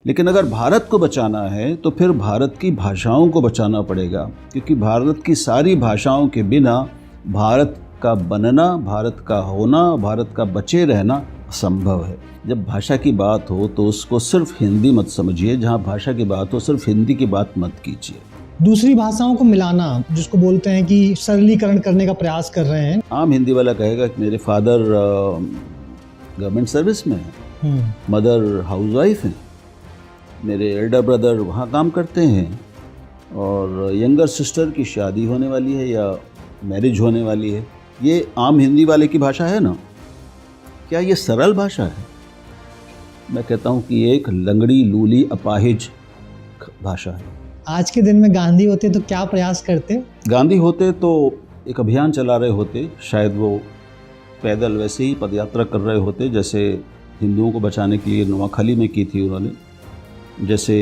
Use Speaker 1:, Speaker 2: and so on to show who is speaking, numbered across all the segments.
Speaker 1: लेकिन अगर भारत को बचाना है तो फिर भारत की भाषाओं को बचाना पड़ेगा, क्योंकि भारत की सारी भाषाओं के बिना भारत का बनना, भारत का होना, भारत का बचे रहना असंभव है। जब भाषा की बात हो तो उसको सिर्फ हिंदी मत समझिए, जहाँ भाषा की बात हो सिर्फ हिंदी की बात मत कीजिए।
Speaker 2: दूसरी भाषाओं को मिलाना, जिसको बोलते हैं कि सरलीकरण करने का प्रयास कर रहे हैं।
Speaker 1: आम हिंदी वाला कहेगा कि मेरे फादर गवर्नमेंट सर्विस में हैं, मदर हाउसवाइफ हैं, मेरे एल्डर ब्रदर वहाँ काम करते हैं और यंगर सिस्टर की शादी होने वाली है या मैरिज होने वाली है। ये आम हिंदी वाले की भाषा है ना? क्या ये सरल भाषा है? मैं कहता हूँ कि ये एक लंगड़ी लूली अपाहिज भाषा है।
Speaker 2: आज के दिन में गांधी होते तो क्या प्रयास करते?
Speaker 1: गांधी होते तो एक अभियान चला रहे होते, शायद वो पैदल वैसे ही पदयात्रा कर रहे होते जैसे हिंदुओं को बचाने के लिए नोआखली में की थी उन्होंने, जैसे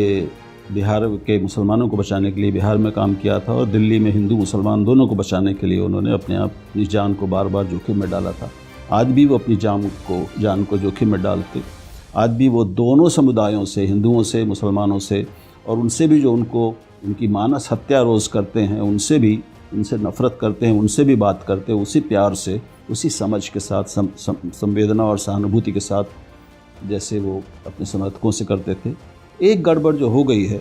Speaker 1: बिहार के मुसलमानों को बचाने के लिए बिहार में काम किया था और दिल्ली में हिंदू मुसलमान दोनों को बचाने के लिए उन्होंने अपनी जान को बार बार जोखिम में डाला था। आज भी वो अपनी जान को जोखिम में डालते। आज भी वो दोनों समुदायों से, हिंदुओं से, मुसलमानों से, और उनसे भी जो उनकी मानस हत्या रोज़ करते हैं, उनसे नफ़रत करते हैं, उनसे भी बात करते हैं, उसी प्यार से, उसी समझ के साथ, संवेदना और सहानुभूति के साथ, जैसे वो अपने समर्थकों से करते थे। एक गड़बड़ जो हो गई है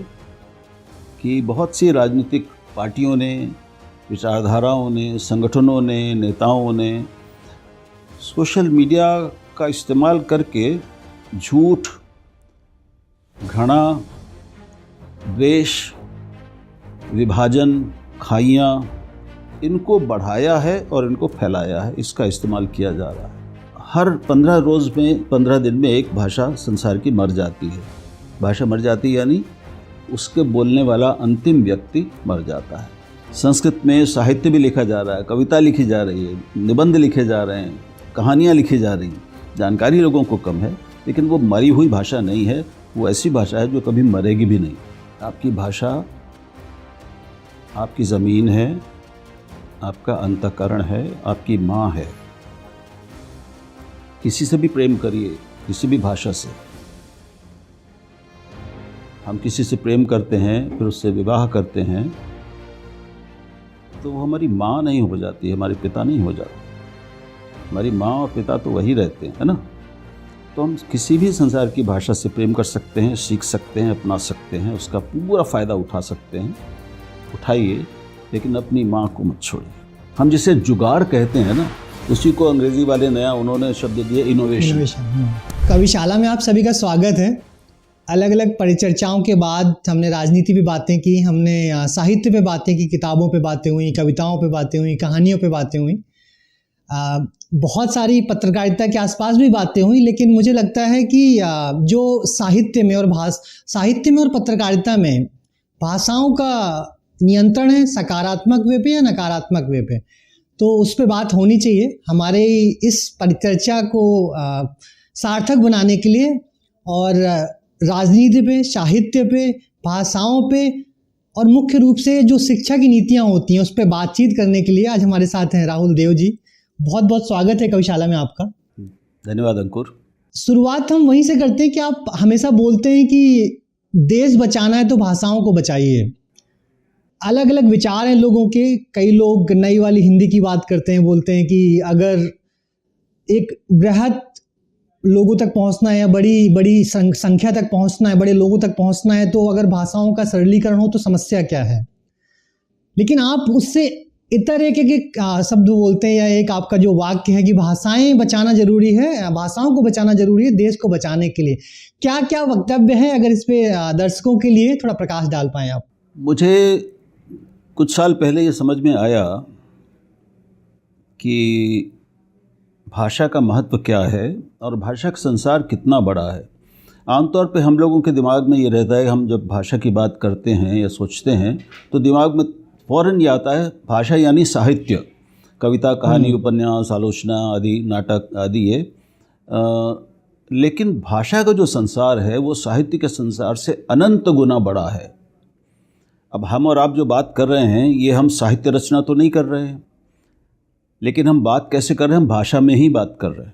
Speaker 1: कि बहुत सी राजनीतिक पार्टियों ने, विचारधाराओं ने, संगठनों ने, नेताओं ने सोशल मीडिया का इस्तेमाल करके झूठ, घृणा, द्वेष, विभाजन, खाइयाँ, इनको बढ़ाया है और इनको फैलाया है। इसका इस्तेमाल किया जा रहा है। हर 15 रोज़ में, 15 दिन में एक भाषा संसार की मर जाती है। भाषा मर जाती है यानी उसके बोलने वाला अंतिम व्यक्ति मर जाता है। संस्कृत में साहित्य भी लिखा जा रहा है, कविता लिखी जा रही है, निबंध लिखे जा रहे हैं, कहानियाँ लिखी जा रही हैं। जानकारी लोगों को कम है, लेकिन वो मरी हुई भाषा नहीं है। वो ऐसी भाषा है जो कभी मरेगी भी नहीं। आपकी भाषा आपकी ज़मीन है, आपका अंतःकरण है, आपकी माँ है। किसी से भी प्रेम करिए, किसी भी भाषा से। हम किसी से प्रेम करते हैं, फिर उससे विवाह करते हैं, तो वो हमारी माँ नहीं हो जाती, हमारे पिता नहीं हो जाते। हमारी माँ और पिता तो वही रहते हैं, है ना? तो हम किसी भी संसार की भाषा से प्रेम कर सकते हैं, सीख सकते हैं, अपना सकते हैं, उसका पूरा फ़ायदा उठा सकते हैं। उठाइए, लेकिन अपनी माँ को मत छोड़िए। हम जिसे जुगाड़ कहते हैं ना, उसी को अंग्रेज़ी वाले नया उन्होंने शब्द दिया इनोवेशन।
Speaker 2: कविशाला में आप सभी का स्वागत है। अलग अलग परिचर्चाओं के बाद हमने राजनीति पे बातें की, हमने साहित्य पे बातें की, किताबों पे बातें हुई, कविताओं पे बातें हुई, कहानियों पे बातें हुई, बहुत सारी पत्रकारिता के आसपास भी बातें हुई। लेकिन मुझे लगता है कि जो साहित्य में और पत्रकारिता में भाषाओं का नियंत्रण है, सकारात्मक वे पे या नकारात्मक वे पे, तो उस पर बात होनी चाहिए। हमारे इस परिचर्चा को सार्थक बनाने के लिए और राजनीति पे, साहित्य पे, भाषाओं पे और मुख्य रूप से जो शिक्षा की नीतियाँ होती हैं उस पर बातचीत करने के लिए आज हमारे साथ हैं राहुल देव जी। बहुत बहुत स्वागत है कविशाला में आपका।
Speaker 1: धन्यवाद अंकुर।
Speaker 2: शुरुआत हम वहीं से करते हैं कि आप हमेशा बोलते हैं कि देश बचाना है तो भाषाओं को बचाइए। अलग अलग विचार हैं लोगों के। कई लोग नई वाली हिंदी की बात करते हैं, बोलते हैं कि अगर एक बृहद लोगों तक पहुंचना है या बड़ी संख्या तक पहुंचना है, बड़े लोगों तक पहुंचना है, तो अगर भाषाओं का सरलीकरण हो तो समस्या क्या है। लेकिन आप उससे इतर एक शब्द बोलते हैं, या एक आपका जो वाक्य है कि भाषाएं बचाना जरूरी है, भाषाओं को बचाना जरूरी है देश को बचाने के लिए। क्या क्या वक्तव्य है, अगर इस पे दर्शकों के लिए थोड़ा प्रकाश डाल पाएं आप।
Speaker 1: मुझे कुछ साल पहले ये समझ में आया कि भाषा का महत्व क्या है और भाषा का संसार कितना बड़ा है। आमतौर पे हम लोगों के दिमाग में ये रहता है, हम जब भाषा की बात करते हैं या सोचते हैं तो दिमाग में फ़ौरन ये आता है भाषा यानी साहित्य, कविता, कहानी, उपन्यास, आलोचना आदि, नाटक आदि ये। लेकिन भाषा का जो संसार है वो साहित्य के संसार से अनंत गुना बड़ा है। अब हम और आप जो बात कर रहे हैं ये हम साहित्य रचना तो नहीं कर रहे हैं, लेकिन हम बात कैसे कर रहे हैं, हम भाषा में ही बात कर रहे हैं।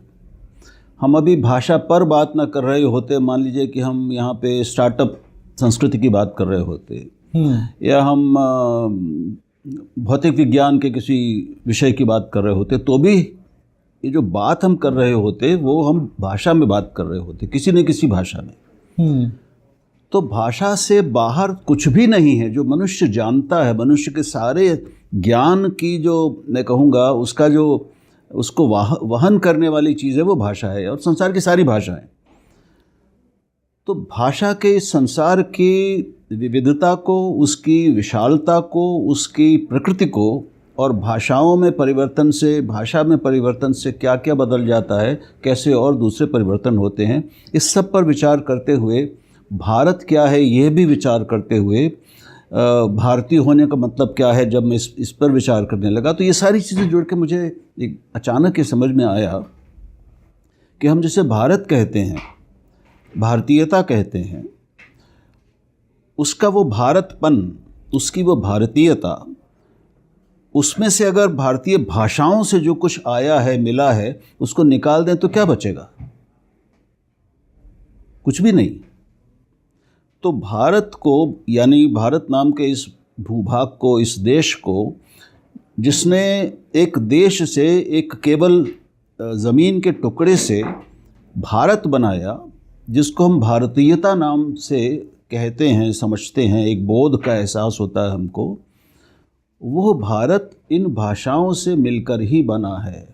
Speaker 1: हम अभी भाषा पर बात ना कर रहे होते, मान लीजिए कि हम यहाँ पे स्टार्टअप संस्कृति की बात कर रहे होते, या हम भौतिक विज्ञान के किसी विषय की बात कर रहे होते, तो भी ये जो बात हम कर रहे होते वो हम भाषा में बात कर रहे होते, किसी न किसी भाषा में। तो भाषा से बाहर कुछ भी नहीं है जो मनुष्य जानता है। मनुष्य के सारे ज्ञान की जो मैं कहूँगा उसका जो उसको वहन करने वाली चीज़ है वो भाषा है, और संसार की सारी भाषाएं। तो भाषा के इस संसार की विविधता को, उसकी विशालता को, उसकी प्रकृति को, और भाषाओं में परिवर्तन से, भाषा में परिवर्तन से क्या क्या बदल जाता है, कैसे और दूसरे परिवर्तन होते हैं, इस सब पर विचार करते हुए, भारत क्या है यह भी विचार करते हुए, भारतीय होने का मतलब क्या है, जब मैं इस पर विचार करने लगा तो ये सारी चीज़ें जुड़ के मुझे एक अचानक ये समझ में आया कि हम जिसे भारत कहते हैं, भारतीयता कहते हैं, उसका वो भारतपन, उसकी वो भारतीयता, उसमें से अगर भारतीय भाषाओं से जो कुछ आया है, मिला है, उसको निकाल दें तो क्या बचेगा? कुछ भी नहीं। तो भारत को, यानी भारत नाम के इस भूभाग को, इस देश को, जिसने एक देश से, एक केवल ज़मीन के टुकड़े से भारत बनाया, जिसको हम भारतीयता नाम से कहते हैं, समझते हैं, एक बोध का एहसास होता है हमको, वो भारत इन भाषाओं से मिलकर ही बना है।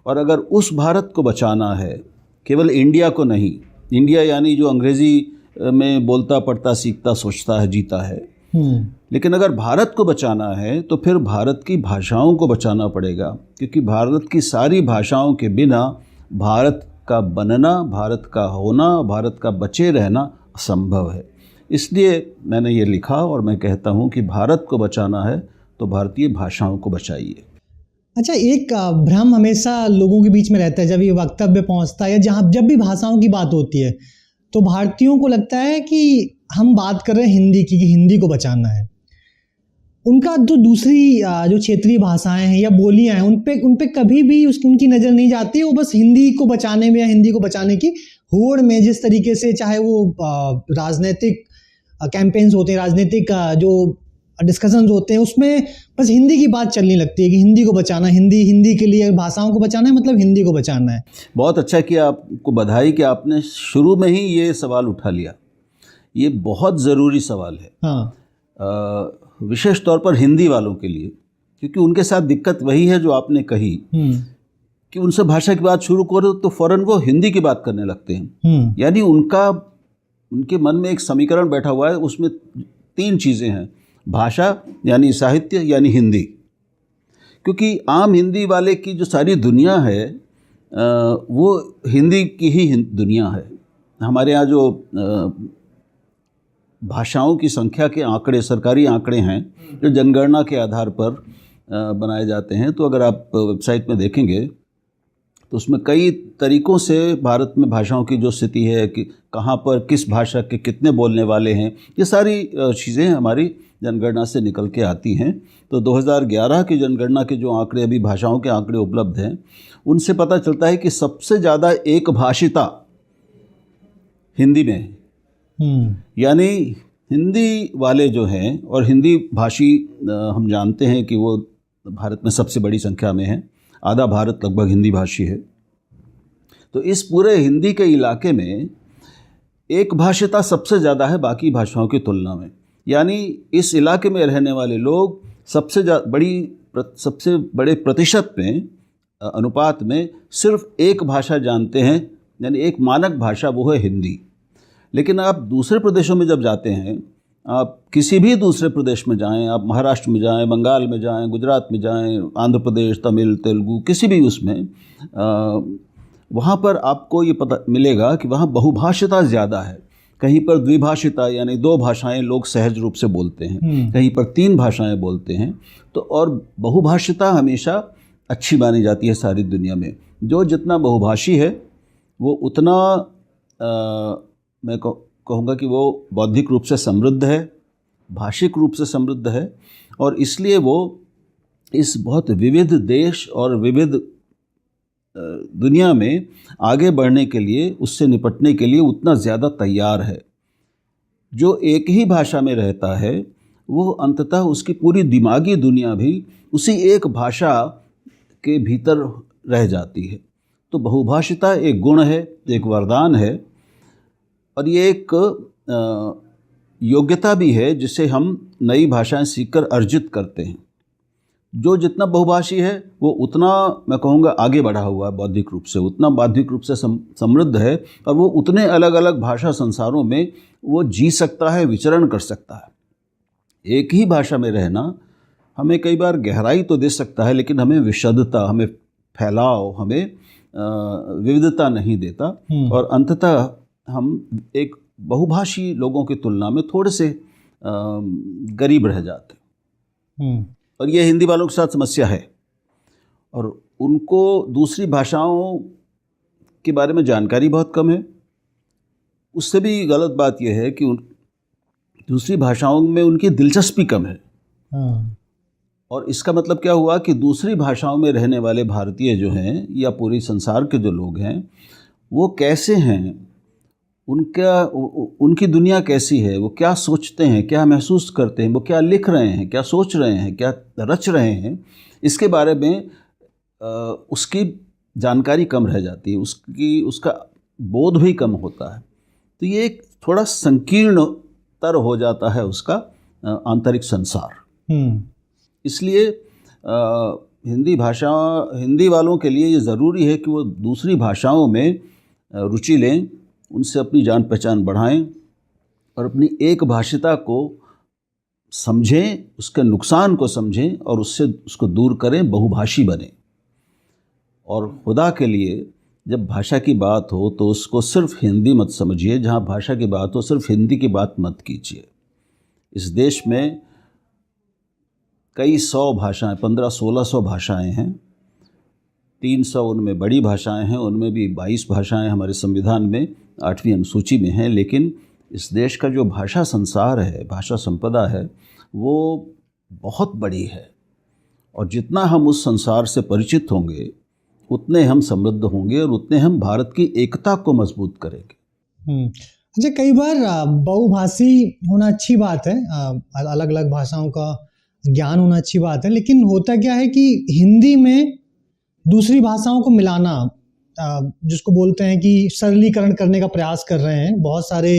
Speaker 1: और अगर उस भारत को बचाना है, केवल इंडिया को नहीं, इंडिया यानी जो अंग्रेज़ी में बोलता, पढ़ता, सीखता, सोचता है, जीता है, लेकिन अगर भारत को बचाना है तो फिर भारत की भाषाओं को बचाना पड़ेगा, क्योंकि भारत की सारी भाषाओं के बिना भारत का बनना, भारत का होना, भारत का बचे रहना असंभव है। इसलिए मैंने ये लिखा और मैं कहता हूँ कि भारत को बचाना है तो भारतीय भाषाओं को बचाइए।
Speaker 2: अच्छा, एक भ्रम हमेशा लोगों के बीच में रहता है जब ये वक्तव्य पहुंचता है, या जब भी भाषाओं की बात होती है, तो भारतीयों को लगता है कि हम बात कर रहे हैं हिंदी की, कि हिंदी को बचाना है। उनका जो दूसरी जो क्षेत्रीय भाषाएं हैं या बोलियां हैं, उन पे कभी भी उनकी नज़र नहीं जाती। वो बस हिंदी को बचाने में या हिंदी को बचाने की होड़ में, जिस तरीके से चाहे वो राजनीतिक कैंपेन्स होते हैं, राजनीतिक जो डिस्कशंस होते हैं, उसमें बस हिंदी की बात चलने लगती है कि हिंदी को बचाना, हिंदी के लिए भाषाओं को बचाना है, मतलब हिंदी को बचाना है।
Speaker 1: बहुत अच्छा किया, आपको बधाई कि आपने शुरू में ही ये सवाल उठा लिया। ये बहुत ज़रूरी सवाल है।
Speaker 2: हाँ।
Speaker 1: विशेष तौर पर हिंदी वालों के लिए, क्योंकि उनके साथ दिक्कत वही है जो आपने कही कि उनसे भाषा की बात शुरू करो तो फ़ौरन वो हिंदी की बात करने लगते हैं। यानी उनके मन में एक समीकरण बैठा हुआ है, उसमें 3 चीज़ें हैं, भाषा यानी साहित्य यानी हिंदी। क्योंकि आम हिंदी वाले की जो सारी दुनिया है वो हिंदी की ही दुनिया है। हमारे यहाँ जो भाषाओं की संख्या के आंकड़े, सरकारी आंकड़े हैं जो जनगणना के आधार पर बनाए जाते हैं, तो अगर आप वेबसाइट में देखेंगे तो उसमें कई तरीक़ों से भारत में भाषाओं की जो स्थिति है, कि कहाँ पर किस भाषा के कितने बोलने वाले हैं, ये सारी चीज़ें हमारी जनगणना से निकल के आती हैं। तो 2011 की जनगणना के जो आंकड़े, अभी भाषाओं के आंकड़े उपलब्ध हैं, उनसे पता चलता है कि सबसे ज़्यादा एक भाषिता हिंदी में है। यानी हिंदी वाले जो हैं, और हिंदी भाषी हम जानते हैं कि वो भारत में सबसे बड़ी संख्या में है, आधा भारत लगभग हिंदी भाषी है। तो इस पूरे हिंदी के इलाके में एक भाषिता सबसे ज़्यादा है बाकी भाषाओं की तुलना में। यानी इस इलाके में रहने वाले लोग सबसे बड़े प्रतिशत में, अनुपात में सिर्फ एक भाषा जानते हैं, यानी एक मानक भाषा, वो है हिंदी। लेकिन आप दूसरे प्रदेशों में जब जाते हैं, आप किसी भी दूसरे प्रदेश में जाएं, आप महाराष्ट्र में जाएं, बंगाल में जाएं, गुजरात में जाएं, आंध्र प्रदेश, तमिल, तेलुगु, किसी भी उसमें, वहाँ पर आपको ये पता मिलेगा कि वहाँ बहुभाषिता ज़्यादा है। कहीं पर द्विभाषिता यानी 2 भाषाएं लोग सहज रूप से बोलते हैं, कहीं पर 3 भाषाएं बोलते हैं। तो और बहुभाषिता हमेशा अच्छी मानी जाती है सारी दुनिया में। जो जितना बहुभाषी है वो उतना मैं कहूँगा कि वो बौद्धिक रूप से समृद्ध है, भाषिक रूप से समृद्ध है, और इसलिए वो इस बहुत विविध देश और विविध दुनिया में आगे बढ़ने के लिए, उससे निपटने के लिए उतना ज़्यादा तैयार है। जो एक ही भाषा में रहता है वो अंततः उसकी पूरी दिमागी दुनिया भी उसी एक भाषा के भीतर रह जाती है। तो बहुभाषिता एक गुण है, एक वरदान है, और ये एक योग्यता भी है जिसे हम नई भाषाएं सीखकर अर्जित करते हैं। जो जितना बहुभाषी है वो उतना, मैं कहूँगा, आगे बढ़ा हुआ है बौद्धिक रूप से, उतना बौद्धिक रूप से समृद्ध है, और वो उतने अलग अलग भाषा संसारों में वो जी सकता है, विचरण कर सकता है। एक ही भाषा में रहना हमें कई बार गहराई तो दे सकता है, लेकिन हमें विशदता, हमें फैलाव, हमें विविधता नहीं देता, और अंततः हम एक बहुभाषी लोगों की तुलना में थोड़े से गरीब रह जाते हैं। और ये हिंदी वालों के साथ समस्या है, और उनको दूसरी भाषाओं के बारे में जानकारी बहुत कम है। उससे भी गलत बात यह है कि दूसरी भाषाओं में उनकी दिलचस्पी कम है। और इसका मतलब क्या हुआ कि दूसरी भाषाओं में रहने वाले भारतीय जो हैं, या पूरी संसार के जो लोग हैं, वो कैसे हैं, उनकी दुनिया कैसी है, वो क्या सोचते हैं, क्या महसूस करते हैं, वो क्या लिख रहे हैं, क्या सोच रहे हैं, क्या रच रहे हैं, इसके बारे में उसकी जानकारी कम रह जाती है, उसका बोध भी कम होता है। तो ये एक थोड़ा संकीर्णतर हो जाता है उसका आंतरिक संसार। इसलिए हिंदी वालों के लिए ये ज़रूरी है कि वो दूसरी भाषाओं में रुचि लें, उनसे अपनी जान पहचान बढ़ाएं, और अपनी एक भाषिता को समझें, उसके नुकसान को समझें, और उसको दूर करें, बहुभाषी बनें। और खुदा के लिए जब भाषा की बात हो तो उसको सिर्फ हिंदी मत समझिए, जहाँ भाषा की बात हो सिर्फ हिंदी की बात मत कीजिए। इस देश में कई सौ भाषाएं, 1500-1600 भाषाएं हैं। 300 उनमें बड़ी भाषाएं हैं, उनमें भी 22 भाषाएं हमारे संविधान में 8वीं अनुसूची में हैं। लेकिन इस देश का जो भाषा संसार है, भाषा संपदा है, वो बहुत बड़ी है, और जितना हम उस संसार से परिचित होंगे उतने हम समृद्ध होंगे, और उतने हम भारत की एकता को मजबूत करेंगे।
Speaker 2: अच्छा, कई बार बहुभाषी होना अच्छी बात है, अलग अलग भाषाओं का ज्ञान होना अच्छी बात है, लेकिन होता क्या है कि हिंदी में दूसरी भाषाओं को मिलाना, जिसको बोलते हैं कि सरलीकरण करने का प्रयास कर रहे हैं। बहुत सारे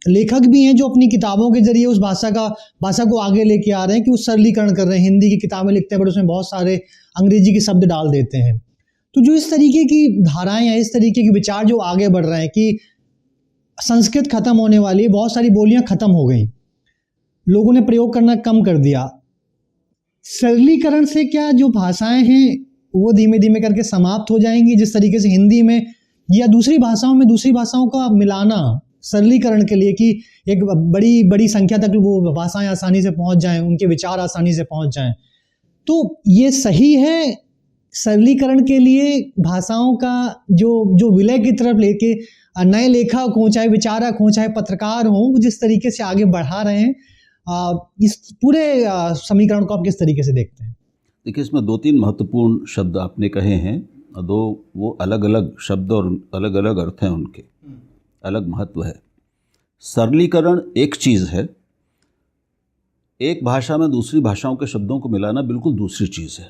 Speaker 2: लेखक भी हैं जो अपनी किताबों के जरिए उस भाषा को आगे लेके आ रहे हैं कि वो सरलीकरण कर रहे हैं। हिंदी की किताबें लिखते हैं बट उसमें बहुत सारे अंग्रेजी के शब्द डाल देते हैं। तो जो इस तरीके की धाराएं या इस तरीके के विचार जो आगे बढ़ रहे हैं कि संस्कृत खत्म होने वाली है, बहुत सारी बोलियां खत्म हो गई, लोगों ने प्रयोग करना कम कर दिया, सरलीकरण से क्या जो भाषाएं हैं वो धीमे धीमे करके समाप्त हो जाएंगी? जिस तरीके से हिंदी में या दूसरी भाषाओं में दूसरी भाषाओं का मिलाना सरलीकरण के लिए कि एक बड़ी बड़ी संख्या तक वो भाषाएं आसानी से पहुंच जाएं, उनके विचार आसानी से पहुंच जाएं, तो ये सही है सरलीकरण के लिए भाषाओं का जो विलय की तरफ लेके नए लेखक हों, चाहे विचारक हों, चाहे पत्रकार हों, वो जिस तरीके से आगे बढ़ा रहे हैं, इस पूरे समीकरण को आप किस तरीके से देखते हैं?
Speaker 1: देखिए, इसमें 2-3 महत्वपूर्ण शब्द आपने कहे हैं, और दो वो अलग अलग शब्द और अलग अलग अर्थ हैं, उनके अलग महत्व है। सरलीकरण एक चीज़ है, एक भाषा में दूसरी भाषाओं के शब्दों को मिलाना बिल्कुल दूसरी चीज़ है।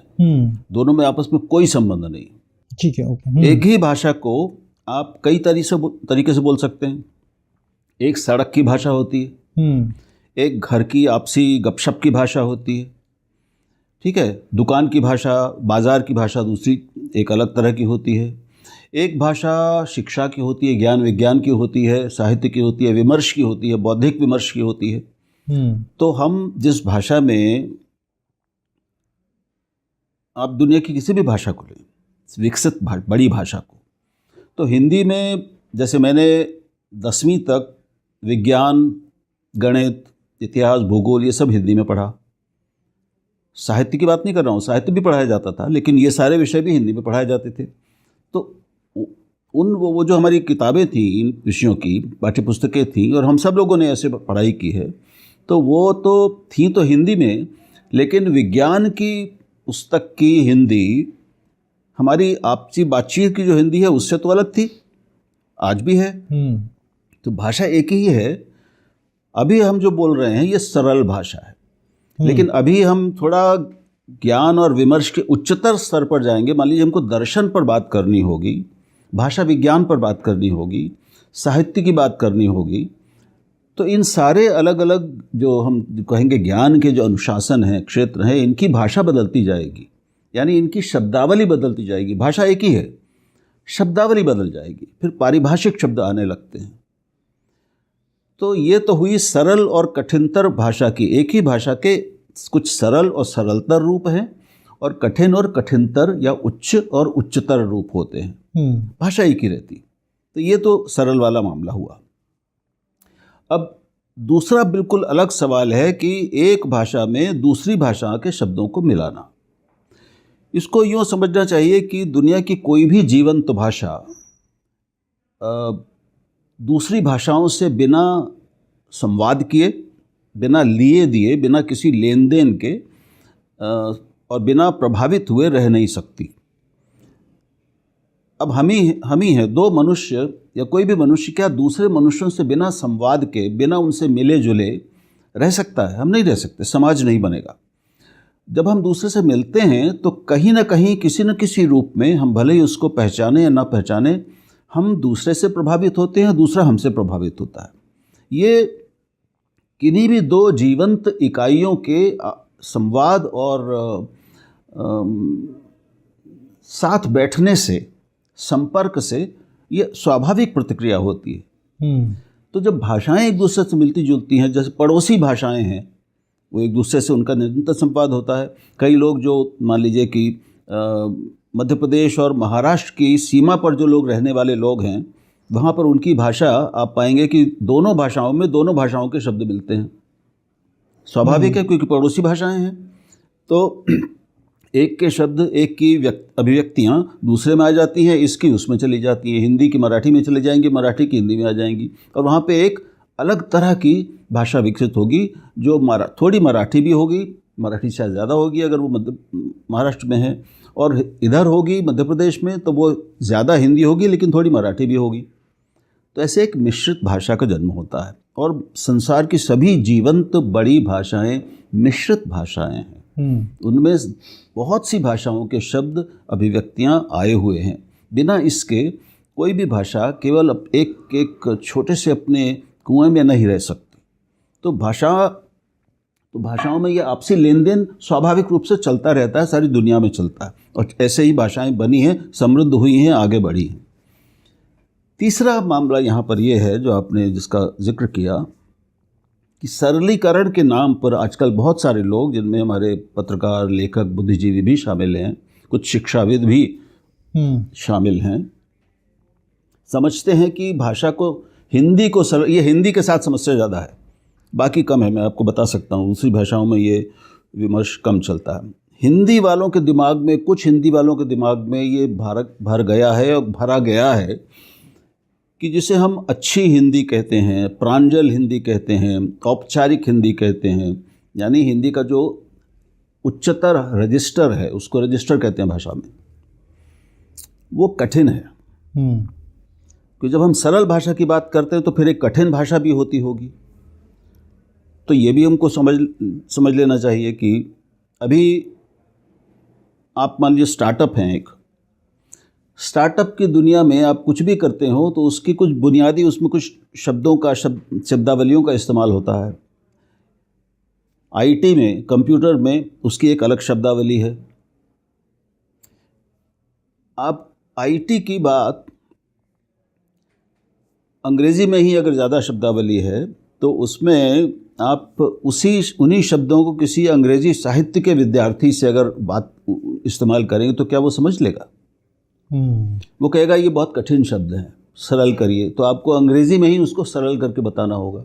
Speaker 1: दोनों में आपस में कोई संबंध नहीं।
Speaker 2: ठीक है, ओके।
Speaker 1: एक ही भाषा को आप कई तरीके से बोल सकते हैं। एक सड़क की भाषा होती है, एक घर की आपसी गपशप की भाषा होती है, ठीक है, दुकान की भाषा, बाजार की भाषा दूसरी एक अलग तरह की होती है। एक भाषा शिक्षा की होती है, ज्ञान विज्ञान की होती है, साहित्य की होती है, विमर्श की होती है, बौद्धिक विमर्श की होती है। तो हम जिस भाषा में, आप दुनिया की किसी भी भाषा को लें, विकसित बड़ी भाषा को, तो हिंदी में जैसे मैंने 10वीं तक विज्ञान, गणित, इतिहास, भूगोल ये सब हिंदी में पढ़ा। साहित्य की बात नहीं कर रहा हूँ, साहित्य भी पढ़ाया जाता था, लेकिन ये सारे विषय भी हिंदी में पढ़ाए जाते थे। तो वो जो हमारी किताबें थी, इन विषयों की पाठ्यपुस्तकें थी, और हम सब लोगों ने ऐसे पढ़ाई की है, तो वो तो थी तो हिंदी में, लेकिन विज्ञान की पुस्तक की हिंदी हमारी आपसी बातचीत की जो हिंदी है उससे तो अलग थी, आज भी है। तो भाषा एक ही है। अभी हम जो बोल रहे हैं ये सरल भाषा है, लेकिन अभी हम थोड़ा ज्ञान और विमर्श के उच्चतर स्तर पर जाएंगे। मान लीजिए हमको दर्शन पर बात करनी होगी, भाषा विज्ञान पर बात करनी होगी, साहित्य की बात करनी होगी, तो इन सारे अलग अलग जो हम कहेंगे ज्ञान के जो अनुशासन हैं, क्षेत्र हैं, इनकी भाषा बदलती जाएगी, यानी इनकी शब्दावली बदलती जाएगी। भाषा एक ही है, शब्दावली बदल जाएगी, फिर पारिभाषिक शब्द आने लगते हैं। तो ये तो हुई सरल और कठिनतर भाषा की। एक ही भाषा के कुछ सरल और सरलतर रूप हैं और कठिन और कठिनतर या उच्च और उच्चतर रूप होते हैं। भाषा एक ही रहती। तो ये तो सरल वाला मामला हुआ। अब दूसरा बिल्कुल अलग सवाल है कि एक भाषा में दूसरी भाषा के शब्दों को मिलाना। इसको यूँ समझना चाहिए कि दुनिया की कोई भी जीवंत भाषा दूसरी भाषाओं से बिना संवाद किए, बिना लिए दिए, बिना किसी लेन देन के और बिना प्रभावित हुए रह नहीं सकती। अब हम ही हैं, दो मनुष्य या कोई भी मनुष्य क्या दूसरे मनुष्यों से बिना संवाद के, बिना उनसे मिले जुले रह सकता है? हम नहीं रह सकते, समाज नहीं बनेगा। जब हम दूसरे से मिलते हैं तो कहीं ना कहीं किसी न किसी रूप में, हम भले ही उसको पहचाने या ना पहचाने, हम दूसरे से प्रभावित होते हैं, दूसरा हमसे प्रभावित होता है। ये किन्हीं भी दो जीवंत इकाइयों के संवाद और साथ बैठने से, संपर्क से ये स्वाभाविक प्रतिक्रिया होती है। तो जब भाषाएं एक दूसरे से मिलती जुलती हैं, जैसे पड़ोसी भाषाएं हैं, वो एक दूसरे से उनका निरंतर संवाद होता है। कई लोग जो मान लीजिए कि मध्य प्रदेश और महाराष्ट्र की सीमा पर जो लोग रहने वाले लोग हैं, वहाँ पर उनकी भाषा आप पाएंगे कि दोनों भाषाओं में दोनों भाषाओं के शब्द मिलते हैं। स्वाभाविक है, क्योंकि पड़ोसी भाषाएं हैं। तो एक के शब्द, एक की अभिव्यक्तियाँ दूसरे में आ जाती हैं, इसकी उसमें चली जाती हैं, हिंदी की मराठी में चले जाएंगी, मराठी की हिंदी में आ जाएंगी, और वहाँ पे एक अलग तरह की भाषा विकसित होगी जो थोड़ी मराठी भी होगी, मराठी शायद ज़्यादा होगी अगर वो महाराष्ट्र में है, और इधर होगी मध्य प्रदेश में तो वो ज़्यादा हिंदी होगी लेकिन थोड़ी मराठी भी होगी। तो ऐसे एक मिश्रित भाषा का जन्म होता है, और संसार की सभी जीवंत बड़ी भाषाएं मिश्रित भाषाएं हैं। उनमें बहुत सी भाषाओं के शब्द, अभिव्यक्तियां आए हुए हैं। बिना इसके कोई भी भाषा केवल एक छोटे से अपने कुएं में नहीं रह सकती। तो भाषाओं में ये आपसी लेन देन स्वाभाविक रूप से चलता रहता है, सारी दुनिया में चलता है, और ऐसे ही भाषाएं बनी हैं, समृद्ध हुई हैं, आगे बढ़ी हैं। तीसरा मामला यहाँ पर यह है जो आपने जिसका जिक्र किया कि सरलीकरण के नाम पर आजकल बहुत सारे लोग, जिनमें हमारे पत्रकार, लेखक, बुद्धिजीवी भी शामिल हैं, कुछ शिक्षाविद भी शामिल हैं, समझते हैं कि भाषा को, हिंदी को सरल, ये हिंदी के साथ समस्या ज़्यादा है, बाकी कम है। मैं आपको बता सकता हूँ दूसरी भाषाओं में ये विमर्श कम चलता है। हिंदी वालों के दिमाग में, कुछ हिंदी वालों के दिमाग में ये भर गया है और भरा गया है कि जिसे हम अच्छी हिंदी कहते हैं, प्रांजल हिंदी कहते हैं, औपचारिक हिंदी कहते हैं, यानी हिंदी का जो उच्चतर रजिस्टर है, उसको रजिस्टर कहते हैं भाषा में, वो कठिन है। कि जब हम सरल भाषा की बात करते हैं तो फिर एक कठिन भाषा भी होती होगी। तो ये भी हमको समझ लेना चाहिए कि अभी आप मान लीजिए स्टार्टअप हैं, एक स्टार्टअप की दुनिया में आप कुछ भी करते हो तो उसकी कुछ बुनियादी, उसमें कुछ शब्दों का, शब्दावलियों का इस्तेमाल होता है। आईटी में, कंप्यूटर में उसकी एक अलग शब्दावली है। आप आईटी की बात अंग्रेज़ी में ही अगर ज़्यादा शब्दावली है तो उसमें आप उन्हीं शब्दों को किसी अंग्रेज़ी साहित्य के विद्यार्थी से अगर बात इस्तेमाल करेंगे तो क्या वो समझ लेगा? वो कहेगा ये बहुत कठिन शब्द हैं, सरल करिए। तो आपको अंग्रेज़ी में ही उसको सरल करके बताना होगा।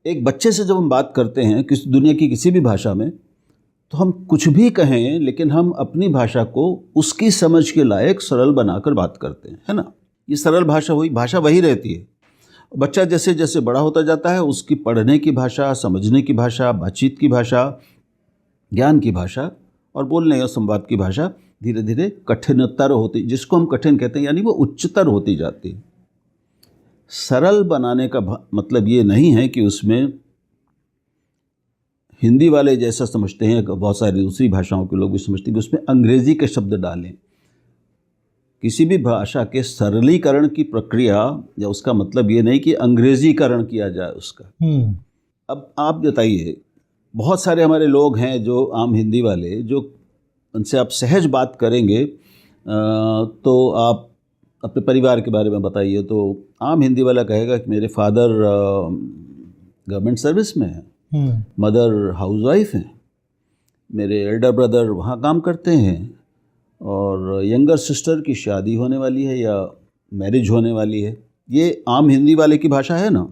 Speaker 1: एक बच्चे से जब हम बात करते हैं किसी दुनिया की किसी भी भाषा में, तो हम कुछ भी कहें लेकिन हम अपनी भाषा को उसकी समझ के लायक सरल बनाकर बात करते हैं, है ना? ये सरल भाषा हुई, भाषा वही रहती है। बच्चा जैसे जैसे बड़ा होता जाता है, उसकी पढ़ने की भाषा, समझने की भाषा, बातचीत की भाषा, ज्ञान की भाषा और बोलने या संवाद की भाषा धीरे धीरे कठिनतर होती, जिसको हम कठिन कहते हैं, यानी वो उच्चतर होती जाती है। सरल बनाने का मतलब ये नहीं है कि उसमें हिंदी वाले जैसा समझते हैं, बहुत सारी दूसरी भाषाओं के लोग भी समझते हैं कि उसमें अंग्रेज़ी के शब्द डालें। किसी भी भाषा के सरलीकरण की प्रक्रिया या उसका मतलब ये नहीं कि अंग्रेजीकरण किया जाए उसका। अब आप बताइए, बहुत सारे हमारे लोग हैं जो आम हिंदी वाले, जो उनसे आप सहज बात करेंगे तो आप अपने परिवार के बारे में बताइए, तो आम हिंदी वाला कहेगा कि मेरे फादर गवर्नमेंट सर्विस में हैं, मदर हाउसवाइफ हैं, मेरे एल्डर ब्रदर वहाँ काम करते हैं और यंगर सिस्टर की शादी होने वाली है या मैरिज होने वाली है। ये आम हिंदी वाले की भाषा है ना?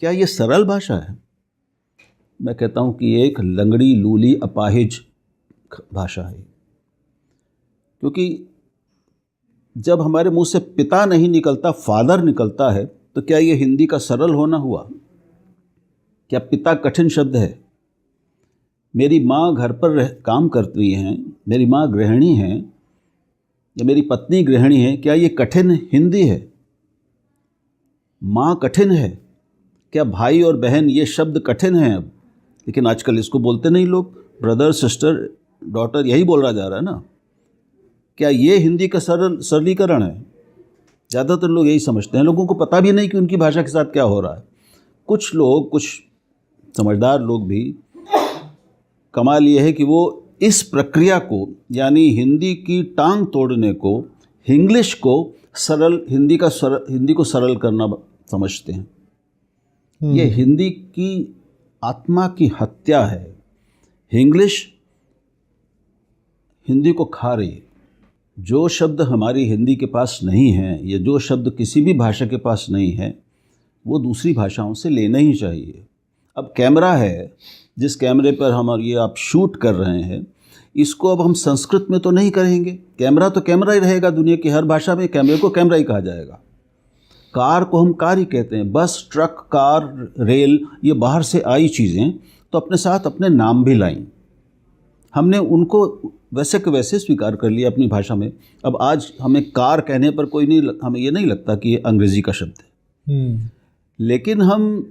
Speaker 1: क्या ये सरल भाषा है? मैं कहता हूँ कि एक लंगड़ी लूली अपाहिज भाषा है, क्योंकि जब हमारे मुंह से पिता नहीं निकलता, फादर निकलता है, तो क्या ये हिंदी का सरल होना हुआ? क्या पिता कठिन शब्द है? मेरी माँ घर पर काम करती हैं, मेरी माँ गृहिणी हैं या मेरी पत्नी गृहिणी है, क्या ये कठिन हिंदी है? माँ कठिन है? क्या भाई और बहन ये शब्द कठिन हैं अब? लेकिन आजकल इसको बोलते नहीं लोग, ब्रदर सिस्टर डॉटर यही बोला जा रहा है ना। क्या ये हिंदी का सरलीकरण है? ज़्यादातर लोग यही समझते हैं। लोगों को पता भी नहीं कि उनकी भाषा के साथ क्या हो रहा है। कुछ लोग, कुछ समझदार लोग भी, कमाल ये है कि वो इस प्रक्रिया को, यानी हिंदी की टांग तोड़ने को, इंग्लिश को सरल, हिंदी को सरल करना समझते हैं। ये हिंदी की आत्मा की हत्या है। इंग्लिश हिंदी को खा रही है। जो शब्द हमारी हिंदी के पास नहीं हैं, या जो शब्द किसी भी भाषा के पास नहीं है, वो दूसरी भाषाओं से लेना ही चाहिए। अब कैमरा है, जिस कैमरे पर हम और ये आप शूट कर रहे हैं, इसको अब हम संस्कृत में तो नहीं करेंगे। कैमरा तो कैमरा ही रहेगा, दुनिया की हर भाषा में कैमरे को कैमरा ही कहा जाएगा। कार को हम कार ही कहते हैं। बस, ट्रक, कार, रेल, ये बाहर से आई चीज़ें तो अपने साथ अपने नाम भी लाईं। हमने उनको वैसे के वैसे स्वीकार कर लिया अपनी भाषा में। अब आज हमें कार कहने पर कोई नहीं, हमें ये नहीं लगता कि ये अंग्रेज़ी का शब्द है। लेकिन हम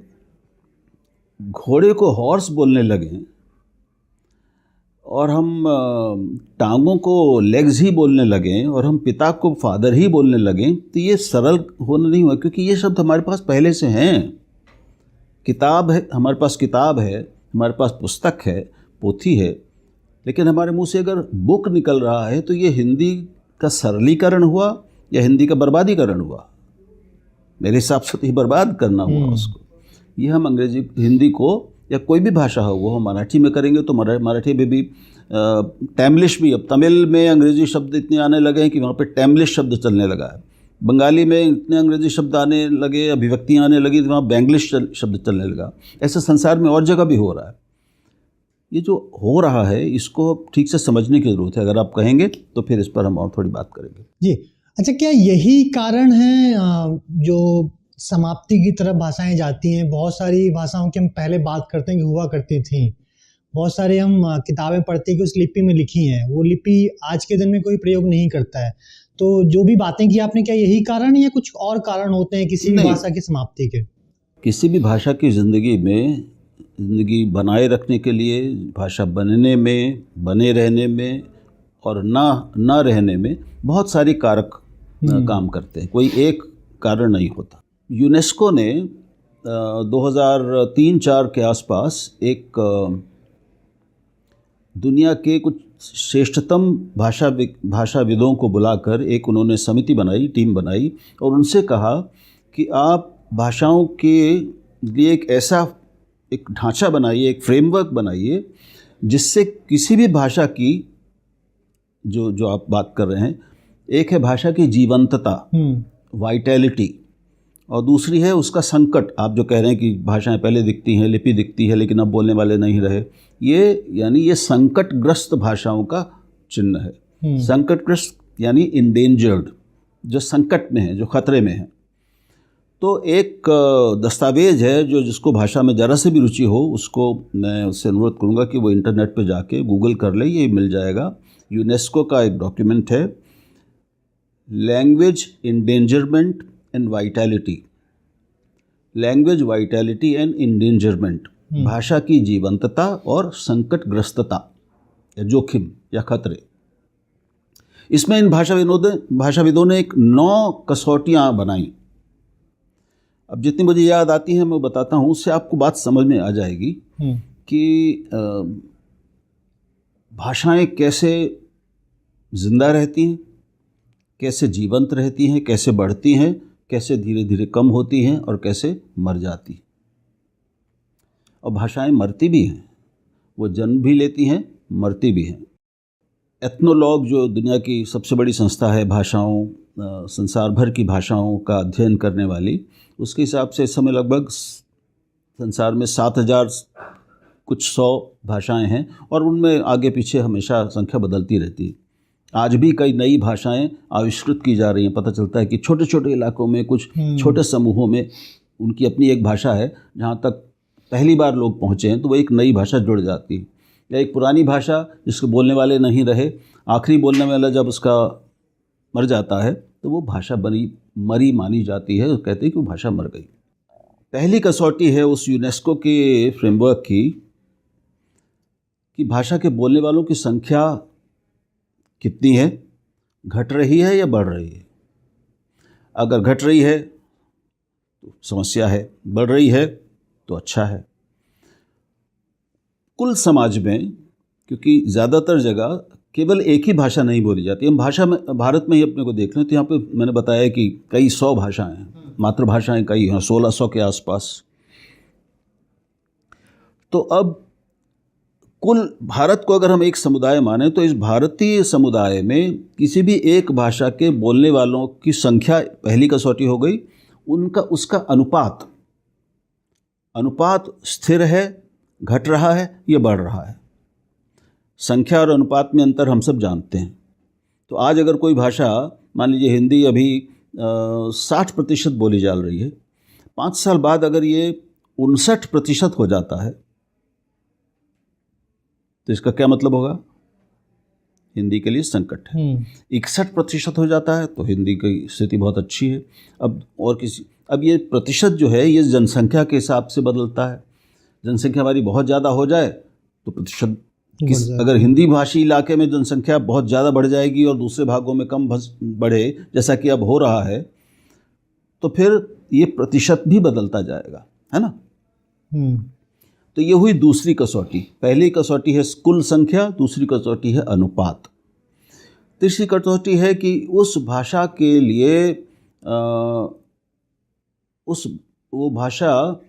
Speaker 1: घोड़े को हॉर्स बोलने लगे और हम टांगों को लेग्स ही बोलने लगे और हम पिता को फादर ही बोलने लगे, तो ये सरल होना नहीं हुआ, क्योंकि ये शब्द हमारे पास पहले से हैं। किताब है, हमारे पास किताब है, हमारे पास पुस्तक है, पोथी है, लेकिन हमारे मुंह से अगर बुक निकल रहा है तो ये हिंदी का सरलीकरण हुआ या हिंदी का बर्बादीकरण हुआ? मेरे हिसाब से तो ये बर्बाद करना हुआ उसको। ये हम अंग्रेजी हिंदी को, या कोई भी भाषा हो, वो हम मराठी में करेंगे तो मराठी में भी टैमलिश भी, अब तमिल में अंग्रेज़ी शब्द इतने आने लगे हैं कि वहाँ पे टैमलिश शब्द चलने लगा है। बंगाली में इतने अंग्रेज़ी शब्द आने लगे, अभिव्यक्तियाँ आने लगी, तो वहाँ बैंग्लिश शब्द चलने लगा। ऐसा संसार में और जगह भी हो रहा है। ये जो हो रहा है, इसको ठीक से समझने की ज़रूरत है। अगर आप कहेंगे तो फिर इस पर हम और थोड़ी बात करेंगे।
Speaker 2: जी, अच्छा, क्या यही कारण है जो समाप्ति की तरफ भाषाएं जाती हैं? बहुत सारी भाषाओं की हम पहले बात करते हैं कि हुआ करती थी, बहुत सारे हम किताबें पढ़ते हैं कि उस लिपि में लिखी हैं, वो लिपि आज के दिन में कोई प्रयोग नहीं करता है। तो जो भी बातें की आपने, क्या यही कारण है या कुछ और कारण होते हैं किसी भी भाषा की समाप्ति के?
Speaker 1: किसी भी भाषा की ज़िंदगी में, ज़िंदगी बनाए रखने के लिए, भाषा बनने में, बने रहने में और ना रहने में बहुत सारी कारक काम करते हैं। कोई एक कारण नहीं होता। यूनेस्को ने 2003-04 के आसपास एक दुनिया के कुछ श्रेष्ठतम भाषाविदों को बुलाकर एक उन्होंने समिति बनाई, टीम बनाई, और उनसे कहा कि आप भाषाओं के लिए एक ढांचा बनाइए, एक फ्रेमवर्क बनाइए, जिससे किसी भी भाषा की जो आप बात कर रहे हैं, एक है भाषा की जीवंतता, वाइटैलिटी, और दूसरी है उसका संकट। आप जो कह रहे हैं कि भाषाएं पहले दिखती हैं, लिपि दिखती है, लेकिन अब बोलने वाले नहीं रहे, ये संकटग्रस्त भाषाओं का चिन्ह है। संकटग्रस्त यानी इंडेंजर्ड, जो संकट में है, जो खतरे में है। तो एक दस्तावेज है, जिसको भाषा में ज़रा से भी रुचि हो, उसको मैं उससे अनुरोध करूँगा कि वो इंटरनेट पे जाके गूगल कर ले, ये मिल जाएगा। यूनेस्को का एक डॉक्यूमेंट है, language endangerment and vitality, language vitality and endangerment, भाषा की जीवंतता और संकटग्रस्तता या जोखिम या खतरे। इसमें इन भाषाविदों ने एक 9 कसौटियाँ बनाई। अब जितनी मुझे याद आती हैं मैं बताता हूँ, उससे आपको बात समझ में आ जाएगी कि भाषाएं कैसे जिंदा रहती हैं, कैसे जीवंत रहती हैं, कैसे बढ़ती हैं, कैसे धीरे धीरे कम होती हैं और कैसे मर जाती हैं। और भाषाएं मरती भी हैं, वो जन्म भी लेती हैं, मरती भी हैं। एथनोलॉग जो दुनिया की सबसे बड़ी संस्था है भाषाओं, संसार भर की भाषाओं का अध्ययन करने वाली, उसके हिसाब से इस समय लगभग संसार में 7000 कुछ 100 भाषाएं हैं और उनमें आगे पीछे हमेशा संख्या बदलती रहती है। आज भी कई नई भाषाएं आविष्कृत की जा रही हैं। पता चलता है कि छोटे छोटे इलाकों में, कुछ छोटे समूहों में उनकी अपनी एक भाषा है, जहाँ तक पहली बार लोग पहुँचे हैं तो वो एक नई भाषा जुड़ जाती है। या एक पुरानी भाषा जिसको बोलने वाले नहीं रहे, आखिरी बोलने वाला जब उसका मर जाता है तो वो भाषा मरी मानी जाती है, कहते हैं कि वो भाषा मर गई। पहली कसौटी है उस यूनेस्को के फ्रेमवर्क की कि भाषा के बोलने वालों की संख्या कितनी है, घट रही है या बढ़ रही है। अगर घट रही है तो समस्या है, बढ़ रही है तो अच्छा है। कुल समाज में, क्योंकि ज़्यादातर जगह केवल एक ही भाषा नहीं बोली जाती। हम भाषा में भारत में ही अपने को देख लें तो यहाँ पे मैंने बताया कि कई 100 भाषाएं हैं, मातृभाषाएं कई हैं, 1600 के आसपास। तो अब कुल भारत को अगर हम एक समुदाय माने तो इस भारतीय समुदाय में किसी भी एक भाषा के बोलने वालों की संख्या पहली कसौटी हो गई। उसका अनुपात स्थिर है, घट रहा है, या बढ़ रहा है। संख्या और अनुपात में अंतर हम सब जानते हैं। तो आज अगर कोई भाषा, मान लीजिए हिंदी अभी 60% बोली जा रही है, 5 साल बाद अगर ये 59% हो जाता है तो इसका क्या मतलब होगा? हिंदी के लिए संकट है। 61% हो जाता है तो हिंदी की स्थिति बहुत अच्छी है। अब ये प्रतिशत जो है ये जनसंख्या के हिसाब से बदलता है। जनसंख्या हमारी बहुत ज़्यादा हो जाए तो प्रतिशत अगर हिंदी भाषी इलाके में जनसंख्या बहुत ज़्यादा बढ़ जाएगी और दूसरे भागों में कम बढ़े, जैसा कि अब हो रहा है, तो फिर ये प्रतिशत भी बदलता जाएगा, है ना। तो ये हुई दूसरी कसौटी। पहली कसौटी है कुल संख्या, दूसरी कसौटी है अनुपात। तीसरी कसौटी है कि उस भाषा के लिए वो भाषा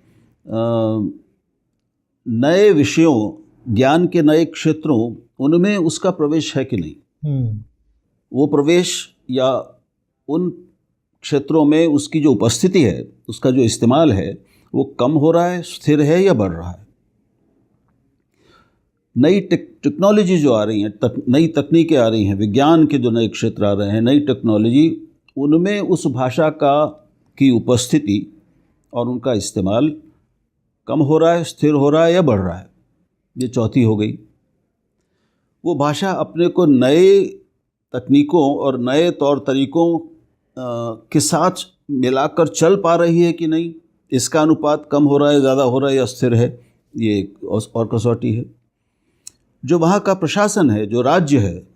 Speaker 1: नए विषयों, ज्ञान के नए क्षेत्रों, उनमें उसका प्रवेश है कि नहीं। वो प्रवेश या उन क्षेत्रों में उसकी जो उपस्थिति है, उसका जो इस्तेमाल है, वो कम हो रहा है, स्थिर है या बढ़ रहा है। नई टेक्नोलॉजी जो आ रही हैं, नई तकनीकें आ रही हैं, विज्ञान के जो नए क्षेत्र आ रहे हैं, नई टेक्नोलॉजी, उनमें उस भाषा की उपस्थिति और उनका इस्तेमाल कम हो रहा है, स्थिर हो रहा है या बढ़ रहा है। ये चौथी हो गई। वो भाषा अपने को नए तकनीकों और नए तौर तरीकों के साथ मिलाकर चल पा रही है कि नहीं, इसका अनुपात कम हो रहा है, ज़्यादा हो रहा है या स्थिर है। ये एक और कसौटी है। जो वहाँ का प्रशासन है, जो राज्य है,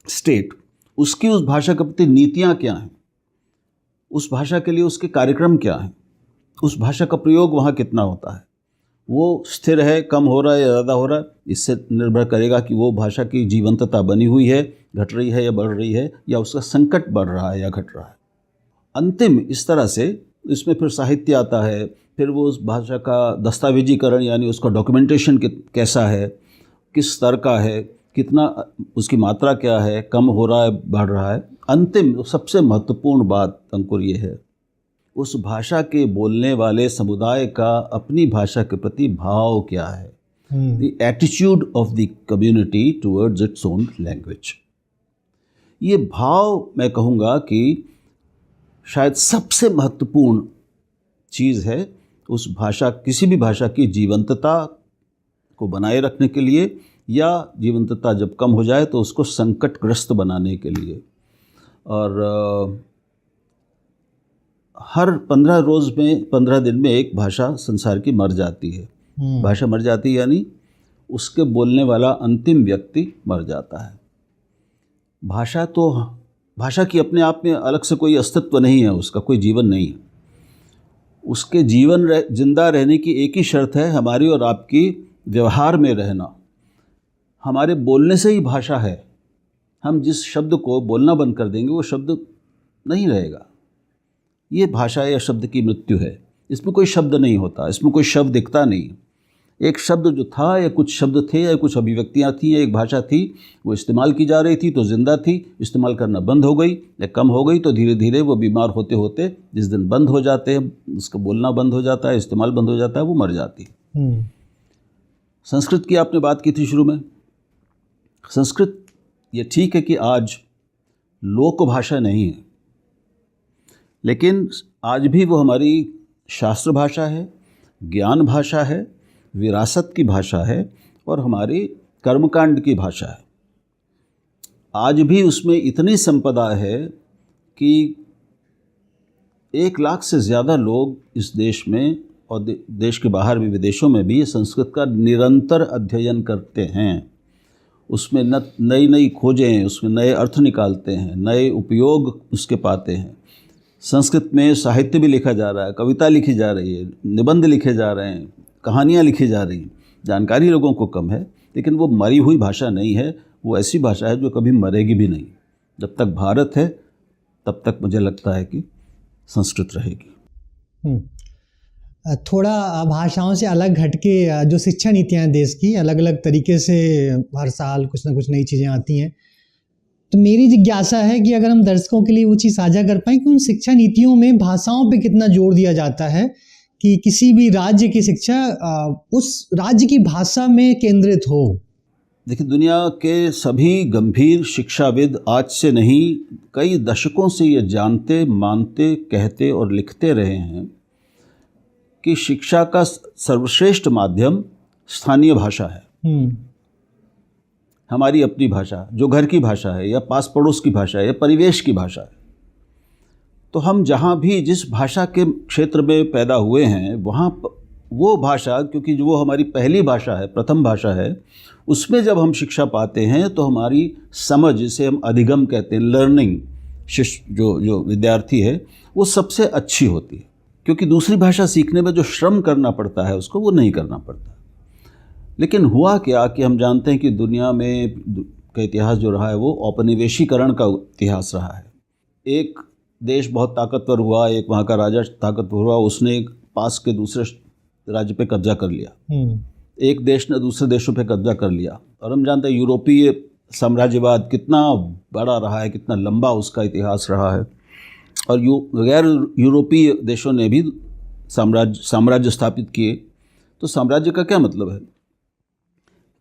Speaker 1: स्टेट, उसकी उस भाषा के प्रति नीतियाँ क्या हैं, उस भाषा के लिए उसके कार्यक्रम क्या हैं, उस भाषा का प्रयोग वहाँ कितना होता है, वो स्थिर है, कम हो रहा है या ज़्यादा हो रहा है। इससे निर्भर करेगा कि वो भाषा की जीवंतता बनी हुई है, घट रही है या बढ़ रही है, या उसका संकट बढ़ रहा है या घट रहा है। अंतिम इस तरह से इसमें फिर साहित्य आता है, फिर वो उस भाषा का दस्तावेजीकरण यानी उसका डॉक्यूमेंटेशन कैसा है, किस स्तर का है, कितना उसकी मात्रा क्या है, कम हो रहा है, बढ़ रहा है। अंतिम सबसे महत्वपूर्ण बात अंकुर ये है, उस भाषा के बोलने वाले समुदाय का अपनी भाषा के प्रति भाव क्या है, the attitude of the community towards its own language. ये भाव मैं कहूँगा कि शायद सबसे महत्वपूर्ण चीज़ है उस भाषा, किसी भी भाषा की जीवंतता को बनाए रखने के लिए या जीवंतता जब कम हो जाए तो उसको संकटग्रस्त बनाने के लिए। और हर 15 दिन में एक भाषा संसार की मर जाती है। भाषा मर जाती है यानी उसके बोलने वाला अंतिम व्यक्ति मर जाता है। भाषा की अपने आप में अलग से कोई अस्तित्व नहीं है, उसका कोई जीवन नहीं है। उसके जिंदा रहने की एक ही शर्त है, हमारी और आपकी व्यवहार में रहना। हमारे बोलने से ही भाषा है। हम जिस शब्द को बोलना बंद कर देंगे वो शब्द नहीं रहेगा। ये भाषा या शब्द की मृत्यु है। इसमें कोई शब्द नहीं होता, इसमें कोई शब्द दिखता नहीं। एक शब्द जो था या कुछ शब्द थे या कुछ अभिव्यक्तियाँ थी या एक भाषा थी, वो इस्तेमाल की जा रही थी तो जिंदा थी। इस्तेमाल करना बंद हो गई या कम हो गई तो धीरे धीरे वो बीमार होते होते जिस दिन बंद हो जाते हैं, उसका बोलना बंद हो जाता है, इस्तेमाल बंद हो जाता है, वो मर जाती है। संस्कृत की आपने बात की थी शुरू में। संस्कृत ये ठीक है कि आज लोक भाषा नहीं है, लेकिन आज भी वो हमारी शास्त्र भाषा है, ज्ञान भाषा है, विरासत की भाषा है और हमारी कर्मकांड की भाषा है। आज भी उसमें इतनी संपदा है कि 1 लाख से ज़्यादा लोग इस देश में और देश के बाहर भी, विदेशों में भी संस्कृत का निरंतर अध्ययन करते हैं। उसमें नई नई खोजें, उसमें नए अर्थ निकालते हैं, नए उपयोग उसके पाते हैं। संस्कृत में साहित्य भी लिखा जा रहा है, कविता लिखी जा रही है, निबंध लिखे जा रहे हैं, कहानियाँ लिखी जा रही हैं। जानकारी लोगों को कम है, लेकिन वो मरी हुई भाषा नहीं है। वो ऐसी भाषा है जो कभी मरेगी भी नहीं। जब तक भारत है तब तक मुझे लगता है कि संस्कृत रहेगी।
Speaker 2: थोड़ा भाषाओं से अलग हटके जो शिक्षा नीतियाँ हैं देश की, अलग अलग तरीके से हर साल कुछ ना कुछ नई चीज़ें आती हैं। तो मेरी जिज्ञासा है कि अगर हम दर्शकों के लिए वो चीज़ साझा कर पाएँ कि उन शिक्षा नीतियों में भाषाओं पे कितना जोर दिया जाता है कि किसी भी राज्य की शिक्षा उस राज्य की भाषा में केंद्रित हो।
Speaker 1: देखिए, दुनिया के सभी गंभीर शिक्षाविद आज से नहीं, कई दशकों से ये जानते, मानते, कहते और लिखते रहे हैं कि शिक्षा का सर्वश्रेष्ठ माध्यम स्थानीय भाषा है। हमारी अपनी भाषा, जो घर की भाषा है या पास पड़ोस की भाषा है या परिवेश की भाषा है। तो हम जहाँ भी जिस भाषा के क्षेत्र में पैदा हुए हैं, वहाँ वो भाषा, क्योंकि वो हमारी पहली भाषा है, प्रथम भाषा है, उसमें जब हम शिक्षा पाते हैं तो हमारी समझ, जिसे हम अधिगम कहते हैं, लर्निंग, शिष्य जो विद्यार्थी है वो सबसे अच्छी होती है। क्योंकि दूसरी भाषा सीखने में जो श्रम करना पड़ता है उसको वो नहीं करना पड़ता। लेकिन हुआ क्या कि हम जानते हैं कि दुनिया में का इतिहास जो रहा है वो औपनिवेशीकरण का इतिहास रहा है। एक देश बहुत ताकतवर हुआ, एक वहाँ का राजा ताकतवर हुआ, उसने पास के दूसरे राज्य पे कब्जा कर लिया। एक देश ने दूसरे देशों पे कब्जा कर लिया। और हम जानते हैं यूरोपीय साम्राज्यवाद कितना बड़ा रहा है, कितना लंबा उसका इतिहास रहा है। और गैर यूरोपीय देशों ने भी साम्राज्य स्थापित किए। तो साम्राज्य का क्या मतलब है?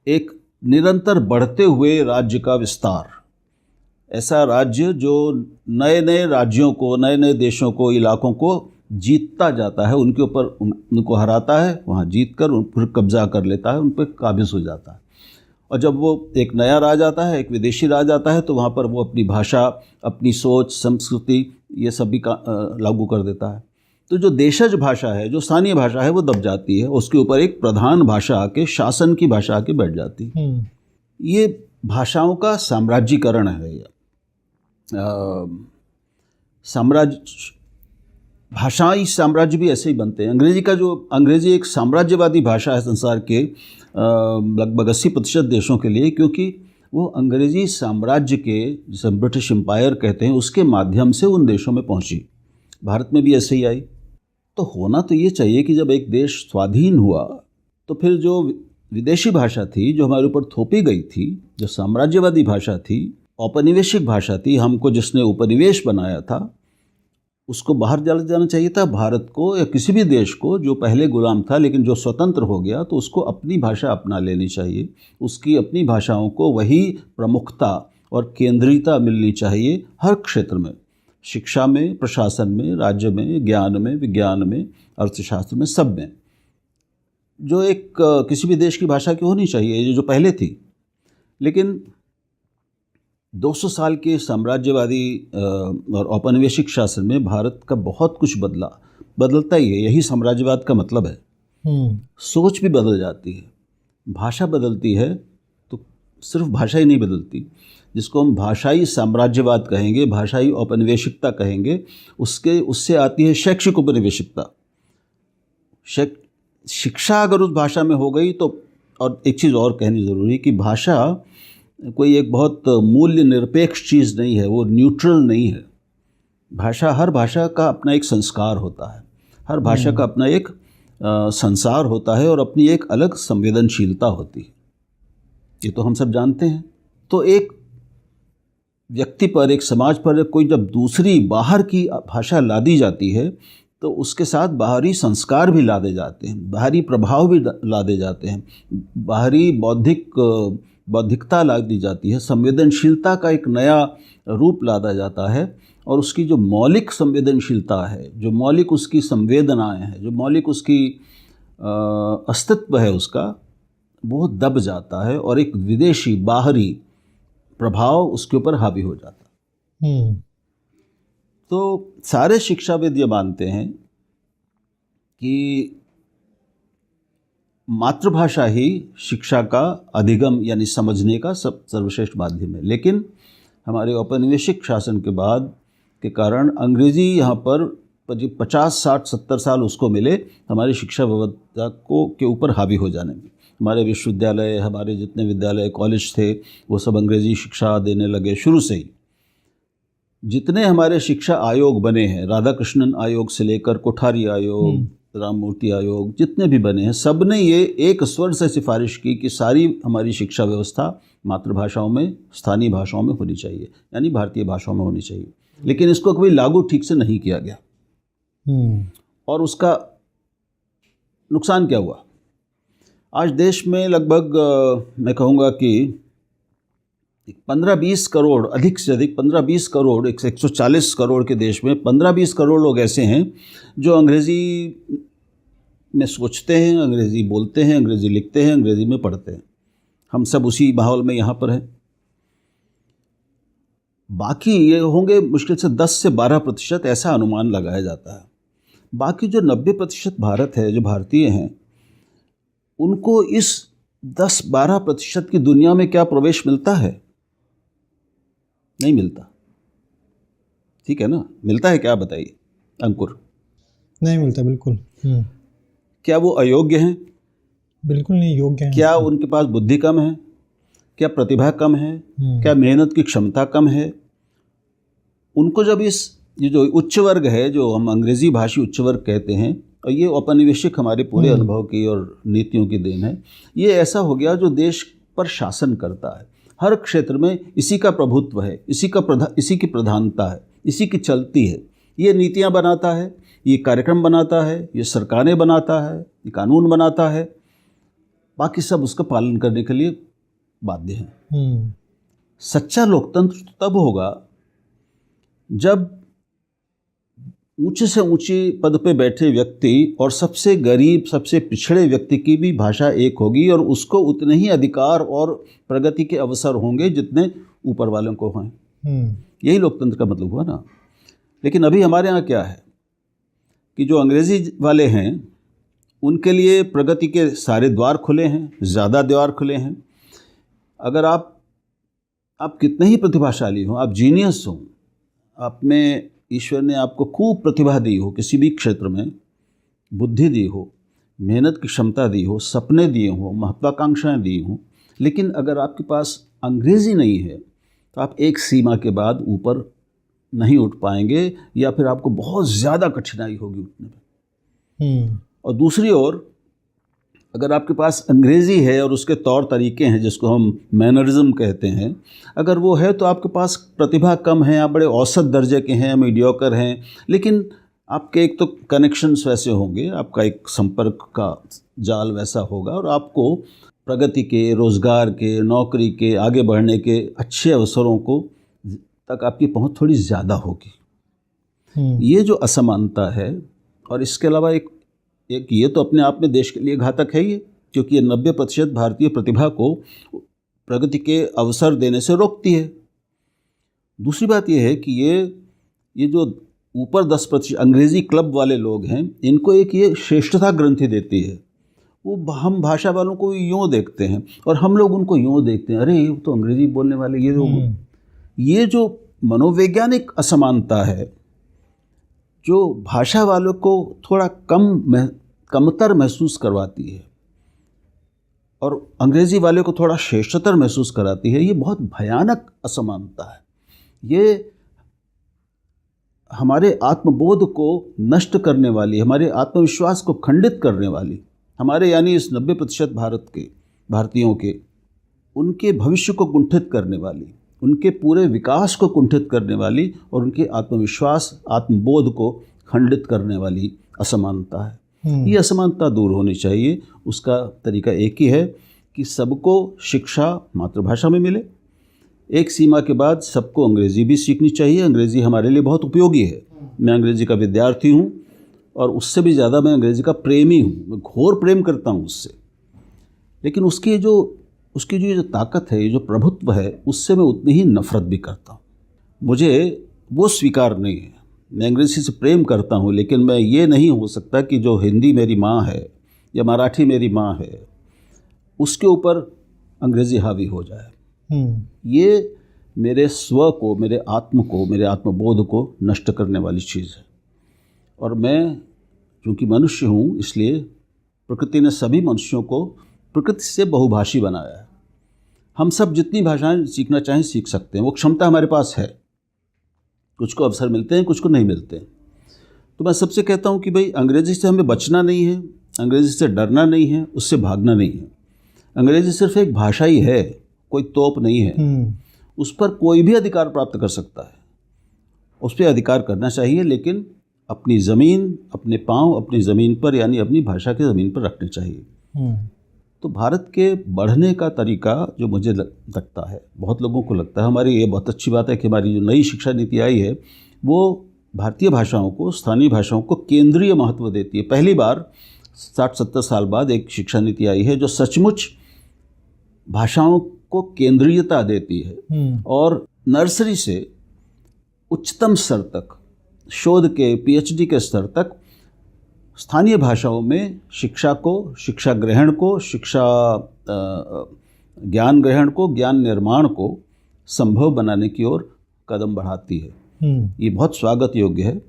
Speaker 1: एक निरंतर बढ़ते हुए राज्य का विस्तार। ऐसा राज्य जो नए नए राज्यों को, नए नए देशों को, इलाकों को जीतता जाता है, उनके ऊपर उनको हराता है, वहाँ जीत कर उन पर कब्जा कर लेता है, उन पर काबिज हो जाता है। और जब वो एक नया राज आता है, एक विदेशी राज आता है, तो वहाँ पर वो अपनी भाषा, अपनी सोच, संस्कृति, ये सब भी लागू कर देता है। तो जो देशज भाषा है, जो स्थानीय भाषा है, वो दब जाती है। उसके ऊपर एक प्रधान भाषा आके, शासन की भाषा आके बैठ जाती है। ये भाषाओं का साम्राज्यीकरण है। भाषाई साम्राज्य भी ऐसे ही बनते हैं। अंग्रेज़ी एक साम्राज्यवादी भाषा है संसार के लगभग 80% देशों के लिए, क्योंकि वो अंग्रेज़ी साम्राज्य के, जिसे ब्रिटिश एम्पायर कहते हैं, उसके माध्यम से उन देशों में पहुंची। भारत में भी ऐसे ही आई। तो होना तो ये चाहिए कि जब एक देश स्वाधीन हुआ तो फिर जो विदेशी भाषा थी, जो हमारे ऊपर थोपी गई थी, जो साम्राज्यवादी भाषा थी, औपनिवेशिक भाषा थी, हमको जिसने उपनिवेश बनाया था, उसको बाहर जाना चाहिए था। भारत को या किसी भी देश को जो पहले गुलाम था लेकिन जो स्वतंत्र हो गया, तो उसको अपनी भाषा अपना लेनी चाहिए। उसकी अपनी भाषाओं को वही प्रमुखता और केंद्रीयता मिलनी चाहिए हर क्षेत्र में, शिक्षा में, प्रशासन में, राज्य में, ज्ञान में, विज्ञान में, अर्थशास्त्र में, सब में। जो एक किसी भी देश की भाषा की होनी चाहिए, जो पहले थी। लेकिन 200 साल के साम्राज्यवादी और औपनिवेशिक शासन में भारत का बहुत कुछ बदलता ही है। यही साम्राज्यवाद का मतलब है। सोच भी बदल जाती है, भाषा बदलती है, तो सिर्फ भाषा ही नहीं बदलती, जिसको हम भाषाई साम्राज्यवाद कहेंगे, भाषाई औपनिवेशिकता कहेंगे, उससे आती है शैक्षिक औपनिवेशिकता। शिक्षा अगर उस भाषा में हो गई तो, और एक चीज़ और कहनी ज़रूरी कि भाषा कोई एक बहुत मूल्य निरपेक्ष चीज़ नहीं है, वो न्यूट्रल नहीं है। हर भाषा का अपना एक संस्कार होता है, हर भाषा का अपना एक संसार होता है और अपनी एक अलग संवेदनशीलता होती है। ये तो हम सब जानते हैं। तो एक व्यक्ति पर, एक समाज पर कोई जब दूसरी बाहर की भाषा लादी जाती है तो उसके साथ बाहरी संस्कार भी लादे जाते हैं, बाहरी प्रभाव भी लादे जाते हैं, बाहरी बौद्धिकता लादी जाती है, संवेदनशीलता का एक नया रूप लादा जाता है और उसकी जो मौलिक संवेदनशीलता है, जो मौलिक उसकी संवेदनाएं हैं, जो मौलिक उसकी अस्तित्व है, उसका वो दब जाता है और एक विदेशी बाहरी प्रभाव उसके ऊपर हावी हो जाता है। तो सारे शिक्षाविद ये मानते हैं कि मातृभाषा ही शिक्षा का अधिगम यानी समझने का सर्वश्रेष्ठ माध्यम है। लेकिन हमारे औपनिवेशिक शासन के बाद के कारण अंग्रेज़ी यहाँ पर 50, 60, 70 साल उसको मिले हमारी शिक्षा व्यवस्था के ऊपर हावी हो जाने में। हमारे विश्वविद्यालय, हमारे जितने विद्यालय कॉलेज थे वो सब अंग्रेज़ी शिक्षा देने लगे शुरू से ही। जितने हमारे शिक्षा आयोग बने हैं, राधाकृष्णन आयोग से लेकर कोठारी आयोग, राममूर्ति आयोग, जितने भी बने हैं, सब ने ये एक स्वर से सिफारिश की कि सारी हमारी शिक्षा व्यवस्था मातृभाषाओं में, स्थानीय भाषाओं में होनी चाहिए, यानी भारतीय भाषाओं में होनी चाहिए। लेकिन इसको कभी लागू ठीक से नहीं किया गया। और उसका नुकसान क्या हुआ? आज देश में लगभग मैं कहूँगा कि 15-20 करोड़, अधिक से अधिक 15-20 करोड़, 140 करोड़ के देश में 15-20 करोड़ लोग ऐसे हैं जो अंग्रेज़ी में सोचते हैं, अंग्रेज़ी बोलते हैं, अंग्रेज़ी लिखते हैं, अंग्रेज़ी में पढ़ते हैं। हम सब उसी माहौल में यहाँ पर हैं। बाकी ये होंगे मुश्किल से 10 से 12% ऐसा अनुमान लगाया जाता है। बाकी जो 90% भारत है, जो भारतीय हैं, उनको इस 10-12% की दुनिया में क्या प्रवेश मिलता है? नहीं मिलता। ठीक है ना? मिलता है क्या, बताइए अंकुर?
Speaker 2: नहीं मिलता, बिल्कुल।
Speaker 1: क्या वो अयोग्य हैं? बिल्कुल
Speaker 2: नहीं योग्य हैं।
Speaker 1: क्या उनके पास बुद्धि कम है? क्या प्रतिभा कम है? क्या मेहनत की क्षमता कम है? उनको जब ये जो उच्च वर्ग है, जो हम अंग्रेज़ी भाषी उच्च वर्ग कहते हैं, और ये औपनिवेशिक हमारे पूरे अनुभव की और नीतियों की देन है, ये ऐसा हो गया जो देश पर शासन करता है। हर क्षेत्र में इसी का प्रभुत्व है, इसी की प्रधानता है, इसी की चलती है। ये नीतियाँ बनाता है, ये कार्यक्रम बनाता है, ये सरकारें बनाता है, ये कानून बनाता है, बाकी सब उसका पालन करने के लिए बाध्य हैं। सच्चा लोकतंत्र तब होगा जब ऊंचे से ऊंचे पद पे बैठे व्यक्ति और सबसे गरीब, सबसे पिछड़े व्यक्ति की भी भाषा एक होगी और उसको उतने ही अधिकार और प्रगति के अवसर होंगे जितने ऊपर वालों को हैं। यही लोकतंत्र का मतलब हुआ ना। लेकिन अभी हमारे यहाँ क्या है कि जो अंग्रेज़ी वाले हैं उनके लिए प्रगति के सारे द्वार खुले हैं, ज़्यादा द्वार खुले हैं। अगर आप कितने ही प्रतिभाशाली हों, आप जीनियस हों, आप में ईश्वर ने आपको खूब प्रतिभा दी हो, किसी भी क्षेत्र में बुद्धि दी हो, मेहनत की क्षमता दी हो, सपने दिए हो, महत्वाकांक्षाएं दी हों, लेकिन अगर आपके पास अंग्रेज़ी नहीं है तो आप एक सीमा के बाद ऊपर नहीं उठ पाएंगे या फिर आपको बहुत ज़्यादा कठिनाई होगी उठने में। और दूसरी ओर अगर आपके पास अंग्रेज़ी है और उसके तौर तरीके हैं जिसको हम मैनरिज्म कहते हैं, अगर वो है तो आपके पास प्रतिभा कम है, आप बड़े औसत दर्जे के हैं, मीडियोकर हैं, लेकिन आपके एक तो कनेक्शंस वैसे होंगे, आपका एक संपर्क का जाल वैसा होगा और आपको प्रगति के, रोज़गार के, नौकरी के, आगे बढ़ने के अच्छे अवसरों को तक आपकी पहुंच थोड़ी ज़्यादा होगी। ये जो असमानता है, और इसके अलावा एक ये तो अपने आप में देश के लिए घातक है ये, क्योंकि ये 90% भारतीय प्रतिभा को प्रगति के अवसर देने से रोकती है। दूसरी बात यह है कि ये जो ऊपर 10% अंग्रेज़ी क्लब वाले लोग हैं, इनको एक ये श्रेष्ठता ग्रंथि देती है। वो हम भाषा वालों को यूँ देखते हैं और हम लोग उनको यूँ देखते हैं, अरे ये तो अंग्रेज़ी बोलने वाले ये लोग। ये जो मनोवैज्ञानिक असमानता है, जो भाषा वालों को थोड़ा कमतर महसूस करवाती है और अंग्रेज़ी वाले को थोड़ा श्रेष्ठतर महसूस कराती है, ये बहुत भयानक असमानता है। ये हमारे आत्मबोध को नष्ट करने वाली, हमारे आत्मविश्वास को खंडित करने वाली, हमारे यानी इस 90% भारतीयों के उनके भविष्य को कुंठित करने वाली, उनके पूरे विकास को कुंठित करने वाली और उनके आत्मविश्वास, आत्मबोध को खंडित करने वाली असमानता है। ये असमानता दूर होनी चाहिए। उसका तरीका एक ही है कि सबको शिक्षा मातृभाषा में मिले। एक सीमा के बाद सबको अंग्रेज़ी भी सीखनी चाहिए। अंग्रेज़ी हमारे लिए बहुत उपयोगी है। मैं अंग्रेज़ी का विद्यार्थी हूँ और उससे भी ज़्यादा मैं अंग्रेज़ी का प्रेमी हूँ। मैं घोर प्रेम करता हूँ उससे। लेकिन उसकी जो ताकत है, ये जो प्रभुत्व है, उससे मैं उतनी ही नफ़रत भी करता हूँ। मुझे वो स्वीकार नहीं है। मैं अंग्रेज़ी से प्रेम करता हूँ, लेकिन मैं ये नहीं हो सकता कि जो हिंदी मेरी माँ है या मराठी मेरी माँ है, उसके ऊपर अंग्रेज़ी हावी हो जाए। ये मेरे स्व को, मेरे आत्मबोध को नष्ट करने वाली चीज़ है। और मैं चूँकि मनुष्य हूँ, इसलिए प्रकृति ने सभी मनुष्यों को प्रकृति से बहुभाषी बनाया है। हम सब जितनी भाषाएं सीखना चाहें सीख सकते हैं, वो क्षमता हमारे पास है। कुछ को अवसर मिलते हैं, कुछ को नहीं मिलते हैं। तो मैं सबसे कहता हूँ कि भाई अंग्रेज़ी से हमें बचना नहीं है, अंग्रेज़ी से डरना नहीं है, उससे भागना नहीं है। अंग्रेज़ी सिर्फ एक भाषा ही है, कोई तोप नहीं है। उस पर कोई भी अधिकार प्राप्त कर सकता है, उस पर अधिकार करना चाहिए, लेकिन अपनी ज़मीन, अपने पाँव अपनी ज़मीन पर, यानी अपनी भाषा की ज़मीन पर रखने चाहिए। तो भारत के बढ़ने का तरीका जो मुझे लगता है, बहुत लोगों को लगता है, हमारी ये बहुत अच्छी बात है कि हमारी जो नई शिक्षा नीति आई है वो भारतीय भाषाओं को, स्थानीय भाषाओं को केंद्रीय महत्व देती है। पहली बार 60-70 साल बाद एक शिक्षा नीति आई है जो सचमुच भाषाओं को केंद्रीयता देती है और नर्सरी से उच्चतम स्तर तक, शोध के PhD के स्तर तक स्थानीय भाषाओं में शिक्षा को, शिक्षा ग्रहण को, ज्ञान ग्रहण को, ज्ञान निर्माण को संभव बनाने की ओर कदम बढ़ाती है। ये बहुत स्वागत योग्य है।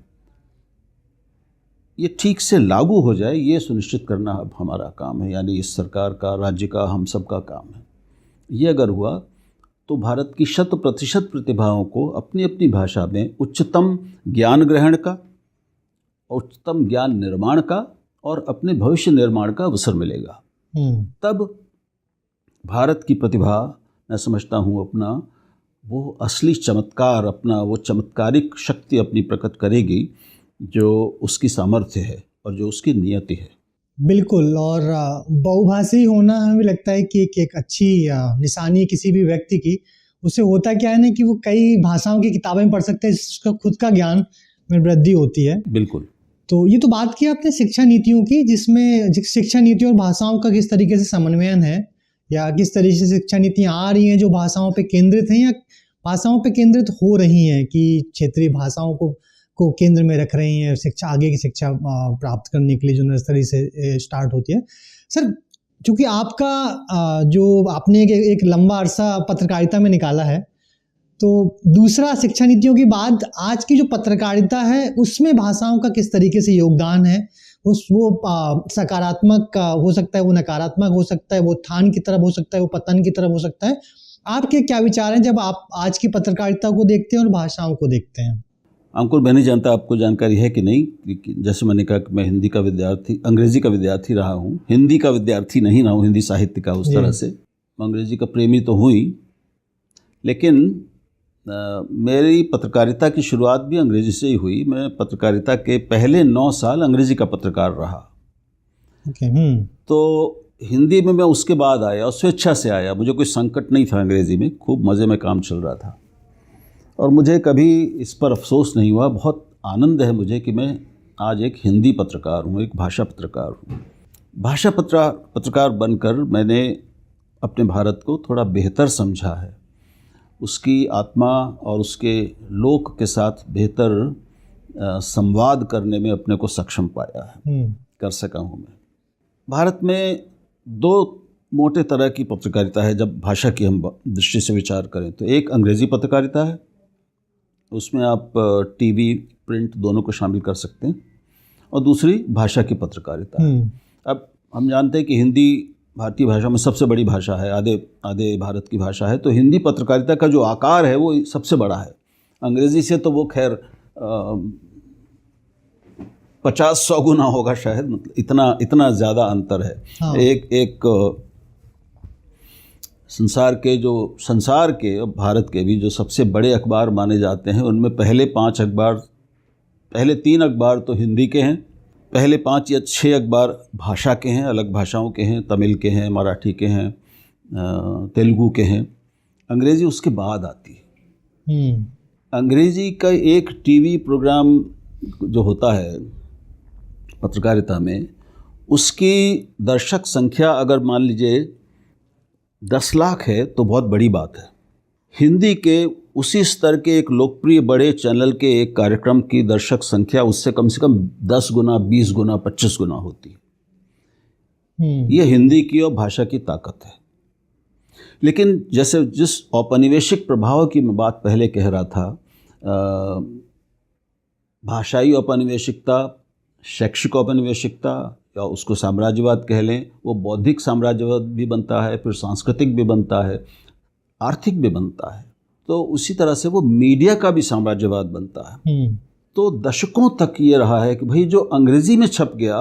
Speaker 1: ये ठीक से लागू हो जाए, ये सुनिश्चित करना अब हमारा काम है, यानी इस सरकार का, राज्य का, हम सब का काम है। ये अगर हुआ तो भारत की 100% प्रतिभाओं को अपनी अपनी भाषा में उच्चतम ज्ञान ग्रहण का, उच्चतम ज्ञान निर्माण का और अपने भविष्य निर्माण का अवसर मिलेगा। तब भारत की प्रतिभा, मैं समझता हूँ, अपना वो असली चमत्कार, अपना वो चमत्कारिक शक्ति अपनी प्रकट करेगी जो उसकी सामर्थ्य है और जो उसकी नियति है।
Speaker 2: बिल्कुल। और बहुभाषी होना हमें लगता है कि एक अच्छी निशानी है किसी भी व्यक्ति की। उससे होता क्या है ना कि वो कई भाषाओं की किताबें पढ़ सकते हैं, जिसका खुद का ज्ञान में वृद्धि होती है।
Speaker 1: बिल्कुल।
Speaker 2: तो ये तो बात की आपने शिक्षा नीतियों की, जिसमें शिक्षा नीतियों और भाषाओं का किस तरीके से समन्वयन है, या किस तरीके से शिक्षा नीतियाँ आ रही हैं जो भाषाओं पे केंद्रित हैं या भाषाओं पे केंद्रित हो रही हैं, कि क्षेत्रीय भाषाओं को केंद्र में रख रही हैं, शिक्षा, आगे की शिक्षा प्राप्त करने के लिए जो नर्सरी से स्टार्ट होती है। सर, चूँकि आपका जो आपने एक लंबा अरसा पत्रकारिता में निकाला है, तो दूसरा शिक्षा नीतियों के बाद आज की जो पत्रकारिता है उसमें भाषाओं का किस तरीके से योगदान है? वो सकारात्मक हो सकता है, वो नकारात्मक हो सकता है, वो उत्थान की तरफ हो सकता है, वो पतन की तरफ हो सकता है। आपके क्या विचार हैं जब आप आज की पत्रकारिता को देखते हैं और भाषाओं को देखते हैं?
Speaker 1: अंकुर, मैं नहीं जानता आपको जानकारी है कि नहीं, जैसे मैंने कहा कि मैं हिंदी का विद्यार्थी, अंग्रेज़ी का विद्यार्थी रहा हूँ, हिंदी का विद्यार्थी नहीं रहा हूँ, हिंदी साहित्य का उस तरह से। अंग्रेज़ी का प्रेमी तो हूँ ही, लेकिन मेरी पत्रकारिता की शुरुआत भी अंग्रेज़ी से ही हुई। मैं पत्रकारिता के पहले 9 साल अंग्रेज़ी का पत्रकार रहा। तो हिंदी में मैं उसके बाद आया और स्वेच्छा से आया। मुझे कोई संकट नहीं था अंग्रेज़ी में, खूब मज़े में काम चल रहा था और मुझे कभी इस पर अफसोस नहीं हुआ। बहुत आनंद है मुझे कि मैं आज एक हिंदी पत्रकार हूँ, एक भाषा पत्रकार हूँ। भाषा पत्रकार बनकर मैंने अपने भारत को थोड़ा बेहतर समझा है, उसकी आत्मा और उसके लोक के साथ बेहतर संवाद करने में अपने को सक्षम पाया है, कर सका हूँ मैं। भारत में दो मोटे तरह की पत्रकारिता है जब भाषा की हम दृष्टि से विचार करें तो। एक अंग्रेज़ी पत्रकारिता है, उसमें आप टीवी प्रिंट दोनों को शामिल कर सकते हैं, और दूसरी भाषा की पत्रकारिता है। अब हम जानते हैं कि हिंदी भारतीय भाषा में सबसे बड़ी भाषा है, आधे भारत की भाषा है, तो हिंदी पत्रकारिता का जो आकार है वो सबसे बड़ा है। अंग्रेज़ी से तो वो खैर 50-100 गुना होगा शायद, मतलब इतना ज़्यादा अंतर है।
Speaker 2: हाँ।
Speaker 1: एक संसार के और भारत के भी जो सबसे बड़े अखबार माने जाते हैं, उनमें पहले 3 अखबार तो हिंदी के हैं, पहले 5 या 6 अखबार भाषा के हैं, अलग भाषाओं के हैं, तमिल के हैं, मराठी के हैं, तेलुगु के हैं। अंग्रेज़ी उसके बाद आती है। अंग्रेज़ी का एक टीवी प्रोग्राम जो होता है पत्रकारिता में, उसकी दर्शक संख्या अगर मान लीजिए 10 लाख है तो बहुत बड़ी बात है। हिंदी के उसी स्तर के एक लोकप्रिय बड़े चैनल के एक कार्यक्रम की दर्शक संख्या उससे कम से कम 10 गुना, 20 गुना, 25 गुना होती है। ये हिंदी की और भाषा की ताकत है। लेकिन जैसे जिस औपनिवेशिक प्रभाव की मैं बात पहले कह रहा था, भाषाई औपनिवेशिकता, शैक्षिक औपनिवेशिकता, या उसको साम्राज्यवाद कह लें, वो बौद्धिक साम्राज्यवाद भी बनता है, फिर सांस्कृतिक भी बनता है, आर्थिक भी बनता है। तो उसी तरह से वो मीडिया का भी साम्राज्यवाद बनता है। तो दशकों तक ये रहा है कि भाई जो अंग्रेज़ी में छप गया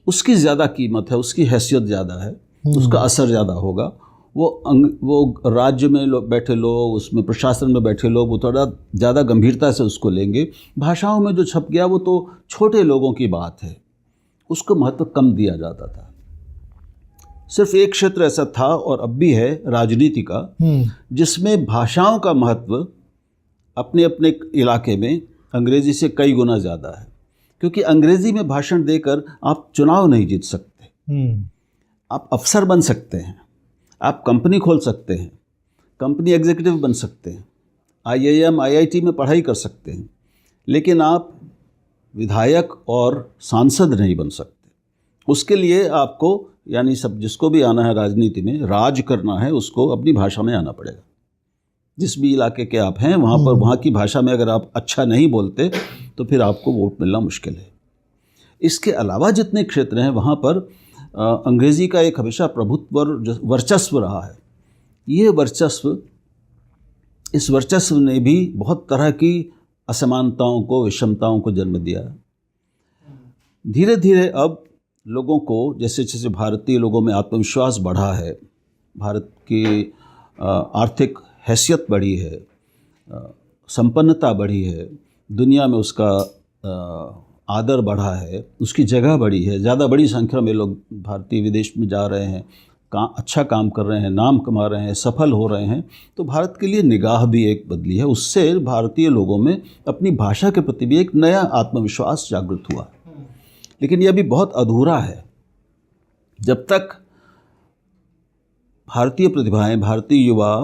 Speaker 1: उसकी ज़्यादा कीमत है, उसकी हैसियत ज़्यादा है, उसका असर ज़्यादा होगा। वो राज्य में बैठे लोग, उसमें प्रशासन में बैठे लोग वो थोड़ा ज़्यादा गंभीरता से उसको लेंगे। भाषाओं में जो छप गया वो तो छोटे लोगों की बात है, उसको महत्व कम दिया जाता था। सिर्फ एक क्षेत्र ऐसा था और अब भी है, राजनीति का, जिसमें भाषाओं का महत्व अपने अपने इलाके में अंग्रेज़ी से कई गुना ज़्यादा है। क्योंकि अंग्रेज़ी में भाषण देकर आप चुनाव नहीं जीत सकते, आप अफसर बन सकते हैं, आप कंपनी खोल सकते हैं, कंपनी एग्जीक्यूटिव बन सकते हैं, IIM IIT में पढ़ाई कर सकते हैं, लेकिन आप विधायक और सांसद नहीं बन सकते। उसके लिए आपको, यानी सब जिसको भी आना है राजनीति में, राज करना है, उसको अपनी भाषा में आना पड़ेगा। जिस भी इलाके के आप हैं वहाँ पर वहाँ की भाषा में अगर आप अच्छा नहीं बोलते तो फिर आपको वोट मिलना मुश्किल है। इसके अलावा जितने क्षेत्र हैं वहाँ पर अंग्रेज़ी का एक हमेशा प्रभुत्व और वर्चस्व रहा है। ये वर्चस्व, इस वर्चस्व ने भी बहुत तरह की असमानताओं को, विषमताओं को जन्म दिया है। धीरे धीरे अब लोगों को, जैसे जैसे भारतीय लोगों में आत्मविश्वास बढ़ा है, भारत की आर्थिक हैसियत बढ़ी है, संपन्नता बढ़ी है, दुनिया में उसका आदर बढ़ा है, उसकी जगह बढ़ी है, ज़्यादा बड़ी संख्या में लोग भारतीय विदेश में जा रहे हैं, अच्छा काम कर रहे हैं, नाम कमा रहे हैं, सफल हो रहे हैं, तो भारत के लिए निगाह भी एक बदली है। उससे भारतीय लोगों में अपनी भाषा के प्रति भी एक नया आत्मविश्वास जागृत हुआ। लेकिन यह भी बहुत अधूरा है। जब तक भारतीय प्रतिभाएं, भारतीय युवा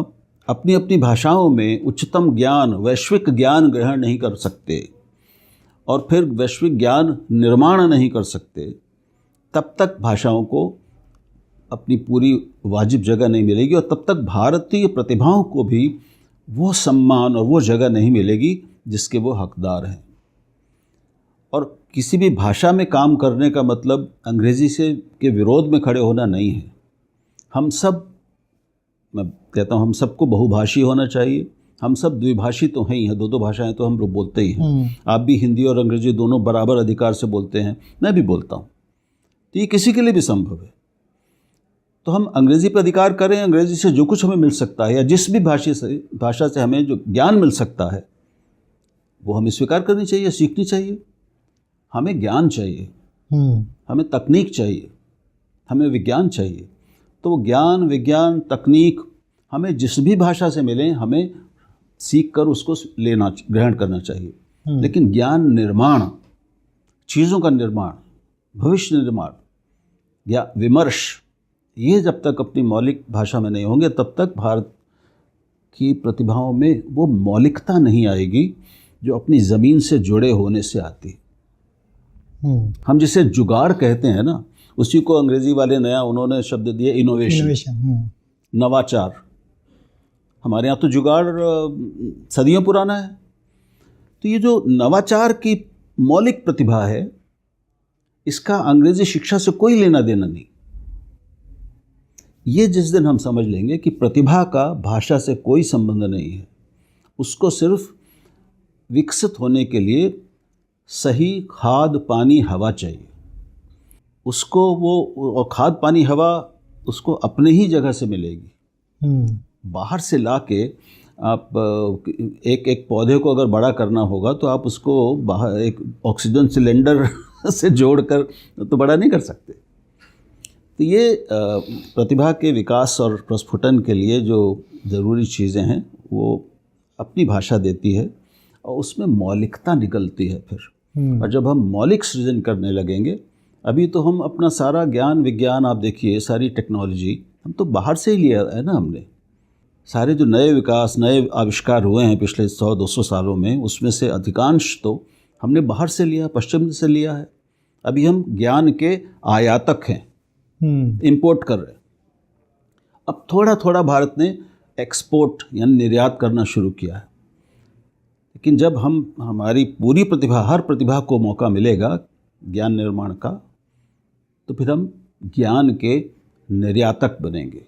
Speaker 1: अपनी अपनी भाषाओं में उच्चतम ज्ञान, वैश्विक ज्ञान ग्रहण नहीं कर सकते और फिर वैश्विक ज्ञान निर्माण नहीं कर सकते, तब तक भाषाओं को अपनी पूरी वाजिब जगह नहीं मिलेगी और तब तक भारतीय प्रतिभाओं को भी वो सम्मान और वो जगह नहीं मिलेगी जिसके वो हकदार हैं। और किसी भी भाषा में काम करने का मतलब अंग्रेज़ी से के विरोध में खड़े होना नहीं है। हम सब, मैं कहता हूँ, हम सबको बहुभाषी होना चाहिए। हम सब द्विभाषी तो हैं ही हैं, 2 भाषाएं तो हम लोग बोलते ही हैं। आप भी हिंदी और अंग्रेज़ी दोनों बराबर अधिकार से बोलते हैं, मैं भी बोलता हूँ, तो ये किसी के लिए भी संभव है। तो हम अंग्रेज़ी पर अधिकार करें, अंग्रेज़ी से जो कुछ हमें मिल सकता है या जिस भी भाषा से हमें जो ज्ञान मिल सकता है वो हमें स्वीकार करनी चाहिए, सीखनी चाहिए। हमें ज्ञान चाहिए, हमें तकनीक चाहिए, हमें विज्ञान चाहिए। तो ज्ञान, विज्ञान, तकनीक हमें जिस भी भाषा से मिले, हमें सीख कर उसको ग्रहण करना चाहिए। लेकिन ज्ञान निर्माण, चीज़ों का निर्माण, भविष्य निर्माण या विमर्श, ये जब तक अपनी मौलिक भाषा में नहीं होंगे तब तक भारत की प्रतिभाओं में वो मौलिकता नहीं आएगी जो अपनी ज़मीन से जुड़े होने से आती है। हम जिसे जुगाड़ कहते हैं ना, उसी को अंग्रेजी वाले नया उन्होंने शब्द दिया इनोवेशन, नवाचार। हमारे यहाँ तो जुगाड़ सदियों पुराना है। तो ये जो नवाचार की मौलिक प्रतिभा है, इसका अंग्रेजी शिक्षा से कोई लेना देना नहीं। ये जिस दिन हम समझ लेंगे कि प्रतिभा का भाषा से कोई संबंध नहीं है, उसको सिर्फ विकसित होने के लिए सही खाद पानी हवा चाहिए, उसको वो खाद पानी हवा उसको अपने ही जगह से मिलेगी। बाहर से लाके आप एक पौधे को अगर बड़ा करना होगा तो आप उसको बाहर एक ऑक्सीजन सिलेंडर से जोड़कर तो बड़ा नहीं कर सकते। तो ये प्रतिभा के विकास और प्रस्फुटन के लिए जो ज़रूरी चीज़ें हैं वो अपनी भाषा देती है और उसमें मौलिकता निकलती है फिर। और जब हम मौलिक सृजन करने लगेंगे, अभी तो हम अपना सारा ज्ञान विज्ञान आप देखिए, सारी टेक्नोलॉजी हम तो बाहर से ही लिया है ना। हमने सारे जो नए विकास नए आविष्कार हुए हैं पिछले 100-200 सालों में, उसमें से अधिकांश तो हमने बाहर से लिया, पश्चिम से लिया है। अभी हम ज्ञान के आयातक हैं, इंपोर्ट कर रहे हैं। अब थोड़ा थोड़ा भारत ने एक्सपोर्ट यानी निर्यात करना शुरू किया है। लेकिन जब हमारी पूरी प्रतिभा, हर प्रतिभा को मौका मिलेगा ज्ञान निर्माण का, तो फिर हम ज्ञान के निर्यातक बनेंगे।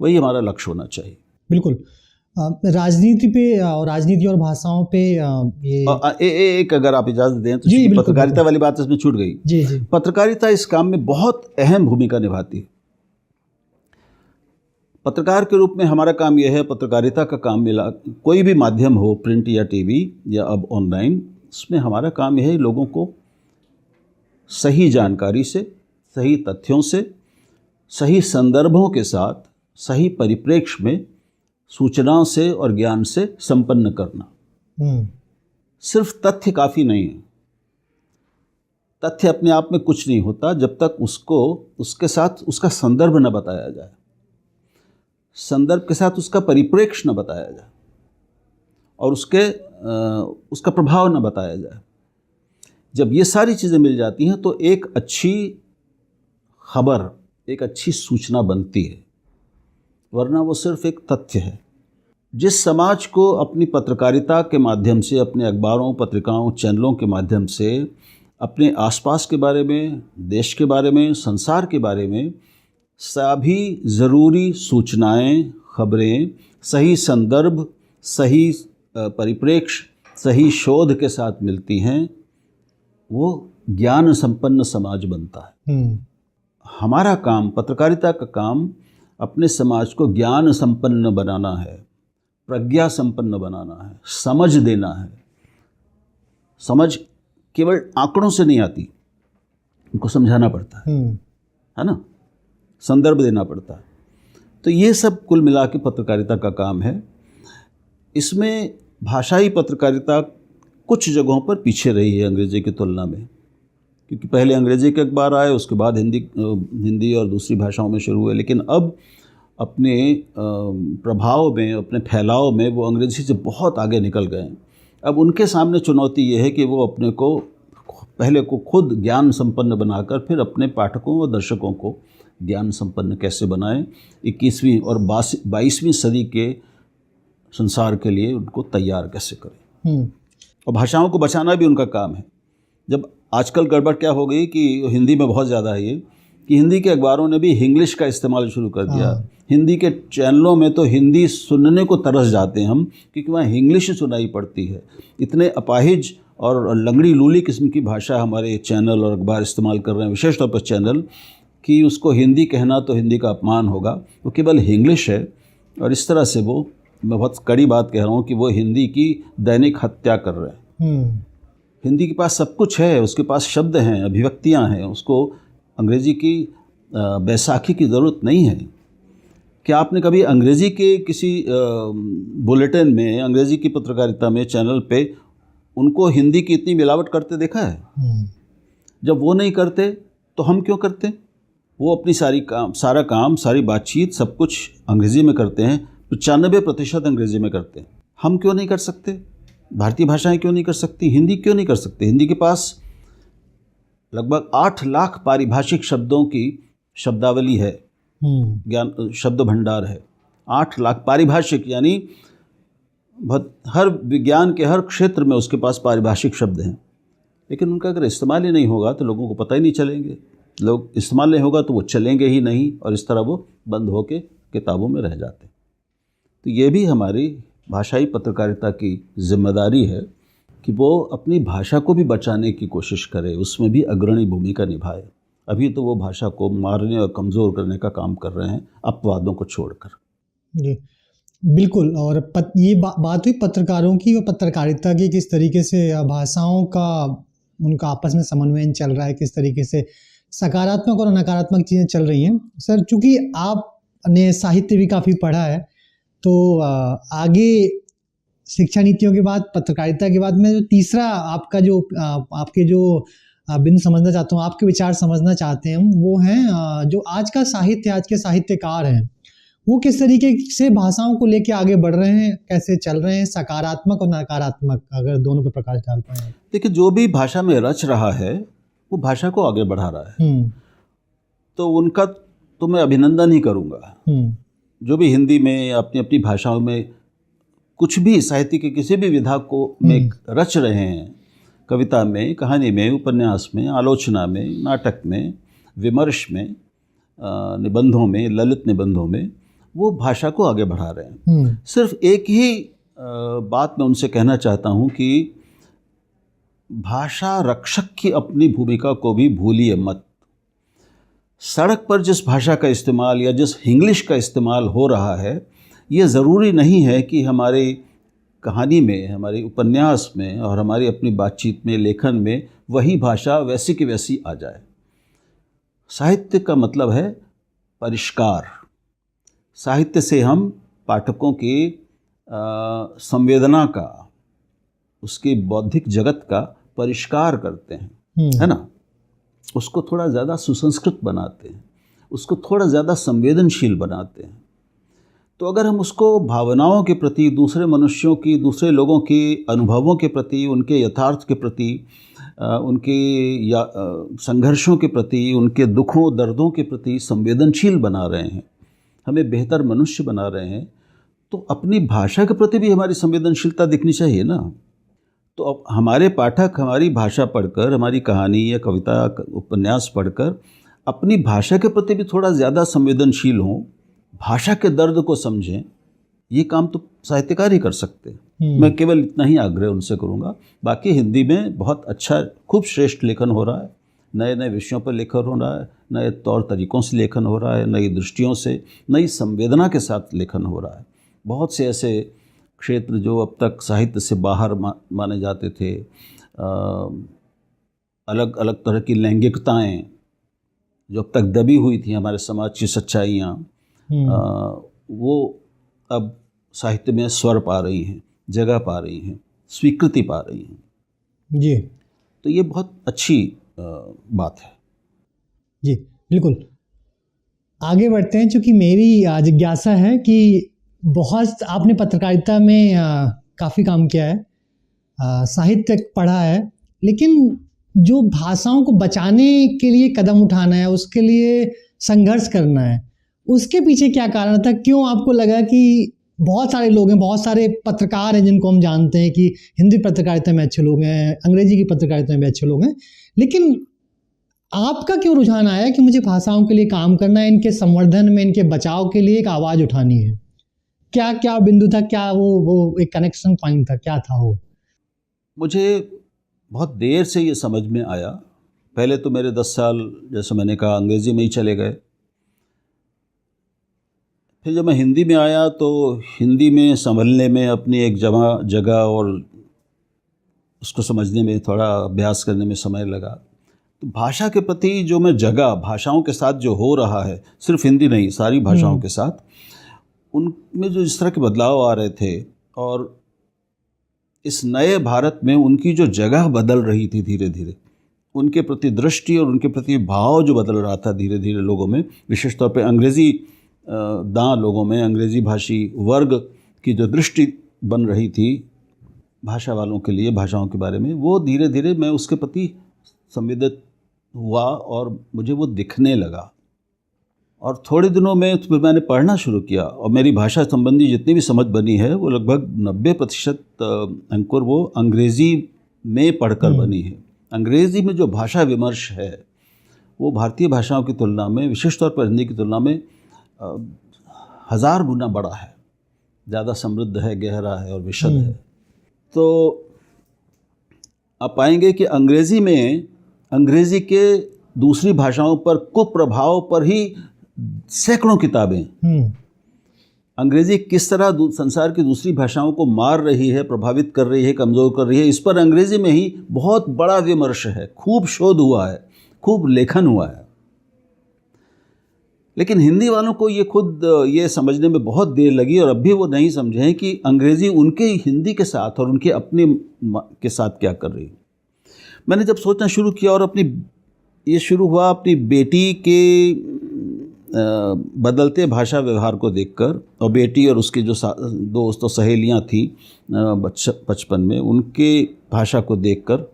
Speaker 1: वही हमारा लक्ष्य होना चाहिए।
Speaker 2: बिल्कुल। राजनीति पे और राजनीति और भाषाओं पे ये
Speaker 1: एक अगर आप इजाज़त दें तो पत्रकारिता वाली बात इसमें छूट गई।
Speaker 2: जी।
Speaker 1: पत्रकारिता इस काम में बहुत अहम भूमिका निभाती है। पत्रकार के रूप में हमारा काम यह है, पत्रकारिता का काम मिला कोई भी माध्यम हो, प्रिंट या टीवी या अब ऑनलाइन, उसमें हमारा काम यह है लोगों को सही जानकारी से, सही तथ्यों से, सही संदर्भों के साथ, सही परिप्रेक्ष्य में सूचनाओं से और ज्ञान से संपन्न करना। सिर्फ तथ्य काफ़ी नहीं है। तथ्य अपने आप में कुछ नहीं होता जब तक उसके साथ उसका संदर्भ न बताया जाए, संदर्भ के साथ उसका परिप्रेक्ष्य न बताया जाए और उसका प्रभाव न बताया जाए। जब ये सारी चीज़ें मिल जाती हैं तो एक अच्छी खबर, एक अच्छी सूचना बनती है, वरना वो सिर्फ एक तथ्य है। जिस समाज को अपनी पत्रकारिता के माध्यम से, अपने अखबारों, पत्रिकाओं, चैनलों के माध्यम से अपने आसपास के बारे में, देश के बारे में, संसार के बारे में सभी ज़रूरी सूचनाएं, खबरें सही संदर्भ, सही परिप्रेक्ष्य, सही शोध के साथ मिलती हैं, वो ज्ञान संपन्न समाज बनता है। हमारा काम, पत्रकारिता का काम अपने समाज को ज्ञान संपन्न बनाना है, प्रज्ञा संपन्न बनाना है, समझ देना है। समझ केवल आंकड़ों से नहीं आती, उनको समझाना पड़ता है ना, संदर्भ देना पड़ता है। तो ये सब कुल मिला के पत्रकारिता का काम है। इसमें भाषाई पत्रकारिता कुछ जगहों पर पीछे रही है अंग्रेजी की तुलना में, क्योंकि पहले अंग्रेजी के अखबार आए, उसके बाद हिंदी और दूसरी भाषाओं में शुरू हुए। लेकिन अब अपने प्रभाव में, अपने फैलाव में वो अंग्रेजी से बहुत आगे निकल गए हैं। अब उनके सामने चुनौती ये है कि वो अपने को पहले को खुद ज्ञान संपन्न बनाकर फिर अपने पाठकों और दर्शकों को ज्ञान संपन्न कैसे बनाएं, 21वीं और 22वीं सदी के संसार के लिए उनको तैयार कैसे करें। और भाषाओं को बचाना भी उनका काम है। जब आजकल गड़बड़ क्या हो गई कि हिंदी में बहुत ज़्यादा है ये, कि हिंदी के अखबारों ने भी इंग्लिश का इस्तेमाल शुरू कर दिया। हिंदी के चैनलों में तो हिंदी सुनने को तरस जाते हैं हम, क्योंकि वहाँ इंग्लिश सुनाई पड़ती है। इतने अपाहिज और लंगड़ी लूली किस्म की भाषा हमारे चैनल और अखबार इस्तेमाल कर रहे हैं, विशेष तौर पर चैनल, कि उसको हिंदी कहना तो हिंदी का अपमान होगा, वो केवल इंग्लिश है। और इस तरह से वो, मैं बहुत कड़ी बात कह रहा हूँ कि वो हिंदी की दैनिक हत्या कर रहे हैं। हिंदी के पास सब कुछ है, उसके पास शब्द हैं, अभिव्यक्तियाँ हैं, उसको अंग्रेज़ी की बैसाखी की ज़रूरत नहीं है। क्या आपने कभी अंग्रेज़ी के किसी बुलेटिन में, अंग्रेज़ी की पत्रकारिता में, चैनल पे उनको हिंदी की इतनी मिलावट करते देखा है? जब वो नहीं करते तो हम क्यों करते? वो अपनी सारा काम सारी बातचीत सब कुछ अंग्रेज़ी में करते हैं, 95% अंग्रेज़ी में करते हैं। हम क्यों नहीं कर सकते? भारतीय भाषाएं क्यों नहीं कर सकती? हिंदी क्यों नहीं कर सकते? हिंदी के पास लगभग 8 लाख पारिभाषिक शब्दों की शब्दावली है, ज्ञान शब्द भंडार है। 8 लाख पारिभाषिक, यानी हर विज्ञान के हर क्षेत्र में उसके पास पारिभाषिक शब्द हैं, लेकिन उनका अगर इस्तेमाल ही नहीं होगा तो लोगों को पता ही नहीं चलेंगे। लोग इस्तेमाल नहीं होगा तो वो चलेंगे ही नहीं, और इस तरह वो बंद होके किताबों में रह जाते हैं। तो ये भी हमारी भाषाई पत्रकारिता की जिम्मेदारी है कि वो अपनी भाषा को भी बचाने की कोशिश करे, उसमें भी अग्रणी भूमिका निभाए। अभी तो वो भाषा को मारने और कमज़ोर करने का काम कर रहे हैं, अपवादों को छोड़कर।
Speaker 2: जी बिल्कुल। और ये बात हुई पत्रकारों की और पत्रकारिता की, किस तरीके से भाषाओं का उनका आपस में समन्वय चल रहा है, किस तरीके से सकारात्मक और नकारात्मक चीज़ें चल रही हैं। सर, चूँकि आपने साहित्य भी काफ़ी पढ़ा है, तो आगे शिक्षा नीतियों के बाद, पत्रकारिता के बाद में जो तीसरा आपका जो आपके जो बिंदु समझना चाहता हूँ, आपके विचार समझना चाहते हैं हम, वो हैं जो आज का साहित्य, आज के साहित्यकार हैं, वो किस तरीके से भाषाओं को लेके आगे बढ़ रहे हैं, कैसे चल रहे हैं, सकारात्मक और नकारात्मक, अगर दोनों पे प्रकाश डाल पाएं।
Speaker 1: देखिए, जो भी भाषा में रच रहा है वो भाषा को आगे बढ़ा रहा है, तो उनका तो मैं अभिनंदन ही करूँगा। जो भी हिंदी में अपनी अपनी भाषाओं में कुछ भी साहित्य के किसी भी विधा को में रच रहे हैं, कविता में, कहानी में, उपन्यास में, आलोचना में, नाटक में, विमर्श में, निबंधों में, ललित निबंधों में, वो भाषा को आगे बढ़ा रहे हैं। सिर्फ एक ही बात मैं उनसे कहना चाहता हूँ कि भाषा रक्षक की अपनी भूमिका को भी भूलिए मत। सड़क पर जिस भाषा का इस्तेमाल या जिस इंग्लिश का इस्तेमाल हो रहा है, ये ज़रूरी नहीं है कि हमारी कहानी में, हमारे उपन्यास में और हमारी अपनी बातचीत में, लेखन में वही भाषा वैसी की वैसी आ जाए। साहित्य का मतलब है परिष्कार। साहित्य से हम पाठकों की संवेदना का, उसके बौद्धिक जगत का परिष्कार करते हैं, है ना। उसको थोड़ा ज़्यादा सुसंस्कृत बनाते हैं, उसको थोड़ा ज़्यादा संवेदनशील बनाते हैं। तो अगर हम उसको भावनाओं के प्रति, दूसरे मनुष्यों की, दूसरे लोगों के अनुभवों के प्रति, उनके यथार्थ के प्रति, उनके संघर्षों के प्रति, उनके दुखों दर्दों के प्रति संवेदनशील बना रहे हैं, हमें बेहतर मनुष्य बना रहे हैं, तो अपनी भाषा के प्रति भी हमारी संवेदनशीलता दिखनी चाहिए ना। तो अब हमारे पाठक हमारी भाषा पढ़कर, हमारी कहानी या कविता, उपन्यास पढ़कर अपनी भाषा के प्रति भी थोड़ा ज़्यादा संवेदनशील हों, भाषा के दर्द को समझें। ये काम तो साहित्यकार ही कर सकते हैं। मैं केवल इतना ही आग्रह उनसे करूँगा। बाकी हिंदी में बहुत अच्छा, खूब श्रेष्ठ लेखन हो रहा है, नए नए विषयों पर लेखन हो रहा है, नए तौर तरीक़ों से लेखन हो रहा है, नई दृष्टियों से, नई संवेदना के साथ लेखन हो रहा है। बहुत से ऐसे क्षेत्र जो अब तक साहित्य से बाहर माने जाते थे, अलग अलग तरह की लैंगिकताएं जो अब तक दबी हुई थी, हमारे समाज की सच्चाइयाँ, वो अब साहित्य में स्वर पा रही हैं, जगह पा रही हैं, स्वीकृति पा रही हैं।
Speaker 2: जी,
Speaker 1: तो ये बहुत अच्छी बात है।
Speaker 2: जी बिल्कुल। आगे बढ़ते हैं, चूँकि मेरी जिज्ञासा है कि बहुत आपने पत्रकारिता में काफ़ी काम किया है, साहित्य पढ़ा है, लेकिन जो भाषाओं को बचाने के लिए कदम उठाना है, उसके लिए संघर्ष करना है, उसके पीछे क्या कारण था? क्यों आपको लगा कि बहुत सारे लोग हैं, बहुत सारे पत्रकार हैं जिनको हम जानते हैं कि हिंदी पत्रकारिता में अच्छे लोग हैं, अंग्रेजी की पत्रकारिता में भी अच्छे लोग हैं, लेकिन आपका क्यों रुझान आया कि मुझे भाषाओं के लिए काम करना है, इनके संवर्धन में, इनके बचाव के लिए एक आवाज़ उठानी है? क्या क्या बिंदु था, क्या वो एक कनेक्शन पॉइंट था, क्या था वो?
Speaker 1: मुझे बहुत देर से ये समझ में आया। पहले तो मेरे 10 साल, जैसे मैंने कहा, अंग्रेज़ी में ही चले गए। फिर जब मैं हिंदी में आया तो हिंदी में संभलने में, अपनी एक जगह और उसको समझने में, थोड़ा अभ्यास करने में समय लगा। तो भाषा के प्रति जो मैं जगह, भाषाओं के साथ जो हो रहा है, सिर्फ हिंदी नहीं, सारी भाषाओं के साथ, उनमें जो इस तरह के बदलाव आ रहे थे और इस नए भारत में उनकी जो जगह बदल रही थी धीरे धीरे, उनके प्रति दृष्टि और उनके प्रति भाव जो बदल रहा था धीरे धीरे लोगों में, विशेष तौर पे अंग्रेज़ी दां लोगों में, अंग्रेज़ी भाषी वर्ग की जो दृष्टि बन रही थी भाषा वालों के लिए, भाषाओं के बारे में, वो धीरे धीरे मैं उसके प्रति संवेदित हुआ और मुझे वो दिखने लगा। और थोड़े दिनों में फिर मैंने पढ़ना शुरू किया और मेरी भाषा संबंधी जितनी भी समझ बनी है वो लगभग 90% अंकुर वो अंग्रेज़ी में पढ़कर बनी है। अंग्रेज़ी में जो भाषा विमर्श है वो भारतीय भाषाओं की तुलना में, विशेष तौर पर हिंदी की तुलना में 1000 गुना बड़ा है, ज़्यादा समृद्ध है, गहरा है और विशद है। तो आप पाएंगे कि अंग्रेज़ी में अंग्रेज़ी के दूसरी भाषाओं पर कुप्रभाव पर ही सैकड़ों किताबें, अंग्रेज़ी किस तरह संसार की दूसरी भाषाओं को मार रही है, प्रभावित कर रही है, कमज़ोर कर रही है, इस पर अंग्रेज़ी में ही बहुत बड़ा विमर्श है, खूब शोध हुआ है, खूब लेखन हुआ है। लेकिन हिंदी वालों को ये खुद ये समझने में बहुत देर लगी और अब भी वो नहीं समझे हैं कि अंग्रेज़ी उनके हिंदी के साथ और उनके अपने के साथ क्या कर रही है। मैंने जब सोचना शुरू किया और ये शुरू हुआ अपनी बेटी के बदलते भाषा व्यवहार को देखकर, और बेटी और उसके जो दोस्त और सहेलियाँ थी बचपन में, उनके भाषा को देखकर,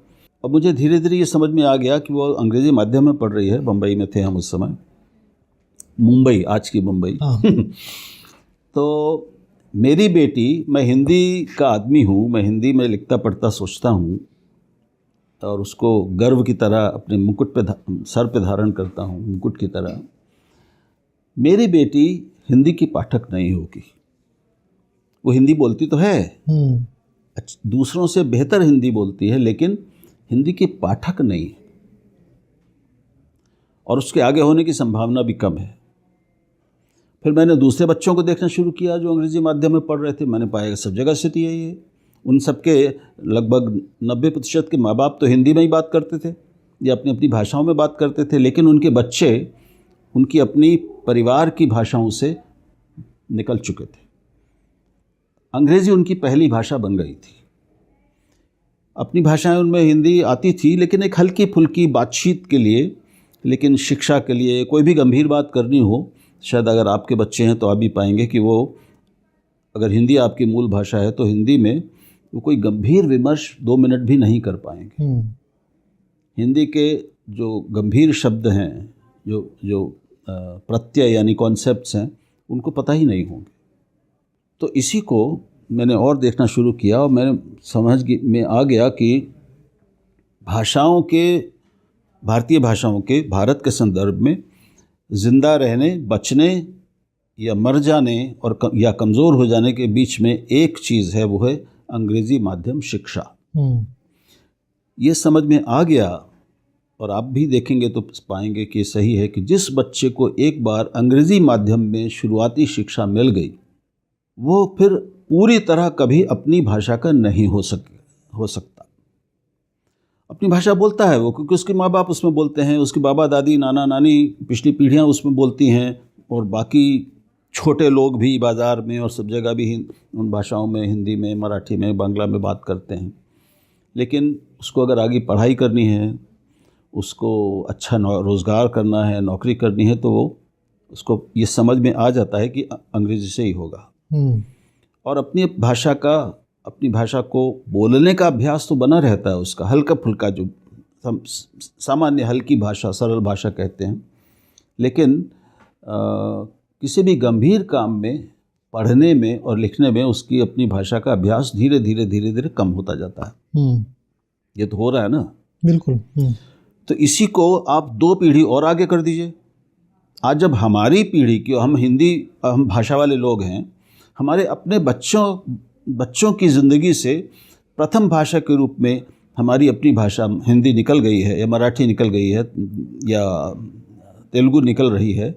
Speaker 1: और मुझे धीरे धीरे ये समझ में आ गया कि वो अंग्रेज़ी माध्यम में पढ़ रही है। बम्बई में थे हम उस समय, मुंबई, आज की मुंबई। तो मेरी बेटी, मैं हिंदी का आदमी हूँ, मैं हिंदी में लिखता पढ़ता सोचता हूँ और उसको गर्व की तरह अपने मुकुट पे सर पे धारण करता हूँ, मुकुट की तरह। मेरी बेटी हिंदी की पाठक नहीं होगी। वो हिंदी बोलती तो है, दूसरों से बेहतर हिंदी बोलती है, लेकिन हिंदी की पाठक नहीं है और उसके आगे होने की संभावना भी कम है। फिर मैंने दूसरे बच्चों को देखना शुरू किया जो अंग्रेज़ी माध्यम में पढ़ रहे थे। मैंने पाया कि सब जगह स्थिति यही है। उन सब के लगभग 90% के माँ बाप तो हिंदी में ही बात करते थे या अपनी अपनी भाषाओं में बात करते थे, लेकिन उनके बच्चे उनकी अपनी परिवार की भाषाओं से निकल चुके थे। अंग्रेज़ी उनकी पहली भाषा बन गई थी। अपनी भाषाएं उनमें हिंदी आती थी, लेकिन एक हल्की फुल्की बातचीत के लिए, लेकिन शिक्षा के लिए कोई भी गंभीर बात करनी हो, शायद अगर आपके बच्चे हैं तो आप भी पाएंगे कि वो, अगर हिंदी आपकी मूल भाषा है तो हिंदी में वो कोई गंभीर विमर्श 2 मिनट भी नहीं कर पाएंगे। हिंदी के जो गंभीर शब्द हैं, जो प्रत्यय यानी कॉन्सेप्ट्स हैं, उनको पता ही नहीं होंगे। तो इसी को मैंने और देखना शुरू किया और मैंने समझ में आ गया कि भाषाओं के, भारतीय भाषाओं के भारत के संदर्भ में ज़िंदा रहने, बचने या मर जाने और या कमज़ोर हो जाने के बीच में एक चीज़ है, वो है अंग्रेज़ी माध्यम शिक्षा। ये समझ में आ गया और आप भी देखेंगे तो पाएंगे कि सही है कि जिस बच्चे को एक बार अंग्रेज़ी माध्यम में शुरुआती शिक्षा मिल गई, वो फिर पूरी तरह कभी अपनी भाषा का नहीं हो सकता। अपनी भाषा बोलता है वो, क्योंकि उसके माँ बाप उसमें बोलते हैं, उसके बाबा दादी नाना नानी पिछली पीढ़ियाँ उसमें बोलती हैं, और बाकी छोटे लोग भी बाज़ार में और सब जगह भी उन भाषाओं में, हिंदी में, मराठी में, बांग्ला में बात करते हैं। लेकिन उसको अगर आगे पढ़ाई करनी है, उसको अच्छा रोज़गार करना है, नौकरी करनी है, तो वो उसको ये समझ में आ जाता है कि अंग्रेज़ी से ही होगा। और अपनी भाषा को बोलने का अभ्यास तो बना रहता है उसका, हल्का फुल्का, जो सामान्य हल्की भाषा, सरल भाषा कहते हैं। लेकिन किसी भी गंभीर काम में, पढ़ने में और लिखने में उसकी अपनी भाषा का अभ्यास धीरे धीरे कम होता जाता है। ये तो हो रहा है ना।
Speaker 2: बिल्कुल।
Speaker 1: तो इसी को आप 2 पीढ़ी और आगे कर दीजिए। आज जब हमारी पीढ़ी की, हम भाषा वाले लोग हैं, हमारे अपने बच्चों की ज़िंदगी से प्रथम भाषा के रूप में हमारी अपनी भाषा हिंदी निकल गई है, या मराठी निकल गई है, या तेलुगु निकल रही है,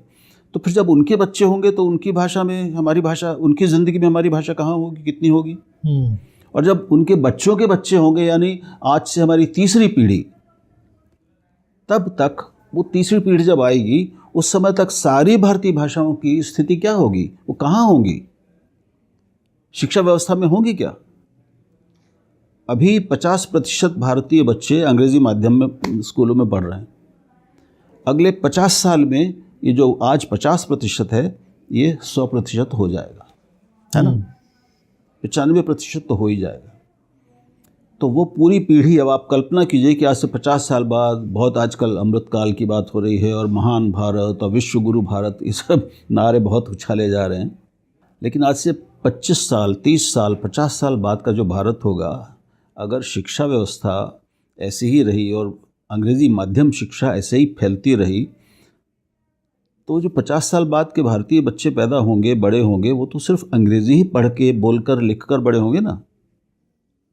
Speaker 1: तो फिर जब उनके बच्चे होंगे तो उनकी भाषा में हमारी भाषा, उनकी ज़िंदगी में हमारी भाषा कहाँ होगी, कितनी होगी। और जब उनके बच्चों के बच्चे होंगे, यानी आज से हमारी तीसरी पीढ़ी, तब तक वो तीसरी पीढ़ी जब आएगी, उस समय तक सारी भारतीय भाषाओं की स्थिति क्या होगी, वो कहाँ होंगी, शिक्षा व्यवस्था में होंगी क्या? अभी 50% भारतीय बच्चे अंग्रेज़ी माध्यम में स्कूलों में पढ़ रहे हैं। अगले 50 साल में ये जो आज 50% है, ये 100% हो जाएगा, है ना? 95% तो हो ही जाएगा। तो वो पूरी पीढ़ी, अब आप कल्पना कीजिए कि आज से 50 साल बाद, बहुत आजकल अमृतकाल की बात हो रही है और महान भारत और विश्व गुरु भारत, ये सब नारे बहुत उछाले जा रहे हैं। लेकिन आज से 25 साल, 30 साल, 50 साल बाद का जो भारत होगा, अगर शिक्षा व्यवस्था ऐसी ही रही और अंग्रेज़ी माध्यम शिक्षा ऐसे ही फैलती रही, तो जो 50 साल बाद के भारतीय बच्चे पैदा होंगे, बड़े होंगे, वो तो सिर्फ अंग्रेज़ी ही पढ़ के, बोलकर, लिखकर बड़े होंगे ना।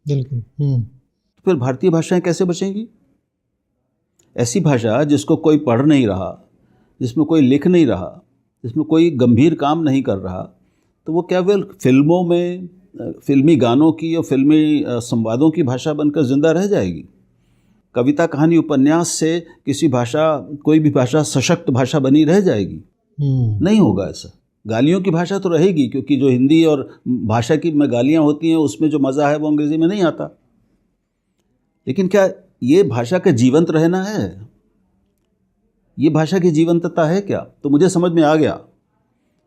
Speaker 2: बिल्कुल।
Speaker 1: तो फिर भारतीय भाषाएं कैसे बचेंगी? ऐसी भाषा जिसको कोई पढ़ नहीं रहा, जिसमें कोई लिख नहीं रहा, जिसमें कोई गंभीर काम नहीं कर रहा, तो वो केवल फिल्मों में, फिल्मी गानों की और फिल्मी संवादों की भाषा बनकर ज़िंदा रह जाएगी। कविता, कहानी, उपन्यास से किसी भाषा, कोई भी भाषा सशक्त भाषा बनी रह जाएगी? नहीं होगा ऐसा। गालियों की भाषा तो रहेगी, क्योंकि जो हिंदी और भाषा की में गालियाँ होती हैं, उसमें जो मज़ा है वो अंग्रेज़ी में नहीं आता। लेकिन क्या ये भाषा का जीवंत रहना है? ये भाषा की जीवंतता है क्या? तो मुझे समझ में आ गया,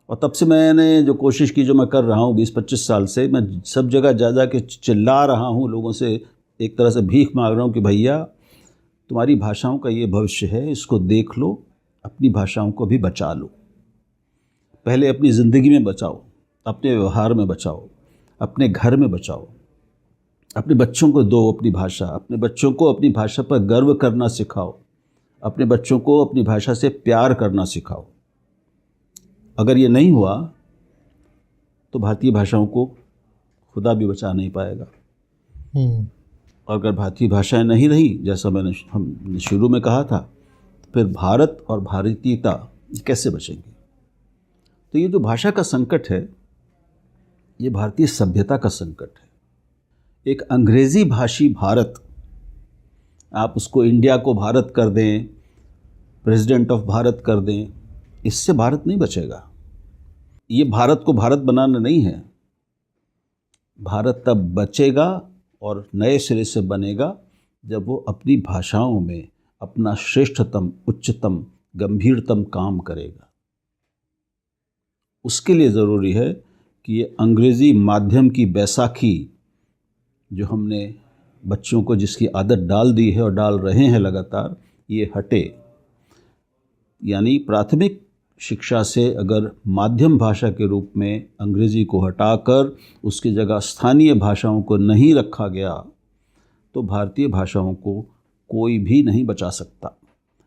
Speaker 1: और तब से मैंने जो कोशिश की, जो मैं कर रहा हूँ 20-25 साल से, मैं सब जगह जा के चिल्ला रहा हूँ, लोगों से एक तरह से भीख मांग रहा हूँ कि भैया, तुम्हारी भाषाओं का ये भविष्य है, इसको देख लो, अपनी भाषाओं को भी बचा लो। पहले अपनी ज़िंदगी में बचाओ, अपने व्यवहार में बचाओ, अपने घर में बचाओ, अपने बच्चों को दो अपनी भाषा, अपने बच्चों को अपनी भाषा पर गर्व करना सिखाओ, अपने बच्चों को अपनी भाषा से प्यार करना सिखाओ। अगर ये नहीं हुआ तो भारतीय भाषाओं को खुदा भी बचा नहीं पाएगा। और अगर भारतीय भाषाएं नहीं रही, जैसा हमने शुरू में कहा था, तो फिर भारत और भारतीयता कैसे बचेंगे? तो ये जो भाषा का संकट है, ये भारतीय सभ्यता का संकट है। एक अंग्रेज़ी भाषी भारत, आप उसको इंडिया को भारत कर दें, प्रेसिडेंट ऑफ भारत कर दें, इससे भारत नहीं बचेगा। ये भारत को भारत बनाना नहीं है। भारत तब बचेगा और नए सिरे से बनेगा जब वो अपनी भाषाओं में अपना श्रेष्ठतम, उच्चतम, गंभीरतम काम करेगा। उसके लिए ज़रूरी है कि ये अंग्रेज़ी माध्यम की बैसाखी जो हमने बच्चों को, जिसकी आदत डाल दी है और डाल रहे हैं लगातार, ये हटे। यानी प्राथमिक शिक्षा से अगर माध्यम भाषा के रूप में अंग्रेज़ी को हटाकर उसकी जगह स्थानीय भाषाओं को नहीं रखा गया, तो भारतीय भाषाओं को कोई भी नहीं बचा सकता।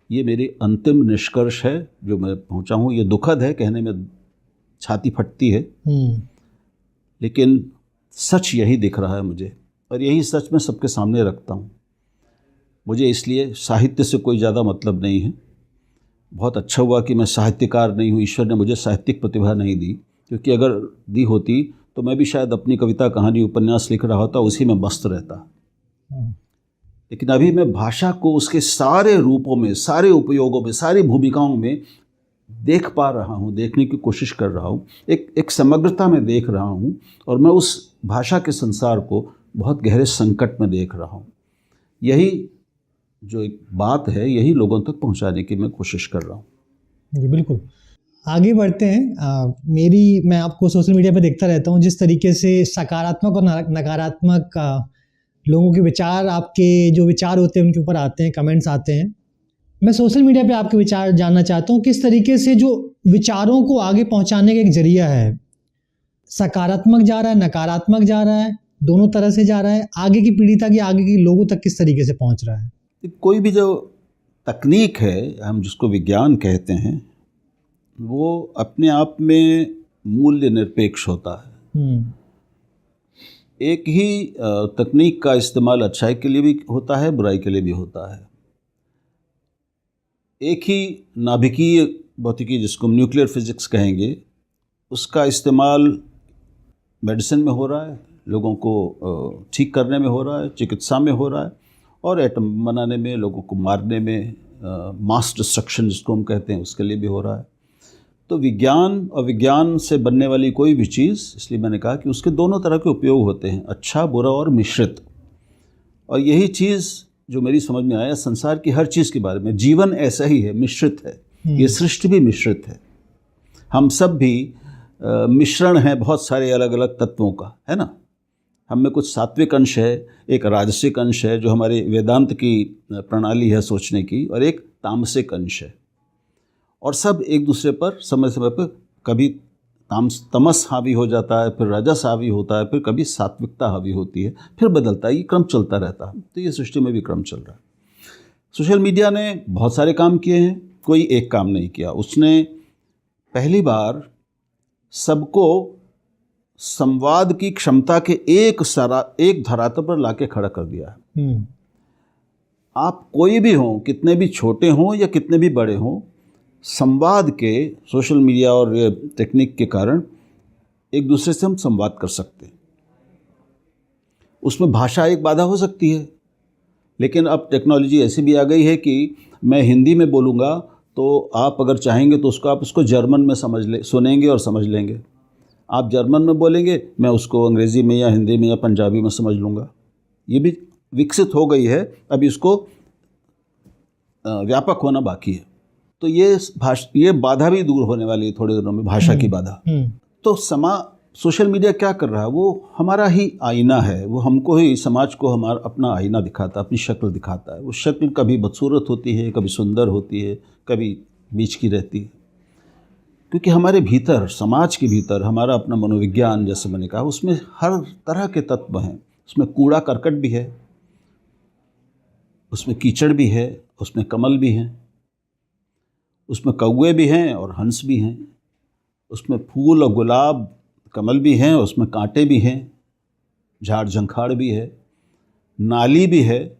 Speaker 1: ये मेरी अंतिम निष्कर्ष है जो मैं पहुंचा हूँ। ये दुखद है, कहने में छाती फटती है, लेकिन सच यही दिख रहा है मुझे, और यही सच मैं सबके सामने रखता हूँ। मुझे इसलिए साहित्य से कोई ज़्यादा मतलब नहीं है। बहुत अच्छा हुआ कि मैं साहित्यकार नहीं हूँ, ईश्वर ने मुझे साहित्यिक प्रतिभा नहीं दी, क्योंकि अगर दी होती तो मैं भी शायद अपनी कविता, कहानी, उपन्यास लिख रहा होता, उसी में मस्त रहता। लेकिन अभी मैं भाषा को उसके सारे रूपों में, सारे उपयोगों में, सारी भूमिकाओं में देख पा रहा हूँ, देखने की कोशिश कर रहा हूँ, एक समग्रता में देख रहा हूँ, और मैं उस भाषा के संसार को बहुत गहरे संकट में देख रहा हूँ। यही जो एक बात है, यही लोगों तक पहुँचाने की मैं कोशिश कर रहा हूँ।
Speaker 2: जी बिल्कुल, आगे बढ़ते हैं। मैं आपको सोशल मीडिया पे देखता रहता हूँ, जिस तरीके से सकारात्मक और नकारात्मक लोगों के विचार, आपके जो विचार होते हैं उनके ऊपर आते हैं, कमेंट्स आते हैं। मैं सोशल मीडिया पे आपके विचार जानना चाहता हूँ, किस तरीके से जो विचारों को आगे पहुँचाने का एक जरिया है, सकारात्मक जा रहा है, नकारात्मक जा रहा है, दोनों तरह से जा रहा है, आगे की पीढ़ी तक या आगे के लोगों तक किस तरीके से पहुँच रहा है?
Speaker 1: कोई भी जो तकनीक है, हम जिसको विज्ञान कहते हैं, वो अपने आप में मूल्य निरपेक्ष होता है। एक ही तकनीक का इस्तेमाल अच्छाई के लिए भी होता है, बुराई के लिए भी होता है। एक ही नाभिकीय भौतिकी, जिसको न्यूक्लियर फिजिक्स कहेंगे, उसका इस्तेमाल मेडिसिन में हो रहा है, लोगों को ठीक करने में हो रहा है, चिकित्सा में हो रहा है, और एटम बनाने में, लोगों को मारने में, मास डिस्ट्रक्शन जिसको हम कहते हैं, उसके लिए भी हो रहा है। तो विज्ञान और विज्ञान से बनने वाली कोई भी चीज़, इसलिए मैंने कहा कि उसके दोनों तरह के उपयोग होते हैं, अच्छा, बुरा और मिश्रित। और यही चीज़ जो मेरी समझ में आया संसार की हर चीज़ के बारे में, जीवन ऐसा ही है, मिश्रित है, ये सृष्टि भी मिश्रित है, हम सब भी मिश्रण है बहुत सारे अलग अलग तत्वों का, है ना। हम में कुछ सात्विक अंश है, एक राजसिक अंश है जो हमारे वेदांत की प्रणाली है सोचने की, और एक तामसिक अंश है, और सब एक दूसरे पर समय समय पर कभी तमस हावी हो जाता है, फिर रजस हावी होता है, फिर कभी सात्विकता हावी होती है, फिर बदलता है, ये क्रम चलता रहता है। तो ये सृष्टि में भी क्रम चल रहा है। सोशल मीडिया ने बहुत सारे काम किए हैं, कोई एक काम नहीं किया। उसने पहली बार सबको संवाद की क्षमता के एक धरातल पर लाके खड़ा कर दिया है। आप कोई भी हों, कितने भी छोटे हों या कितने भी बड़े हों, संवाद के सोशल मीडिया और टेक्निक के कारण एक दूसरे से हम संवाद कर सकते हैं। उसमें भाषा एक बाधा हो सकती है, लेकिन अब टेक्नोलॉजी ऐसी भी आ गई है कि मैं हिंदी में बोलूँगा तो आप अगर चाहेंगे तो आप उसको जर्मन में सुनेंगे और समझ लेंगे। आप जर्मन में बोलेंगे, मैं उसको अंग्रेज़ी में या हिंदी में या पंजाबी में समझ लूँगा। ये भी विकसित हो गई है, अभी इसको व्यापक होना बाकी है। तो ये बाधा भी दूर होने वाली है थोड़े दिनों में, भाषा की बाधा। तो सोशल मीडिया क्या कर रहा है, वो हमारा ही आईना है, वो हमको ही, समाज को हमारा अपना आईना दिखाता है, अपनी शक्ल दिखाता है। वो शक्ल कभी बदसूरत होती है, कभी सुंदर होती है, कभी बीच की रहती है, क्योंकि हमारे भीतर, समाज के भीतर हमारा अपना मनोविज्ञान, जैसे मैंने कहा, उसमें हर तरह के तत्व हैं। उसमें कूड़ा करकट भी है, उसमें कीचड़ भी है, उसमें कमल भी हैं, उसमें कौवे भी हैं और हंस भी हैं, उसमें फूल और गुलाब कमल भी हैं, उसमें कांटे भी हैं, झाड़ झंखाड़ भी है, नाली भी है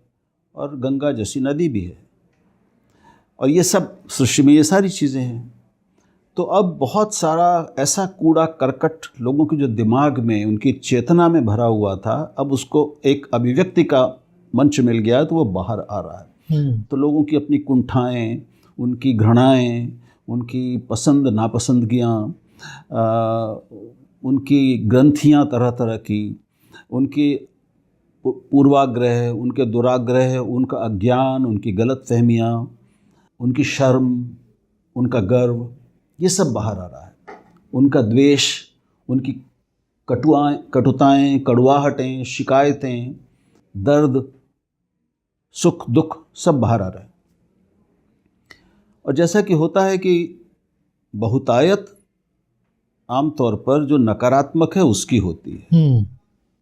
Speaker 1: और गंगा जैसी नदी भी है। और ये सब सृष्टि में ये सारी चीज़ें हैं। तो अब बहुत सारा ऐसा कूड़ा करकट लोगों के जो दिमाग में, उनकी चेतना में भरा हुआ था, अब उसको एक अभिव्यक्ति का मंच मिल गया है, तो वो बाहर आ रहा है। तो लोगों की अपनी कुंठाएं, उनकी घृणाएं, उनकी पसंद नापसंदगियाँ, उनकी ग्रंथियाँ तरह तरह की, उनकी पूर्वाग्रह, उनके दुराग्रह, उनका अज्ञान, उनकी गलतफहमियाँ, उनकी शर्म, उनका गर्व, ये सब बाहर आ रहा है। उनका द्वेष, उनकी कटुताएं, कड़वाहटें, शिकायतें, दर्द, सुख दुख, सब बाहर आ रहा है। और जैसा कि होता है कि बहुतायत आमतौर पर जो नकारात्मक है उसकी होती है।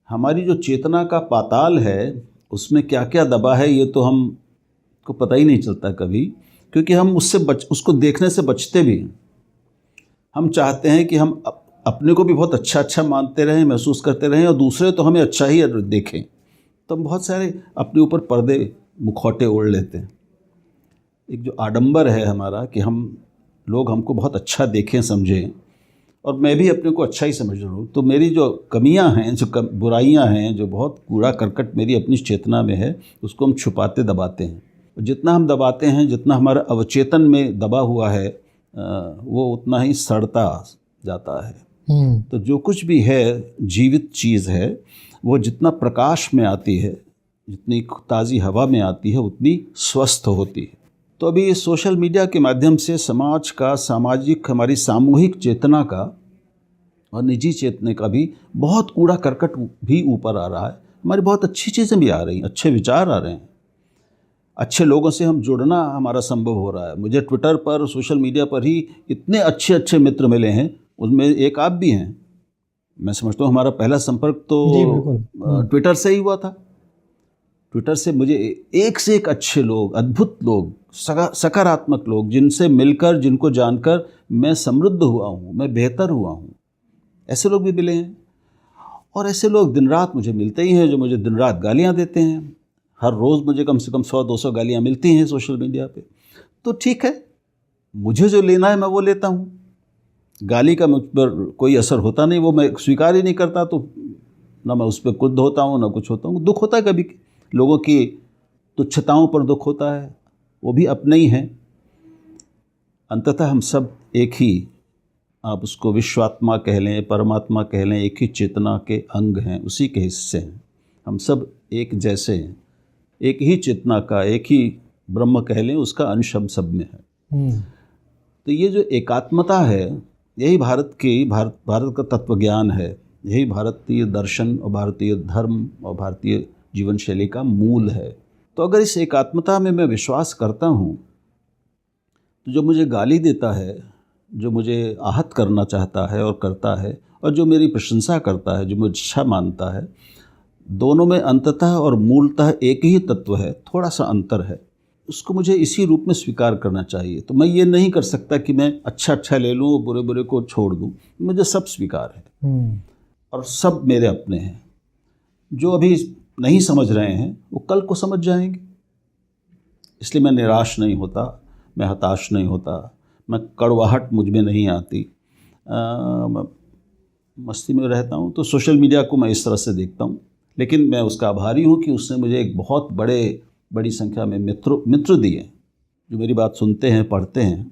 Speaker 1: हमारी जो चेतना का पाताल है, उसमें क्या क्या दबा है ये तो हमको पता ही नहीं चलता कभी, क्योंकि हम उसको देखने से बचते भी हैं। हम चाहते हैं कि हम अपने को भी बहुत अच्छा मानते रहें, महसूस करते रहें, और दूसरे तो हमें अच्छा ही देखें। तो हम बहुत सारे अपने ऊपर पर्दे, मुखौटे ओढ़ लेते हैं। एक जो आडंबर है हमारा कि लोग हमको बहुत अच्छा देखें, समझें, और मैं भी अपने को अच्छा ही समझ रहा हूँ। तो मेरी जो कमियां हैं, जो बुराइयां हैं, जो बहुत कूड़ा करकट मेरी अपनी चेतना में है, उसको हम छुपाते दबाते हैं। और जितना हम दबाते हैं, जितना हमारा अवचेतन में दबा हुआ है, वो उतना ही सड़ता जाता है। तो जो कुछ भी है, जीवित चीज़ है, वो जितना प्रकाश में आती है, जितनी ताज़ी हवा में आती है, उतनी स्वस्थ होती है। तो अभी सोशल मीडिया के माध्यम से समाज का, हमारी सामूहिक चेतना का और निजी चेतने का भी बहुत कूड़ा करकट भी ऊपर आ रहा है। हमारी बहुत अच्छी चीज़ें भी आ रही हैं, अच्छे विचार आ रहे हैं, अच्छे लोगों से हम जुड़ना हमारा संभव हो रहा है। मुझे ट्विटर पर, सोशल मीडिया पर ही इतने अच्छे मित्र मिले हैं, उनमें एक आप भी हैं। मैं समझता हूँ हमारा पहला संपर्क तो ट्विटर से ही हुआ था। ट्विटर से मुझे एक से एक अच्छे लोग, अद्भुत लोग, सकारात्मक लोग, जिनसे मिलकर, जिनको जानकर मैं समृद्ध हुआ हूँ, मैं बेहतर हुआ हूँ, ऐसे लोग भी मिले हैं। और ऐसे लोग दिन रात मुझे मिलते ही हैं, जो मुझे दिन रात गालियाँ देते हैं। हर रोज़ मुझे कम से कम 100-200 गालियाँ मिलती हैं सोशल मीडिया पे। तो ठीक है, मुझे जो लेना है मैं वो लेता हूँ। गाली का मुझ पर कोई असर होता नहीं, वो मैं स्वीकार ही नहीं करता। तो ना मैं उस पर क्रुद्ध होता हूँ, ना कुछ होता हूँ। दुख होता है कभी, लोगों की तुच्छताओं पर दुख होता है, वो भी अपने ही हैं। अंततः हम सब एक ही, आप उसको विश्वात्मा कह लें, परमात्मा कह लें, एक ही चेतना के अंग हैं, उसी के हिस्से हैं। हम सब एक जैसे हैं, एक ही चेतना का, एक ही ब्रह्म कह लें, उसका अंश हम सब में है। तो ये जो एकात्मता है, यही भारत का तत्वज्ञान है, यही भारतीय दर्शन और भारतीय धर्म और भारतीय जीवन शैली का मूल है। तो अगर इस एकात्मता में मैं विश्वास करता हूँ, तो जो मुझे गाली देता है, जो मुझे आहत करना चाहता है और करता है, और जो मेरी प्रशंसा करता है, जो मुझे अच्छा मानता है, दोनों में अंततः और मूलतः एक ही तत्व है, थोड़ा सा अंतर है। उसको मुझे इसी रूप में स्वीकार करना चाहिए। तो मैं ये नहीं कर सकता कि मैं अच्छा ले लूँ और बुरे बुरे को छोड़ दूँ। मुझे सब स्वीकार है और सब मेरे अपने हैं। जो अभी नहीं समझ रहे हैं वो कल को समझ जाएंगे। इसलिए मैं निराश नहीं होता, मैं हताश नहीं होता, मैं कड़वाहट मुझ में नहीं आती, मैं मस्ती में रहता हूँ। तो सोशल मीडिया को मैं इस तरह से देखता हूँ, लेकिन मैं उसका आभारी हूँ कि उसने मुझे एक बहुत बड़ी संख्या में मित्र दिए, जो मेरी बात सुनते हैं, पढ़ते हैं,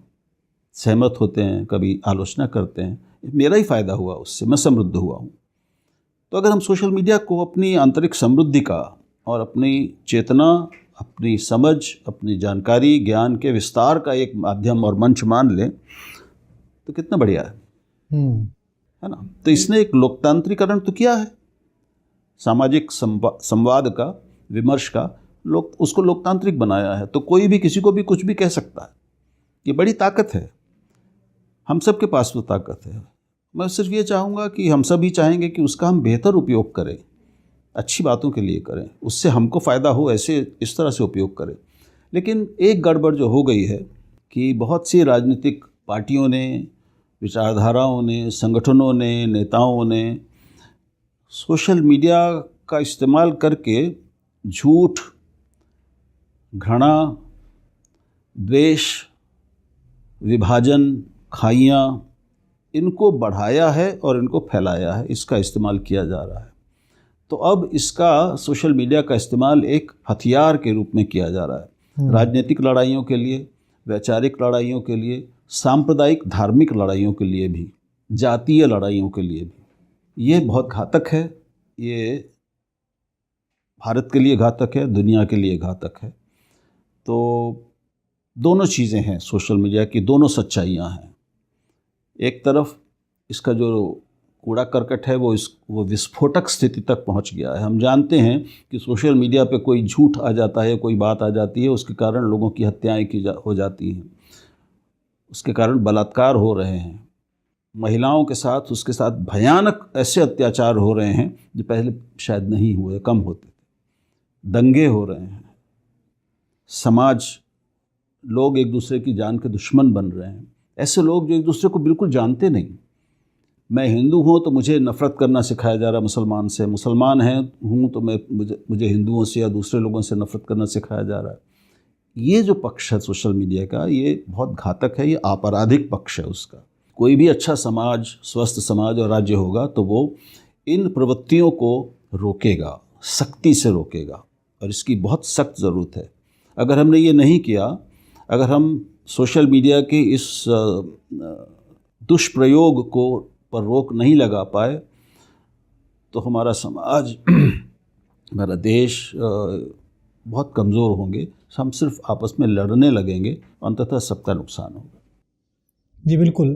Speaker 1: सहमत होते हैं, कभी आलोचना करते हैं। मेरा ही फ़ायदा हुआ उससे, मैं समृद्ध हुआ हूँ। तो अगर हम सोशल मीडिया को अपनी आंतरिक समृद्धि का और अपनी चेतना, अपनी समझ, अपनी जानकारी, ज्ञान के विस्तार का एक माध्यम और मंच मान लें, तो कितना बढ़िया है ना। तो इसने एक लोकतांत्रिकरण तो किया है, सामाजिक संवाद का, विमर्श का, उसको लोकतांत्रिक बनाया है। तो कोई भी किसी को भी कुछ भी कह सकता है। ये बड़ी ताकत है, हम सब के पास वो ताकत है। मैं सिर्फ ये चाहूँगा कि हम सभी चाहेंगे कि उसका हम बेहतर उपयोग करें, अच्छी बातों के लिए करें, उससे हमको फ़ायदा हो, ऐसे इस तरह से उपयोग करें। लेकिन एक गड़बड़ जो हो गई है कि बहुत सी राजनीतिक पार्टियों ने, विचारधाराओं ने, संगठनों ने, नेताओं ने सोशल मीडिया का इस्तेमाल करके झूठ, घृणा, द्वेष, विभाजन, खाइयाँ, इनको बढ़ाया है और इनको फैलाया है, इसका इस्तेमाल किया जा रहा है। तो अब इसका, सोशल मीडिया का इस्तेमाल एक हथियार के रूप में किया जा रहा है, राजनीतिक लड़ाइयों के लिए, वैचारिक लड़ाइयों के लिए, सांप्रदायिक धार्मिक लड़ाइयों के लिए भी, जातीय लड़ाइयों के लिए भी। ये बहुत घातक है, ये भारत के लिए घातक है, दुनिया के लिए घातक है। तो दोनों चीज़ें हैं सोशल मीडिया की, दोनों सच्चाइयाँ हैं। एक तरफ इसका जो कूड़ा करकट है वो विस्फोटक स्थिति तक पहुंच गया है। हम जानते हैं कि सोशल मीडिया पे कोई झूठ आ जाता है, कोई बात आ जाती है, उसके कारण लोगों की हत्याएं हो जाती हैं, उसके कारण बलात्कार हो रहे हैं, महिलाओं के साथ, उसके साथ भयानक ऐसे अत्याचार हो रहे हैं जो पहले शायद नहीं हुए, कम होते थे, दंगे हो रहे हैं, समाज, लोग एक दूसरे की जान के दुश्मन बन रहे हैं। ऐसे लोग जो एक दूसरे को बिल्कुल जानते नहीं। मैं हिंदू हूँ तो मुझे नफ़रत करना सिखाया जा रहा है मुसलमान से, मुसलमान हूँ तो मुझे हिंदुओं से या दूसरे लोगों से नफ़रत करना सिखाया जा रहा है। ये जो पक्ष है सोशल मीडिया का, ये बहुत घातक है, ये आपराधिक पक्ष है उसका। कोई भी अच्छा समाज, स्वस्थ समाज और राज्य होगा तो वो इन प्रवृत्तियों को रोकेगा, सख्ती से रोकेगा, और इसकी बहुत सख्त ज़रूरत है। अगर हमने ये नहीं किया, अगर हम सोशल मीडिया के इस दुष्प्रयोग को पर रोक नहीं लगा पाए, तो हमारा समाज, हमारा देश बहुत कमज़ोर होंगे। हम सिर्फ आपस में लड़ने लगेंगे, अंततः सबका नुकसान होगा।
Speaker 2: जी बिल्कुल।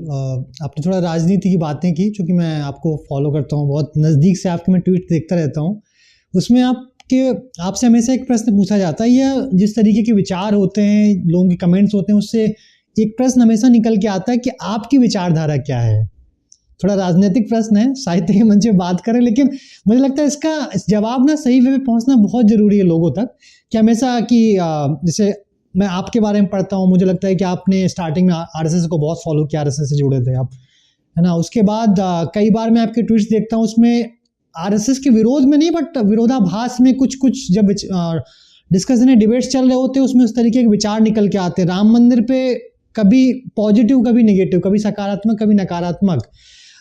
Speaker 2: आपने थोड़ा राजनीति की बातें की, चूँकि मैं आपको फॉलो करता हूँ बहुत नज़दीक से, आपके मैं ट्वीट देखता रहता हूँ, उसमें आपसे हमेशा एक प्रश्न पूछा जाता है, या जिस तरीके के विचार होते हैं, लोगों के कमेंट्स होते हैं, उससे एक प्रश्न हमेशा निकल के आता है कि आपकी विचारधारा क्या है। थोड़ा राजनीतिक प्रश्न है, साहित्य के मंच में बात करें, लेकिन मुझे लगता है इसका जवाब ना सही वे में पहुंचना बहुत ज़रूरी है लोगों तक। कि हमेशा कि जैसे मैं आपके बारे में पढ़ता हूँ, मुझे लगता है कि आपने स्टार्टिंग में आरएसएस को बहुत फॉलो किया, आरएसएस से जुड़े थे आप, है ना। उसके बाद कई बार मैं आपके ट्वीट्स देखता हूँ, उसमें आरएसएस के विरोध में नहीं, बट विरोधाभास में कुछ जब डिस्कशन है, डिबेट्स चल रहे होते हैं, उसमें उस तरीके के विचार निकल के आते हैं। राम मंदिर पे कभी पॉजिटिव, कभी नेगेटिव, कभी सकारात्मक, कभी नकारात्मक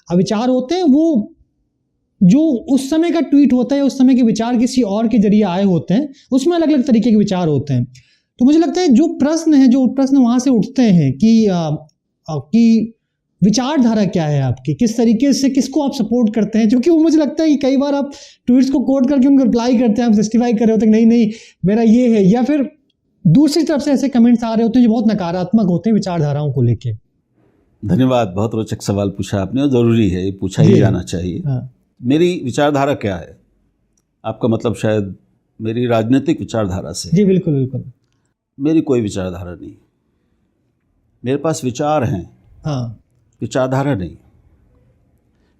Speaker 2: विचार होते हैं। वो जो उस समय का ट्वीट होता है, उस समय के विचार किसी और के जरिए आए होते हैं, उसमें अलग अलग तरीके के विचार होते हैं। तो मुझे लगता है जो प्रश्न वहाँ से उठते हैं कि विचारधारा क्या है आपकी, किस तरीके से किसको आप सपोर्ट करते हैं? क्योंकि वो मुझे लगता है कि कई बार आप ट्वीट्स को कोट करके उनको रिप्लाई करते हैं, आप जस्टिफाई कर रहे होते हैं कि नहीं मेरा ये है, या फिर दूसरी तरफ से ऐसे कमेंट्स आ रहे होते हैं जो बहुत नकारात्मक होते हैं विचारधाराओं को लेके।
Speaker 1: धन्यवाद, बहुत रोचक सवाल पूछा आपने और ज़रूरी है, ये पूछा ही जाना चाहिए।
Speaker 2: हाँ।
Speaker 1: मेरी विचारधारा क्या है, आपका मतलब शायद मेरी राजनीतिक विचारधारा से?
Speaker 2: जी बिल्कुल बिल्कुल।
Speaker 1: मेरी कोई विचारधारा नहीं, मेरे पास विचार हैं।
Speaker 2: हाँ।
Speaker 1: विचारधारा नहीं।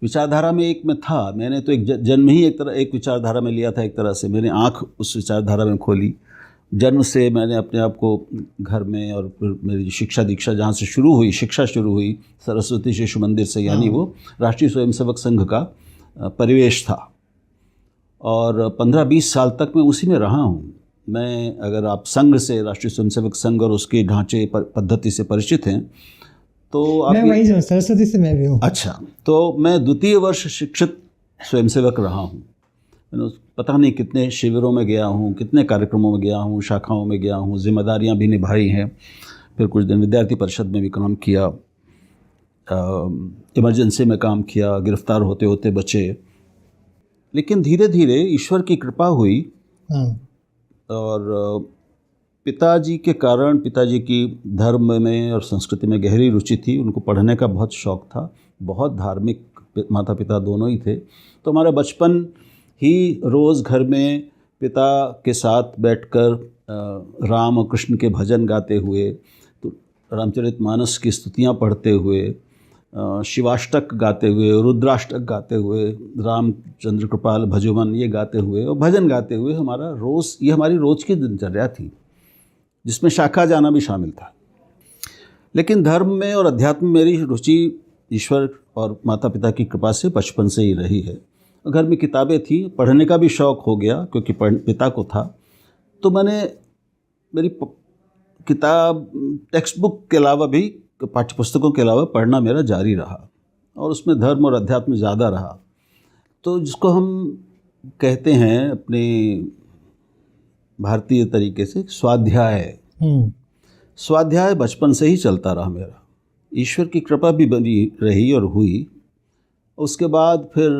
Speaker 1: विचारधारा में एक में था, मैंने तो एक जन्म ही एक विचारधारा में लिया था। एक तरह से मैंने आँख उस विचारधारा में खोली। जन्म से मैंने अपने आप को घर में, और फिर मेरी शिक्षा दीक्षा जहाँ से शुरू हुई, शिक्षा शुरू हुई सरस्वती शिशु मंदिर से, यानी वो राष्ट्रीय स्वयंसेवक संघ का परिवेश था, और 15-20 साल तक मैं उसी में रहा हूँ। मैं, अगर आप संघ से, राष्ट्रीय स्वयंसेवक संघ और उसके ढांचे पद्धति से परिचित हैं तो आप,
Speaker 2: मैं वही सरस्वती से मैं भी हूँ।
Speaker 1: अच्छा, तो मैं द्वितीय वर्ष शिक्षित स्वयंसेवक रहा हूँ। मैंने पता नहीं कितने शिविरों में गया हूँ, कितने कार्यक्रमों में गया हूँ, शाखाओं में गया हूँ, जिम्मेदारियाँ भी निभाई हैं। फिर कुछ दिन विद्यार्थी परिषद में भी काम किया, इमरजेंसी में काम किया, गिरफ्तार होते होते बचे। लेकिन धीरे धीरे ईश्वर की कृपा हुई, और पिताजी के कारण, पिताजी की धर्म में और संस्कृति में गहरी रुचि थी, उनको पढ़ने का बहुत शौक़ था, बहुत धार्मिक माता पिता दोनों ही थे। तो हमारा बचपन ही रोज़ घर में पिता के साथ बैठकर राम और कृष्ण के भजन गाते हुए, तो रामचरितमानस की स्तुतियाँ पढ़ते हुए, शिवाष्टक गाते हुए, रुद्राष्टक गाते हुए, रामचंद्र कृपाल भजोमन ये गाते हुए और भजन गाते हुए हमारा रोज़, ये हमारी रोज़ की दिनचर्या थी, जिसमें शाखा जाना भी शामिल था। लेकिन धर्म में और अध्यात्म में मेरी रुचि ईश्वर और माता पिता की कृपा से बचपन से ही रही है। घर में किताबें थी, पढ़ने का भी शौक़ हो गया क्योंकि पिता को था। तो मैंने मेरी किताब, टेक्स्ट बुक के अलावा भी, पाठ्य पुस्तकों के अलावा पढ़ना मेरा जारी रहा, और उसमें धर्म और अध्यात्म ज़्यादा रहा। तो जिसको हम कहते हैं अपने भारतीय तरीके से स्वाध्याय, स्वाध्याय बचपन से ही चलता रहा मेरा। ईश्वर की कृपा भी बनी रही और हुई। उसके बाद फिर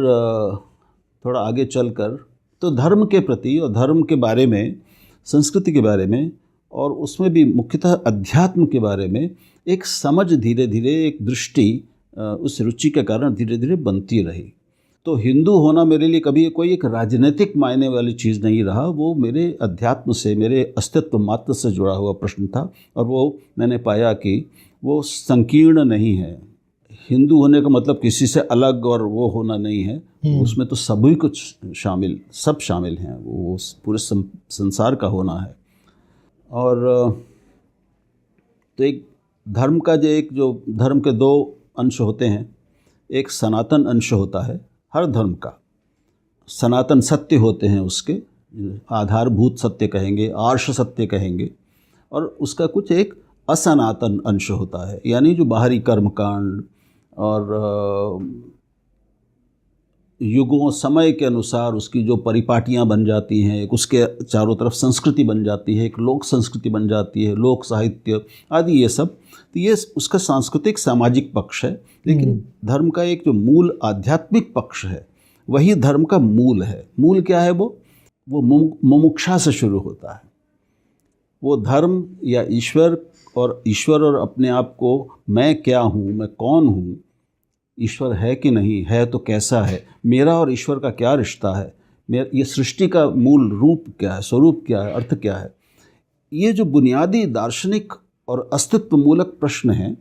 Speaker 1: थोड़ा आगे चलकर तो धर्म के प्रति और धर्म के बारे में, संस्कृति के बारे में, और उसमें भी मुख्यतः अध्यात्म के बारे में एक समझ धीरे धीरे, एक दृष्टि उस रुचि के कारण धीरे धीरे बनती रही। तो हिंदू होना मेरे लिए कभी कोई एक राजनीतिक मायने वाली चीज़ नहीं रहा, वो मेरे अध्यात्म से, मेरे अस्तित्व मात्र से जुड़ा हुआ प्रश्न था। और वो मैंने पाया कि वो संकीर्ण नहीं है। हिंदू होने का मतलब किसी से अलग और वो होना नहीं है, उसमें तो सभी कुछ शामिल, सब शामिल हैं, वो पूरे संसार का होना है। और तो एक धर्म का जो धर्म के दो अंश होते हैं, एक सनातन अंश होता है हर धर्म का, सनातन सत्य होते हैं उसके, आधारभूत सत्य कहेंगे, आर्ष सत्य कहेंगे, और उसका कुछ एक असनातन अंश होता है, यानी जो बाहरी कर्मकांड और युगों समय के अनुसार उसकी जो परिपाटियाँ बन जाती हैं, एक उसके चारों तरफ संस्कृति बन जाती है, एक लोक संस्कृति बन जाती है, लोक साहित्य आदि, ये सब, तो ये उसका सांस्कृतिक सामाजिक पक्ष है। लेकिन धर्म का एक जो मूल आध्यात्मिक पक्ष है, वही धर्म का मूल है। मूल क्या है? वो मुमुक्षा से शुरू होता है। वो धर्म या ईश्वर और अपने आप को, मैं क्या हूँ, मैं कौन हूँ, ईश्वर है कि नहीं है, तो कैसा है, मेरा और ईश्वर का क्या रिश्ता है, ये सृष्टि का मूल रूप क्या है, स्वरूप क्या है, अर्थ क्या है, ये जो बुनियादी दार्शनिक और अस्तित्व मूलक प्रश्न हैं,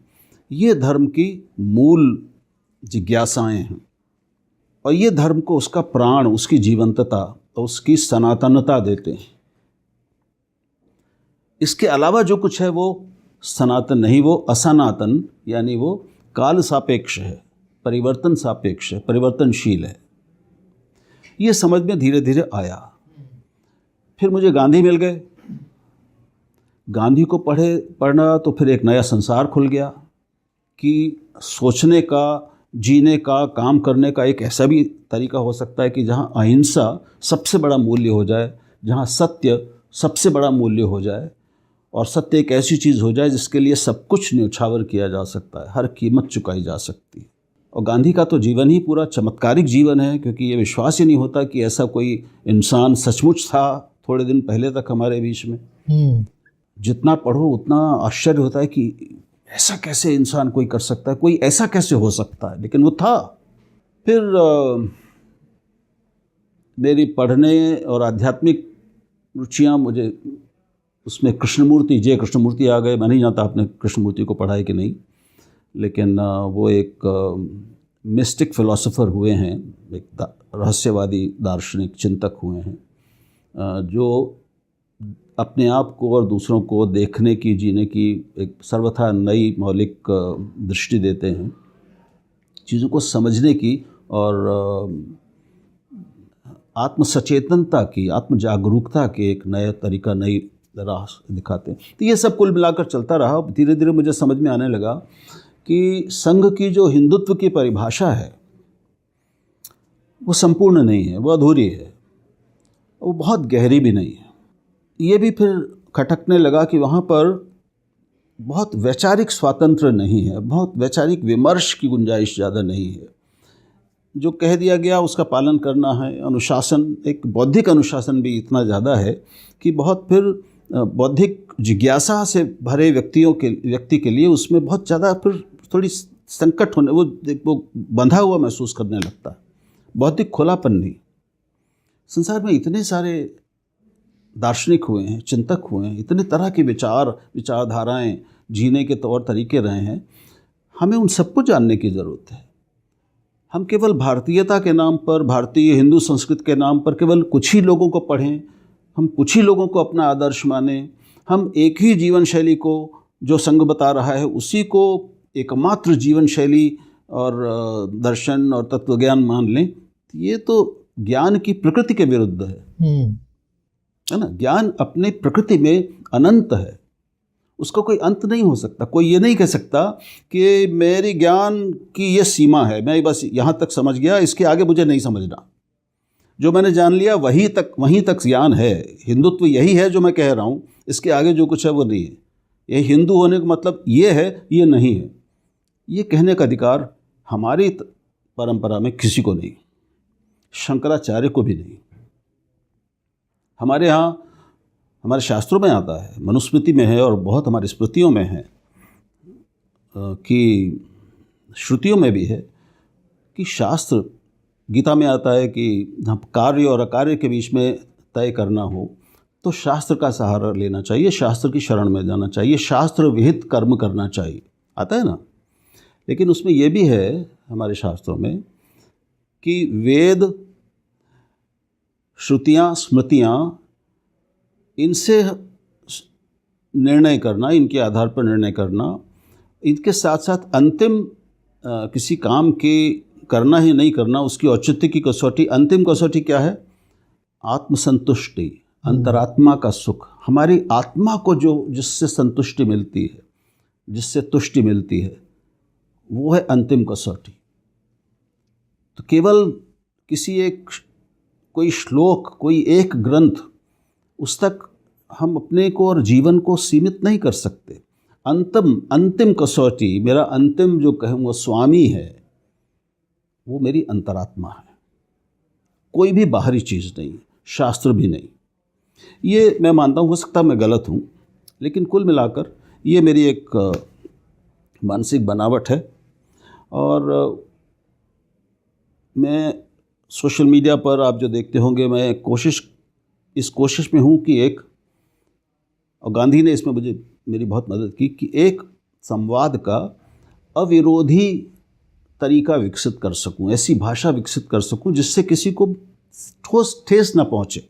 Speaker 1: ये धर्म की मूल जिज्ञासाएं हैं। और ये धर्म को उसका प्राण, उसकी जीवंतता और उसकी सनातनता देते हैं। इसके अलावा जो कुछ है वो सनातन नहीं, वो असनातन, यानी वो काल सापेक्ष है, परिवर्तन सापेक्ष है, परिवर्तनशील है। ये समझ में धीरे धीरे आया। फिर मुझे गांधी मिल गए। गांधी को पढ़ना तो फिर एक नया संसार खुल गया कि सोचने का, जीने का, काम करने का एक ऐसा भी तरीका हो सकता है कि जहाँ अहिंसा सबसे बड़ा मूल्य हो जाए, जहाँ सत्य सबसे बड़ा मूल्य हो जाए, और सत्य एक ऐसी चीज़ हो जाए जिसके लिए सब कुछ न्यौछावर किया जा सकता है, हर कीमत चुकाई जा सकती है। और गांधी का तो जीवन ही पूरा चमत्कारिक जीवन है, क्योंकि ये विश्वास ही नहीं होता कि ऐसा कोई इंसान सचमुच था थोड़े दिन पहले तक हमारे बीच में। जितना पढ़ो उतना आश्चर्य होता है कि ऐसा कैसे इंसान कोई कर सकता है, कोई ऐसा कैसे हो सकता है, लेकिन वो था। फिर मेरी पढ़ने और आध्यात्मिक रुचियाँ, मुझे उसमें कृष्णमूर्ति, जय कृष्णमूर्ति आ गए। मैं नहीं जानता आपने कृष्णमूर्ति को पढ़ा है कि नहीं, लेकिन वो एक मिस्टिक फिलोसोफर हुए हैं, एक रहस्यवादी दार्शनिक चिंतक हुए हैं, जो अपने आप को और दूसरों को देखने की, जीने की एक सर्वथा नई मौलिक दृष्टि देते हैं, चीज़ों को समझने की और आत्मसचेतनता की, आत्म जागरूकता के एक नया तरीका, नई राह दिखाते हैं। तो ये सब कुल मिलाकर चलता रहा। धीरे धीरे मुझे समझ में आने लगा कि संघ की जो हिंदुत्व की परिभाषा है वो संपूर्ण नहीं है, वो अधूरी है, वो बहुत गहरी भी नहीं है। ये भी फिर खटकने लगा कि वहाँ पर बहुत वैचारिक स्वातंत्र्य नहीं है, बहुत वैचारिक विमर्श की गुंजाइश ज़्यादा नहीं है। जो कह दिया गया उसका पालन करना है। अनुशासन, एक बौद्धिक अनुशासन भी इतना ज़्यादा है कि बहुत फिर बौद्धिक जिज्ञासा से भरे व्यक्ति के लिए उसमें बहुत ज़्यादा फिर थोड़ी संकट होने, वो बंधा हुआ महसूस करने लगता है। बौद्धिक खुलापन नहीं। संसार में इतने सारे दार्शनिक हुए हैं, चिंतक हुए हैं, इतने तरह के विचारधाराएं, जीने के तौर तरीके रहे हैं। हमें उन सबको जानने की ज़रूरत है। हम केवल भारतीयता के नाम पर, भारतीय हिंदू संस्कृति के नाम पर केवल कुछ ही लोगों को पढ़ें, हम कुछ ही लोगों को अपना आदर्श मानें, हम एक ही जीवन शैली को, जो संघ बता रहा है, उसी को एकमात्र जीवन शैली और दर्शन और तत्वज्ञान मान लें, ये तो ज्ञान की प्रकृति के विरुद्ध है ना। ज्ञान अपने प्रकृति में अनंत है, उसका कोई अंत नहीं हो सकता। कोई ये नहीं कह सकता कि मेरी ज्ञान की ये सीमा है, मैं बस यहाँ तक समझ गया, इसके आगे मुझे नहीं समझना। जो मैंने जान लिया वहीं तक ज्ञान है। हिंदुत्व यही है जो मैं कह रहा हूँ, इसके आगे जो कुछ है वो नहीं है। ये हिंदू होने का मतलब ये है, ये नहीं है। ये कहने का अधिकार हमारी परंपरा में किसी को नहीं, शंकराचार्य को भी नहीं। हमारे यहाँ, हमारे शास्त्रों में आता है, मनुस्मृति में है और बहुत हमारी स्मृतियों में है, कि श्रुतियों में भी है कि शास्त्र, गीता में आता है कि हम कार्य और अकार्य के बीच में तय करना हो तो शास्त्र का सहारा लेना चाहिए, शास्त्र की शरण में जाना चाहिए, शास्त्र विहित कर्म करना चाहिए, आता है ना। लेकिन उसमें यह भी है हमारे शास्त्रों में कि वेद, श्रुतियाँ, स्मृतियाँ, इनसे निर्णय करना, इनके आधार पर निर्णय करना, इनके साथ साथ अंतिम किसी काम के करना ही नहीं करना, उसकी औचित्य की कसौटी, अंतिम कसौटी क्या है? आत्मसंतुष्टि, अंतरात्मा का सुख, हमारी आत्मा को जो जिससे संतुष्टि मिलती है, जिससे तुष्टि मिलती है, वो है अंतिम कसौटी। तो केवल किसी एक कोई श्लोक, कोई एक ग्रंथ, उस तक हम अपने को और जीवन को सीमित नहीं कर सकते। अंतिम कसौटी, मेरा अंतिम जो कहूँगा स्वामी है, वो मेरी अंतरात्मा है, कोई भी बाहरी चीज़ नहीं, शास्त्र भी नहीं। ये मैं मानता हूँ, हो सकता मैं गलत हूँ, लेकिन कुल मिलाकर ये मेरी एक मानसिक बनावट है। और मैं सोशल मीडिया पर आप जो देखते होंगे, मैं इस कोशिश में हूँ कि और गांधी ने इसमें मेरी बहुत मदद की कि एक संवाद का अविरोधी तरीका विकसित कर सकूं, ऐसी भाषा विकसित कर सकूं जिससे किसी को ठेस ना पहुंचे।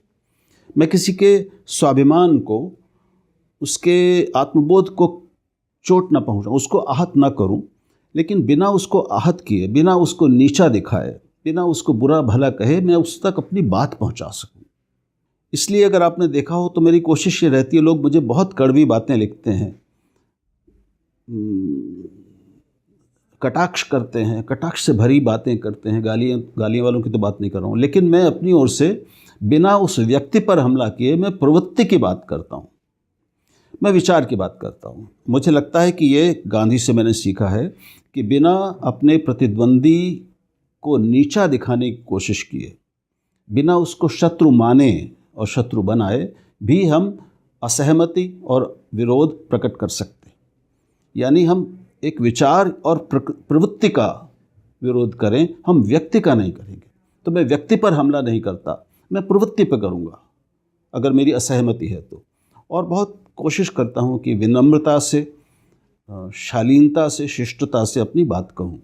Speaker 1: मैं किसी के स्वाभिमान को, उसके आत्मबोध को चोट ना पहुंचाऊं, उसको आहत ना करूं, लेकिन बिना उसको आहत किए, बिना उसको नीचा दिखाए, बिना उसको बुरा भला कहे, मैं उस तक अपनी बात पहुंचा सकूं। इसलिए अगर आपने देखा हो तो मेरी कोशिश ये रहती है, लोग मुझे बहुत कड़वी बातें लिखते हैं, कटाक्ष करते हैं, कटाक्ष से भरी बातें करते हैं, गालियाँ वालों की तो बात नहीं कर रहा हूँ, लेकिन मैं अपनी ओर से बिना उस व्यक्ति पर हमला किए मैं प्रवृत्ति की बात करता हूँ। मैं विचार की बात करता हूँ। मुझे लगता है कि ये गांधी से मैंने सीखा है कि बिना अपने प्रतिद्वंदी को नीचा दिखाने की कोशिश किए, बिना उसको शत्रु माने और शत्रु बनाए भी हम असहमति और विरोध प्रकट कर सकते हैं। यानी हम एक विचार और प्रवृत्ति का विरोध करें, हम व्यक्ति का नहीं करेंगे। तो मैं व्यक्ति पर हमला नहीं करता, मैं प्रवृत्ति पर करूँगा अगर मेरी असहमति है तो। और बहुत कोशिश करता हूँ कि विनम्रता से, शालीनता से, शिष्टता से अपनी बात कहूँ।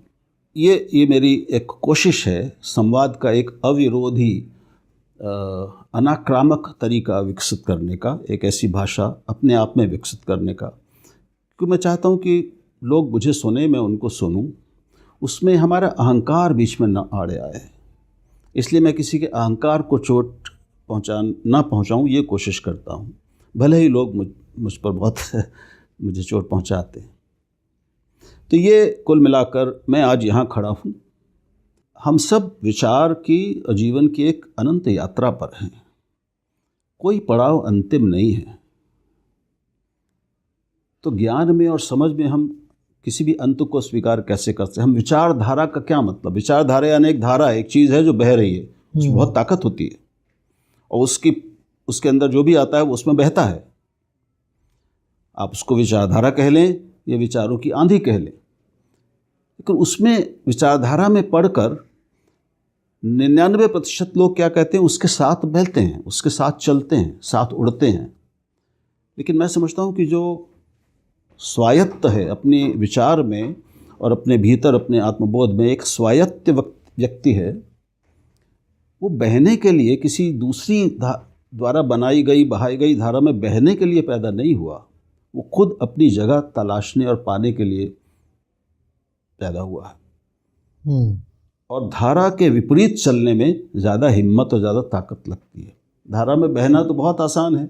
Speaker 1: ये मेरी एक कोशिश है संवाद का एक अविरोधी अनाक्रामक तरीका विकसित करने का, एक ऐसी भाषा अपने आप में विकसित करने का, क्योंकि मैं चाहता हूँ कि लोग मुझे सुने, मैं उनको सुनूँ, उसमें हमारा अहंकार बीच में न आड़े आए। इसलिए मैं किसी के अहंकार को चोट ना पहुँचाऊँ, ये कोशिश करता हूँ, भले ही लोग मुझ पर बहुत मुझे चोट पहुँचाते हैं। तो ये कुल मिलाकर मैं आज यहाँ खड़ा हूँ। हम सब विचार की जीवन की एक अनंत यात्रा पर हैं, कोई पड़ाव अंतिम नहीं है। तो ज्ञान में और समझ में हम किसी भी अंत को स्वीकार कैसे करते हैं? हम विचारधारा का क्या मतलब? विचारधारा यानी एक धारा, एक चीज़ है जो बह रही है, उसमें बहुत ताकत होती है और उसके अंदर जो भी आता है वो उसमें बहता है। आप उसको विचारधारा कह लें या विचारों की आंधी कह लें, लेकिन उसमें विचारधारा में पढ़कर 99% लोग क्या कहते हैं? उसके साथ बहते हैं, उसके साथ चलते हैं, साथ उड़ते हैं। लेकिन मैं समझता हूँ कि जो स्वायत्त है अपने विचार में और अपने भीतर, अपने आत्मबोध में एक स्वायत्त व्यक्ति है, वो बहने के लिए किसी दूसरी द्वारा बनाई गई, बहाई गई धारा में बहने के लिए पैदा नहीं हुआ। वो खुद अपनी जगह तलाशने और पाने के लिए पैदा हुआ है। और धारा के विपरीत चलने में ज़्यादा हिम्मत और ज़्यादा ताकत लगती है। धारा में बहना तो बहुत आसान है,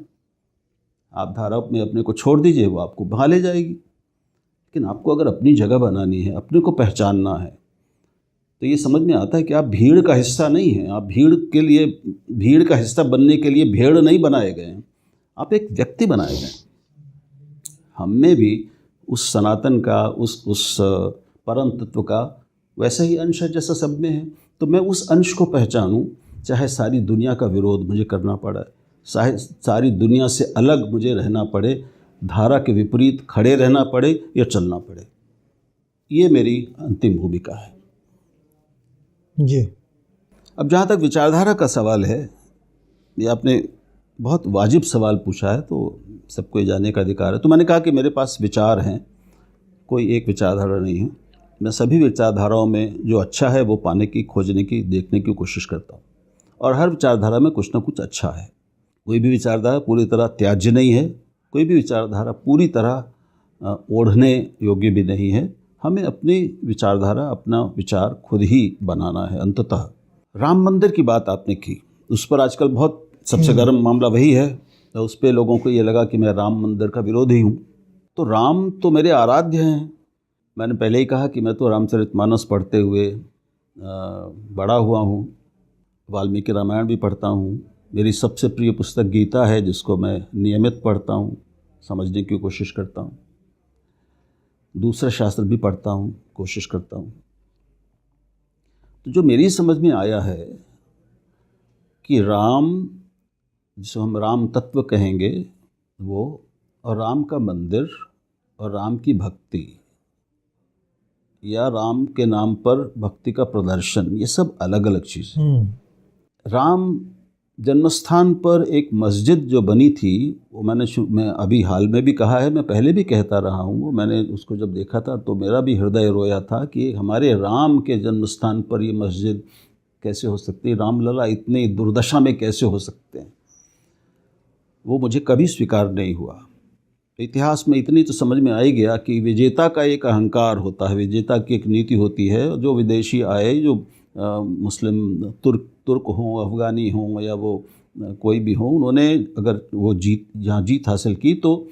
Speaker 1: आप धारा में अपने को छोड़ दीजिए, वो आपको बहा ले जाएगी। लेकिन आपको अगर अपनी जगह बनानी है, अपने को पहचानना है, तो ये समझ में आता है कि आप भीड़ का हिस्सा नहीं हैं। आप भीड़ का हिस्सा बनने के लिए भेड़ नहीं बनाए गए हैं, आप एक व्यक्ति बनाए गए। हम में भी उस सनातन का, उस परम तत्व का वैसा ही अंश है जैसा सब में है। तो मैं उस अंश को पहचानूं, चाहे सारी दुनिया का विरोध मुझे करना पड़े, सारी दुनिया से अलग मुझे रहना पड़े, धारा के विपरीत खड़े रहना पड़े या चलना पड़े। ये मेरी अंतिम भूमिका है
Speaker 2: जी।
Speaker 1: अब जहाँ तक विचारधारा का सवाल है, ये आपने बहुत वाजिब सवाल पूछा है, तो सबको ये जानने का अधिकार है। तो मैंने कहा कि मेरे पास विचार हैं, कोई एक विचारधारा नहीं है। मैं सभी विचारधाराओं में जो अच्छा है वो पाने की, खोजने की, देखने की कोशिश करता हूँ, और हर विचारधारा में कुछ ना कुछ अच्छा है। कोई भी विचारधारा पूरी तरह त्याज्य नहीं है, कोई भी विचारधारा पूरी तरह ओढ़ने योग्य भी नहीं है। हमें अपनी विचारधारा, अपना विचार खुद ही बनाना है। अंततः राम मंदिर की बात आपने की, उस पर आजकल बहुत सबसे गर्म मामला वही है। तो उस पर लोगों को ये लगा कि मैं राम मंदिर का विरोधी हूँ। तो राम तो मेरे आराध्य हैं। मैंने पहले ही कहा कि मैं तो रामचरितमानस पढ़ते हुए बड़ा हुआ हूँ, वाल्मीकि रामायण भी पढ़ता हूँ। मेरी सबसे प्रिय पुस्तक गीता है, जिसको मैं नियमित पढ़ता हूँ, समझने की कोशिश करता हूँ। दूसरे शास्त्र भी पढ़ता हूँ, कोशिश करता हूँ। तो जो मेरी समझ में आया है कि राम, जिसे हम राम तत्व कहेंगे, वो, और राम का मंदिर और राम की भक्ति या राम के नाम पर भक्ति का प्रदर्शन, ये सब अलग अलग चीज़ें। राम जन्मस्थान पर एक मस्जिद जो बनी थी, वो मैं अभी हाल में भी कहा है, मैं पहले भी कहता रहा हूँ। वो मैंने उसको जब देखा था तो मेरा भी हृदय रोया था कि हमारे राम के जन्मस्थान पर ये मस्जिद कैसे हो सकती है, रामलला इतनी दुर्दशा में कैसे हो सकते हैं। वो मुझे कभी स्वीकार नहीं हुआ। इतिहास में इतनी तो समझ में आ ही गया कि विजेता का एक अहंकार होता है, विजेता की एक नीति होती है। जो विदेशी आए, जो मुस्लिम तुर्क हों, अफ़गानी हों, या वो कोई भी हों, उन्होंने अगर वो जहाँ जीत हासिल की, तो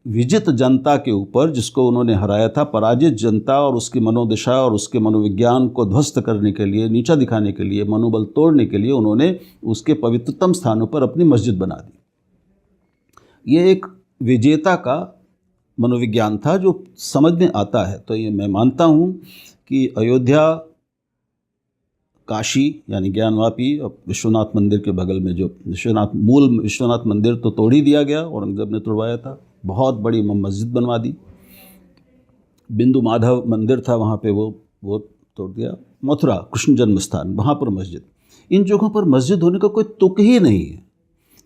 Speaker 1: विजित जनता के ऊपर, जिसको उन्होंने हराया था, पराजित जनता और उसकी मनोदशा और उसके मनोविज्ञान को ध्वस्त करने के लिए, नीचा दिखाने के लिए, मनोबल तोड़ने के लिए उन्होंने उसके पवित्रतम स्थानों पर अपनी मस्जिद बना दी। ये एक विजेता का मनोविज्ञान था जो समझ में आता है। तो ये मैं मानता हूँ कि अयोध्या, काशी यानी ज्ञानवापी और विश्वनाथ मंदिर के बगल में जो मूल विश्वनाथ मंदिर तो तोड़ ही दिया गया, औरंगजेब ने तोड़वाया था, बहुत बड़ी मस्जिद बनवा दी। बिंदु माधव मंदिर था वहाँ पे, वो तोड़ दिया। मथुरा कृष्ण जन्म स्थान, वहाँ पर मस्जिद। इन जगहों पर मस्जिद होने का कोई तुक ही नहीं है।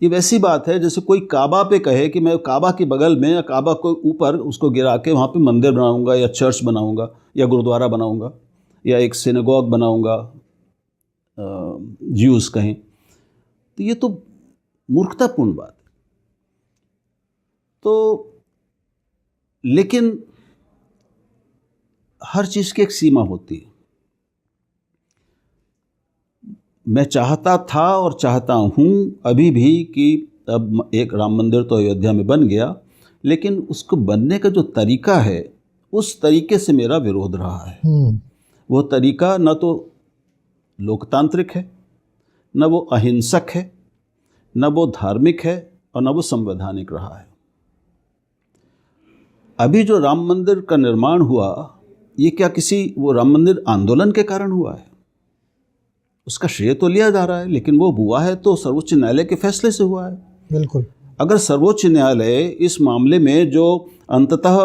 Speaker 1: ये वैसी बात है जैसे कोई काबा पे कहे कि मैं काबा के बगल में या काबा को ऊपर उसको गिरा के वहाँ पे मंदिर बनाऊंगा या चर्च बनाऊंगा या गुरुद्वारा बनाऊंगा या एक सिनेगॉग बनाऊंगा, ज्यूस कहें, तो ये तो मूर्खतापूर्ण बात है। तो लेकिन हर चीज़ की एक सीमा होती है। मैं चाहता था और चाहता हूँ अभी भी कि अब एक राम मंदिर तो अयोध्या में बन गया, लेकिन उसको बनने का जो तरीका है उस तरीके से मेरा विरोध रहा है। वो तरीका न तो लोकतांत्रिक है, न वो अहिंसक है, न वो धार्मिक है और न वो संवैधानिक रहा है। अभी जो राम मंदिर का निर्माण हुआ, ये क्या किसी वो राम मंदिर आंदोलन के कारण हुआ है? उसका श्रेय तो लिया जा रहा है, लेकिन वो हुआ है तो सर्वोच्च न्यायालय के फैसले से हुआ है।
Speaker 2: बिल्कुल।
Speaker 1: अगर सर्वोच्च न्यायालय इस मामले में जो अंततः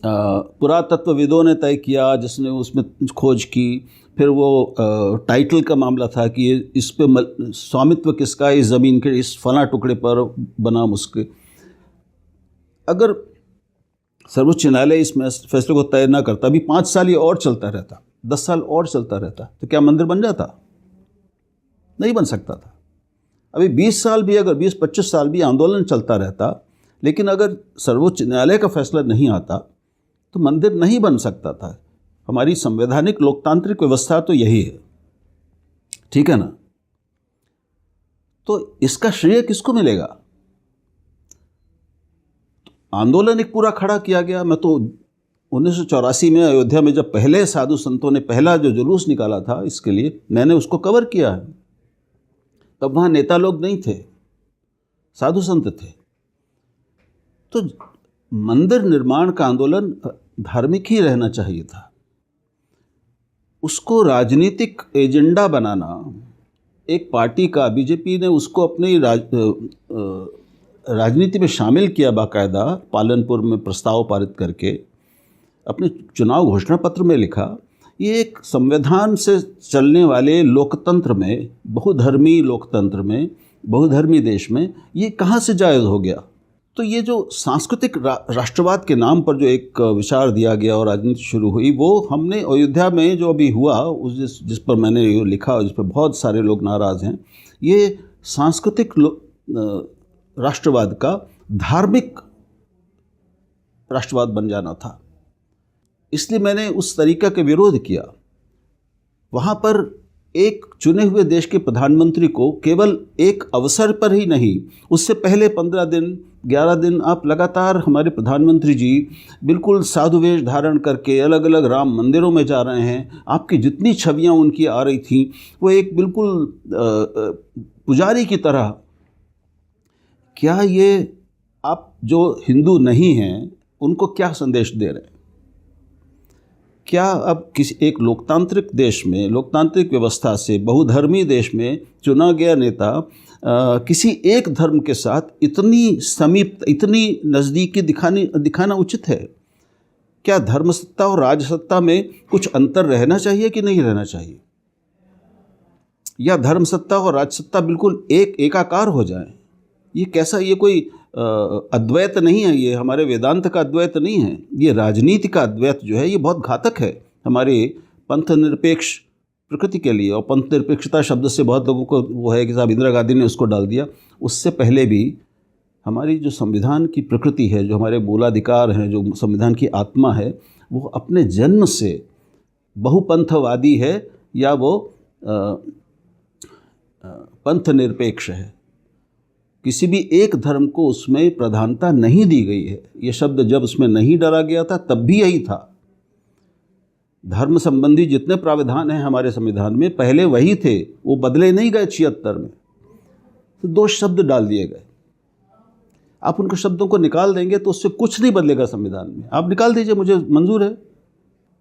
Speaker 1: पुरातत्वविदों ने तय किया, जिसने उसमें खोज की, फिर वो टाइटल का मामला था कि ये इस पे स्वामित्व किसका, इस ज़मीन के इस फला टुकड़े पर बनाम उसके, अगर सर्वोच्च न्यायालय इस फैसले को तय ना करता, अभी 5 साल ये और चलता रहता, 10 साल और चलता रहता, तो क्या मंदिर बन जाता? नहीं बन सकता था। अभी 20 साल भी, अगर 20-25 साल भी आंदोलन चलता रहता, लेकिन अगर सर्वोच्च न्यायालय का फैसला नहीं आता तो मंदिर नहीं बन सकता था। हमारी संवैधानिक लोकतांत्रिक व्यवस्था तो यही है, ठीक है ना? तो इसका श्रेय किसको मिलेगा? आंदोलन एक पूरा खड़ा किया गया। मैं तो 1984 में अयोध्या में जब पहले साधु संतों ने पहला जो जुलूस निकाला था इसके लिए, मैंने उसको कवर किया है। तब वहाँ नेता लोग नहीं थे, साधु संत थे। तो मंदिर निर्माण का आंदोलन धार्मिक ही रहना चाहिए था। उसको राजनीतिक एजेंडा बनाना एक पार्टी का, बीजेपी ने उसको अपनी राजनीति में शामिल किया, बाकायदा पालनपुर में प्रस्ताव पारित करके अपने चुनाव घोषणा पत्र में लिखा। ये एक संविधान से चलने वाले लोकतंत्र में, बहुधर्मी लोकतंत्र में, बहुधर्मी देश में ये कहाँ से जायज़ हो गया? तो ये जो सांस्कृतिक राष्ट्रवाद के नाम पर जो एक विचार दिया गया और राजनीति शुरू हुई, वो हमने अयोध्या में जो अभी हुआ, उस जिस पर मैंने ये लिखा, जिस पर बहुत सारे लोग नाराज़ हैं, ये सांस्कृतिक राष्ट्रवाद का धार्मिक राष्ट्रवाद बन जाना था। इसलिए मैंने उस तरीका के विरोध किया। वहाँ पर एक चुने हुए देश के प्रधानमंत्री को केवल एक अवसर पर ही नहीं, उससे पहले 15 दिन 11 दिन आप लगातार, हमारे प्रधानमंत्री जी बिल्कुल साधु वेश धारण करके अलग अलग राम मंदिरों में जा रहे हैं। आपकी जितनी छवियाँ उनकी आ रही थी वो एक बिल्कुल पुजारी की तरह। क्या ये आप जो हिंदू नहीं हैं उनको क्या संदेश दे रहे हैं? क्या अब किसी एक लोकतांत्रिक देश में, लोकतांत्रिक व्यवस्था से बहुधर्मी देश में चुना गया नेता किसी एक धर्म के साथ इतनी समीप, इतनी नज़दीकी दिखाना उचित है? क्या धर्मसत्ता और राजसत्ता में कुछ अंतर रहना चाहिए कि नहीं रहना चाहिए? या धर्मसत्ता और राजसत्ता बिल्कुल एकाकार हो जाए? ये कैसा, ये कोई अद्वैत नहीं है, ये हमारे वेदांत का अद्वैत नहीं है, ये राजनीति का अद्वैत जो है ये बहुत घातक है हमारे पंथ निरपेक्ष प्रकृति के लिए। और पंथ निरपेक्षता शब्द से बहुत लोगों को वो है कि साहब इंदिरा गांधी ने उसको डाल दिया। उससे पहले भी हमारी जो संविधान की प्रकृति है, जो हमारे मूलाधिकार हैं, जो संविधान की आत्मा है, वो अपने जन्म से बहुपंथवादी है या वो पंथ निरपेक्ष है। किसी भी एक धर्म को उसमें प्रधानता नहीं दी गई है। ये शब्द जब उसमें नहीं डाला गया था तब भी यही था। धर्म संबंधी जितने प्रावधान हैं हमारे संविधान में पहले वही थे, वो बदले नहीं गए 76 में, तो 2 शब्द डाल दिए गए। आप उनके शब्दों को निकाल देंगे तो उससे कुछ नहीं बदलेगा संविधान में। आप निकाल दीजिए, मुझे मंजूर है,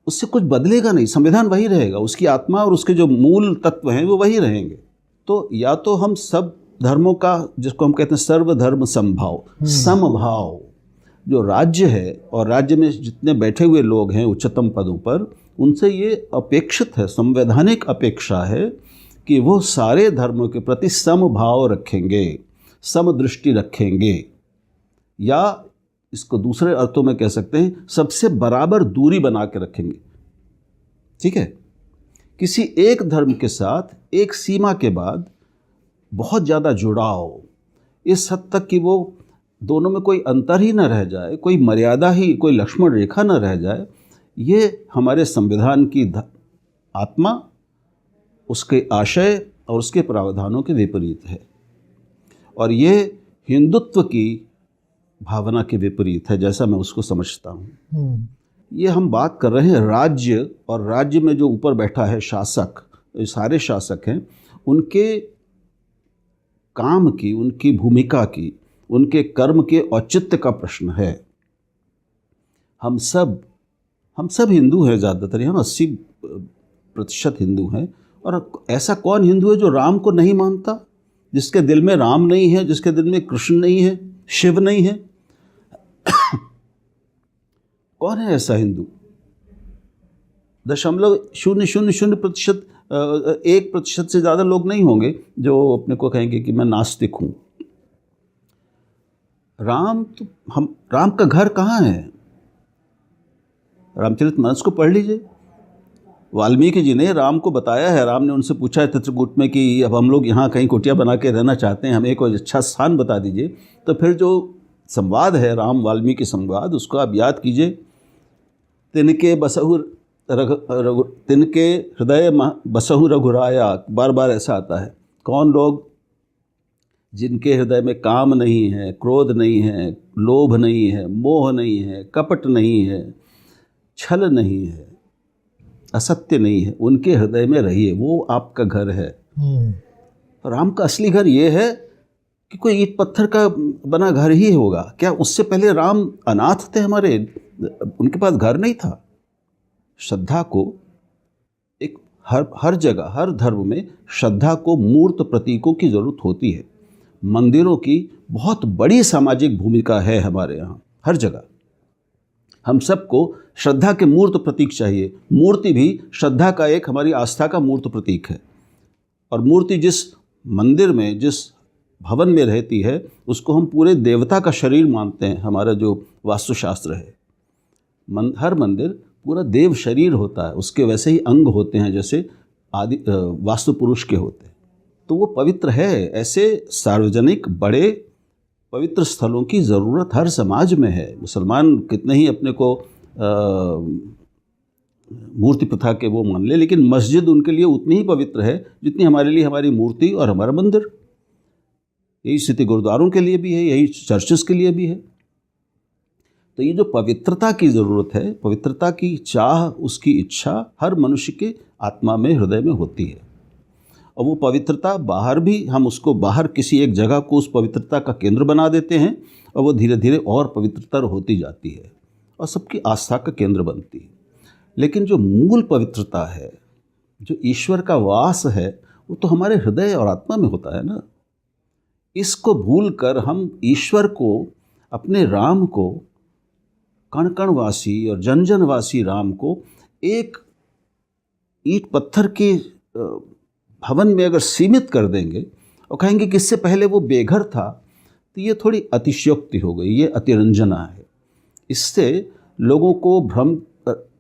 Speaker 1: उससे कुछ बदलेगा नहीं, संविधान वही रहेगा, उसकी आत्मा और उसके जो मूल तत्व हैं वो वही रहेंगे। तो या तो हम सब धर्मों का, जिसको हम कहते हैं सर्वधर्म समभाव, समभाव, जो राज्य है और राज्य में जितने बैठे हुए लोग हैं उच्चतम पदों पर, उनसे ये अपेक्षित है, संवैधानिक अपेक्षा है कि वो सारे धर्मों के प्रति समभाव रखेंगे, समदृष्टि रखेंगे, या इसको दूसरे अर्थों में कह सकते हैं सबसे बराबर दूरी बना के रखेंगे। ठीक है, किसी एक धर्म के साथ एक सीमा के बाद बहुत ज़्यादा जुड़ाव, इस हद तक कि वो दोनों में कोई अंतर ही न रह जाए, कोई मर्यादा ही, कोई लक्ष्मण रेखा न रह जाए, ये हमारे संविधान की आत्मा, उसके आशय और उसके प्रावधानों के विपरीत है। और ये हिंदुत्व की भावना के विपरीत है, जैसा मैं उसको समझता हूँ। ये हम बात कर रहे हैं राज्य, और राज्य में जो ऊपर बैठा है शासक, सारे शासक हैं, उनके काम की, उनकी भूमिका की, उनके कर्म के औचित्य का प्रश्न है। हम सब हिंदू हैं, ज़्यादातर हम 80% हिंदू हैं। और ऐसा कौन हिंदू है जो राम को नहीं मानता, जिसके दिल में राम नहीं है, जिसके दिल में कृष्ण नहीं है, शिव नहीं है? कौन है ऐसा हिंदू? 0.000%, 1% से ज़्यादा लोग नहीं होंगे जो अपने को कहेंगे कि मैं नास्तिक हूँ। राम का घर कहाँ है? रामचरितमानस को पढ़ लीजिए। वाल्मीकि जी ने राम को बताया है, राम ने उनसे पूछा है चित्रकूट में कि अब हम लोग यहाँ कहीं कुटिया बना के रहना चाहते हैं, हमें कोई अच्छा स्थान बता दीजिए। तो फिर जो संवाद है राम वाल्मीकि संवाद, उसको आप याद कीजिए। तिनके हृदय बसहु रघुराया, बार बार ऐसा आता है। कौन लोग? जिनके हृदय में काम नहीं है, क्रोध नहीं है, लोभ नहीं है, मोह नहीं है, कपट नहीं है, छल नहीं है, असत्य नहीं है, उनके हृदय में रहिए, वो आपका घर है। राम का असली घर ये है कि कोई ईंट पत्थर का बना घर ही होगा क्या? उससे पहले राम अनाथ थे हमारे, उनके पास घर नहीं था। श्रद्धा को एक हर जगह, हर धर्म में श्रद्धा को मूर्त प्रतीकों की ज़रूरत होती है। मंदिरों की बहुत बड़ी सामाजिक भूमिका है हमारे यहाँ, हर जगह। हम सबको श्रद्धा के मूर्त प्रतीक चाहिए। मूर्ति भी श्रद्धा का एक, हमारी आस्था का मूर्त प्रतीक है। और मूर्ति जिस मंदिर में, जिस भवन में रहती है, उसको हम पूरे देवता का शरीर मानते हैं। हमारा जो वास्तुशास्त्र है, हर मंदिर पूरा देव शरीर होता है, उसके वैसे ही अंग होते हैं जैसे आदि वास्तु पुरुष के होते हैं। तो वो पवित्र है। ऐसे सार्वजनिक बड़े पवित्र स्थलों की ज़रूरत हर समाज में है। मुसलमान कितने ही अपने को मूर्ति प्रथा के वो मान ले, लेकिन मस्जिद उनके लिए उतनी ही पवित्र है जितनी हमारे लिए हमारी मूर्ति और हमारा मंदिर। यही स्थिति गुरुद्वारों के लिए भी है, यही चर्चेस के लिए भी है। तो ये जो पवित्रता की ज़रूरत है, पवित्रता की चाह, उसकी इच्छा हर मनुष्य के आत्मा में, हृदय में होती है। और वो पवित्रता बाहर भी, हम उसको बाहर किसी एक जगह को उस पवित्रता का केंद्र बना देते हैं, और वो धीरे धीरे और पवित्रतर होती जाती है और सबकी आस्था का केंद्र बनती है। लेकिन जो मूल पवित्रता है, जो ईश्वर का वास है, वो तो हमारे हृदय और आत्मा में होता है ना। इसको भूलकर हम ईश्वर को, अपने राम को, कण कणवासी और जन जनवासी राम को एक ईंट पत्थर के भवन में अगर सीमित कर देंगे और कहेंगे कि इससे पहले वो बेघर था, तो ये थोड़ी अतिशयोक्ति हो गई, ये अतिरंजना है। इससे लोगों को भ्रम,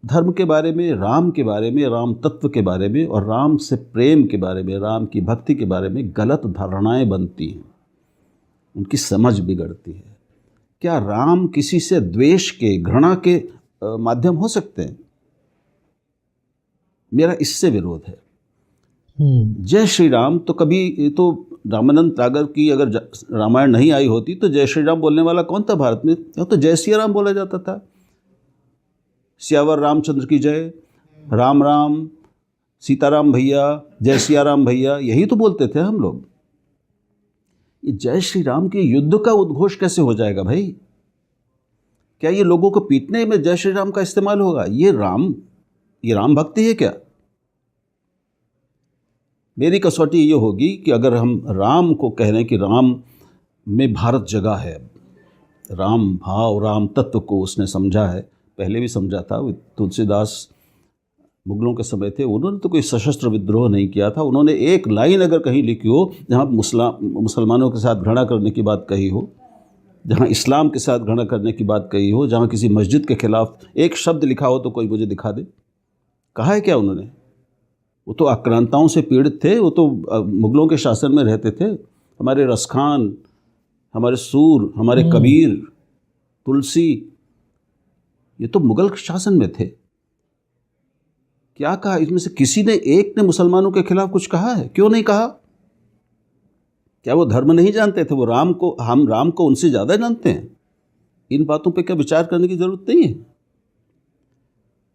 Speaker 1: धर्म के बारे में, राम के बारे में, राम तत्व के बारे में और राम से प्रेम के बारे में, राम की भक्ति के बारे में गलत धारणाएं बनती हैं, उनकी समझ बिगड़ती है। क्या राम किसी से द्वेष के, घृणा के माध्यम हो सकते हैं? मेरा इससे विरोध है। जय श्री राम तो कभी, तो रामानंद टागर की अगर रामायण नहीं आई होती तो जय श्री राम बोलने वाला कौन था भारत में? तो जय सिया राम बोला जाता था। सियावर रामचंद्र की जय, राम राम, सीताराम भैया, जय सिया राम भैया, यही तो बोलते थे हम लोग। ये जय श्री राम के युद्ध का उद्घोष कैसे हो जाएगा भाई? क्या ये लोगों को पीटने में जय श्री राम का इस्तेमाल होगा? ये राम भक्ति है क्या? मेरी कसौटी ये होगी कि अगर हम राम को कह रहे हैं कि राम में भारत जगह है, राम भाव राम तत्व को उसने समझा है, पहले भी समझा था। तुलसीदास मुगलों के समय थे, उन्होंने तो कोई सशस्त्र विद्रोह नहीं किया था। उन्होंने एक लाइन अगर कहीं लिखी हो जहाँ मुसलमानों के साथ घृणा करने की बात कही हो, जहाँ इस्लाम के साथ घृणा करने की बात कही हो, जहाँ किसी मस्जिद के खिलाफ एक शब्द लिखा हो तो कोई मुझे दिखा दे। कहा है क्या उन्होंने? वो तो आक्रांताओं से पीड़ित थे, वो तो मुगलों के शासन में रहते थे। हमारे रसखान, हमारे सूर, हमारे कबीर, तुलसी, ये तो मुगल शासन में थे। क्या कहा इसमें से किसी ने एक ने मुसलमानों के खिलाफ कुछ कहा है? क्यों नहीं कहा? क्या वो धर्म नहीं जानते थे? हम राम को उनसे ज़्यादा जानते हैं? इन बातों पे क्या विचार करने की ज़रूरत नहीं है?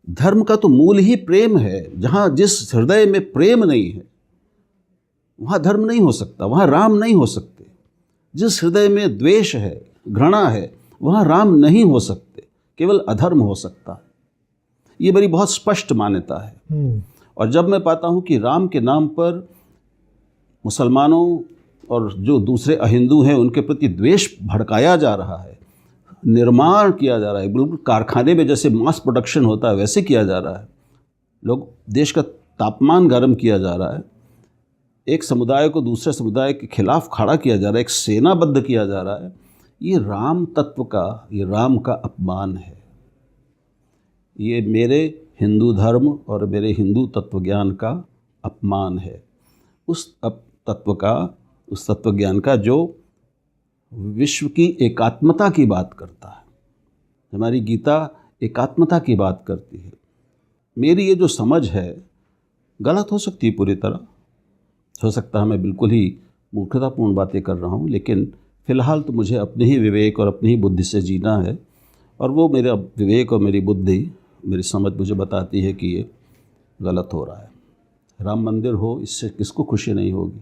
Speaker 1: धर्म का तो मूल ही प्रेम है। जहाँ जिस हृदय में प्रेम नहीं है वहाँ धर्म नहीं हो सकता, वहाँ राम नहीं हो सकते। जिस हृदय में द्वेष है, घृणा है, वहाँ राम नहीं हो सकते, केवल अधर्म हो सकता है। ये मेरी बहुत स्पष्ट मान्यता है। और जब मैं पाता हूँ कि राम के नाम पर मुसलमानों और जो दूसरे अहिंदू हैं उनके प्रति द्वेष भड़काया जा रहा है, निर्माण किया जा रहा है, बिल्कुल कारखाने में जैसे मास प्रोडक्शन होता है वैसे किया जा रहा है, देश का तापमान गर्म किया जा रहा है, एक समुदाय को दूसरे समुदाय के खिलाफ खड़ा किया जा रहा है, एक सेनाबद्ध किया जा रहा है, ये राम तत्व का, ये राम का अपमान है। ये मेरे हिंदू धर्म और मेरे हिंदू तत्वज्ञान का अपमान है। उस तत्वज्ञान का जो विश्व की एकात्मता की बात करता है। हमारी गीता एकात्मता की बात करती है। मेरी ये जो समझ है गलत हो सकती है, पूरी तरह हो सकता है मैं बिल्कुल ही मूर्खतापूर्ण बातें कर रहा हूँ, लेकिन फ़िलहाल तो मुझे अपने ही विवेक और अपनी ही बुद्धि से जीना है। और वो मेरा विवेक और मेरी बुद्धि, मेरी समझ मुझे बताती है कि ये गलत हो रहा है। राम मंदिर हो, इससे किसको खुशी नहीं होगी?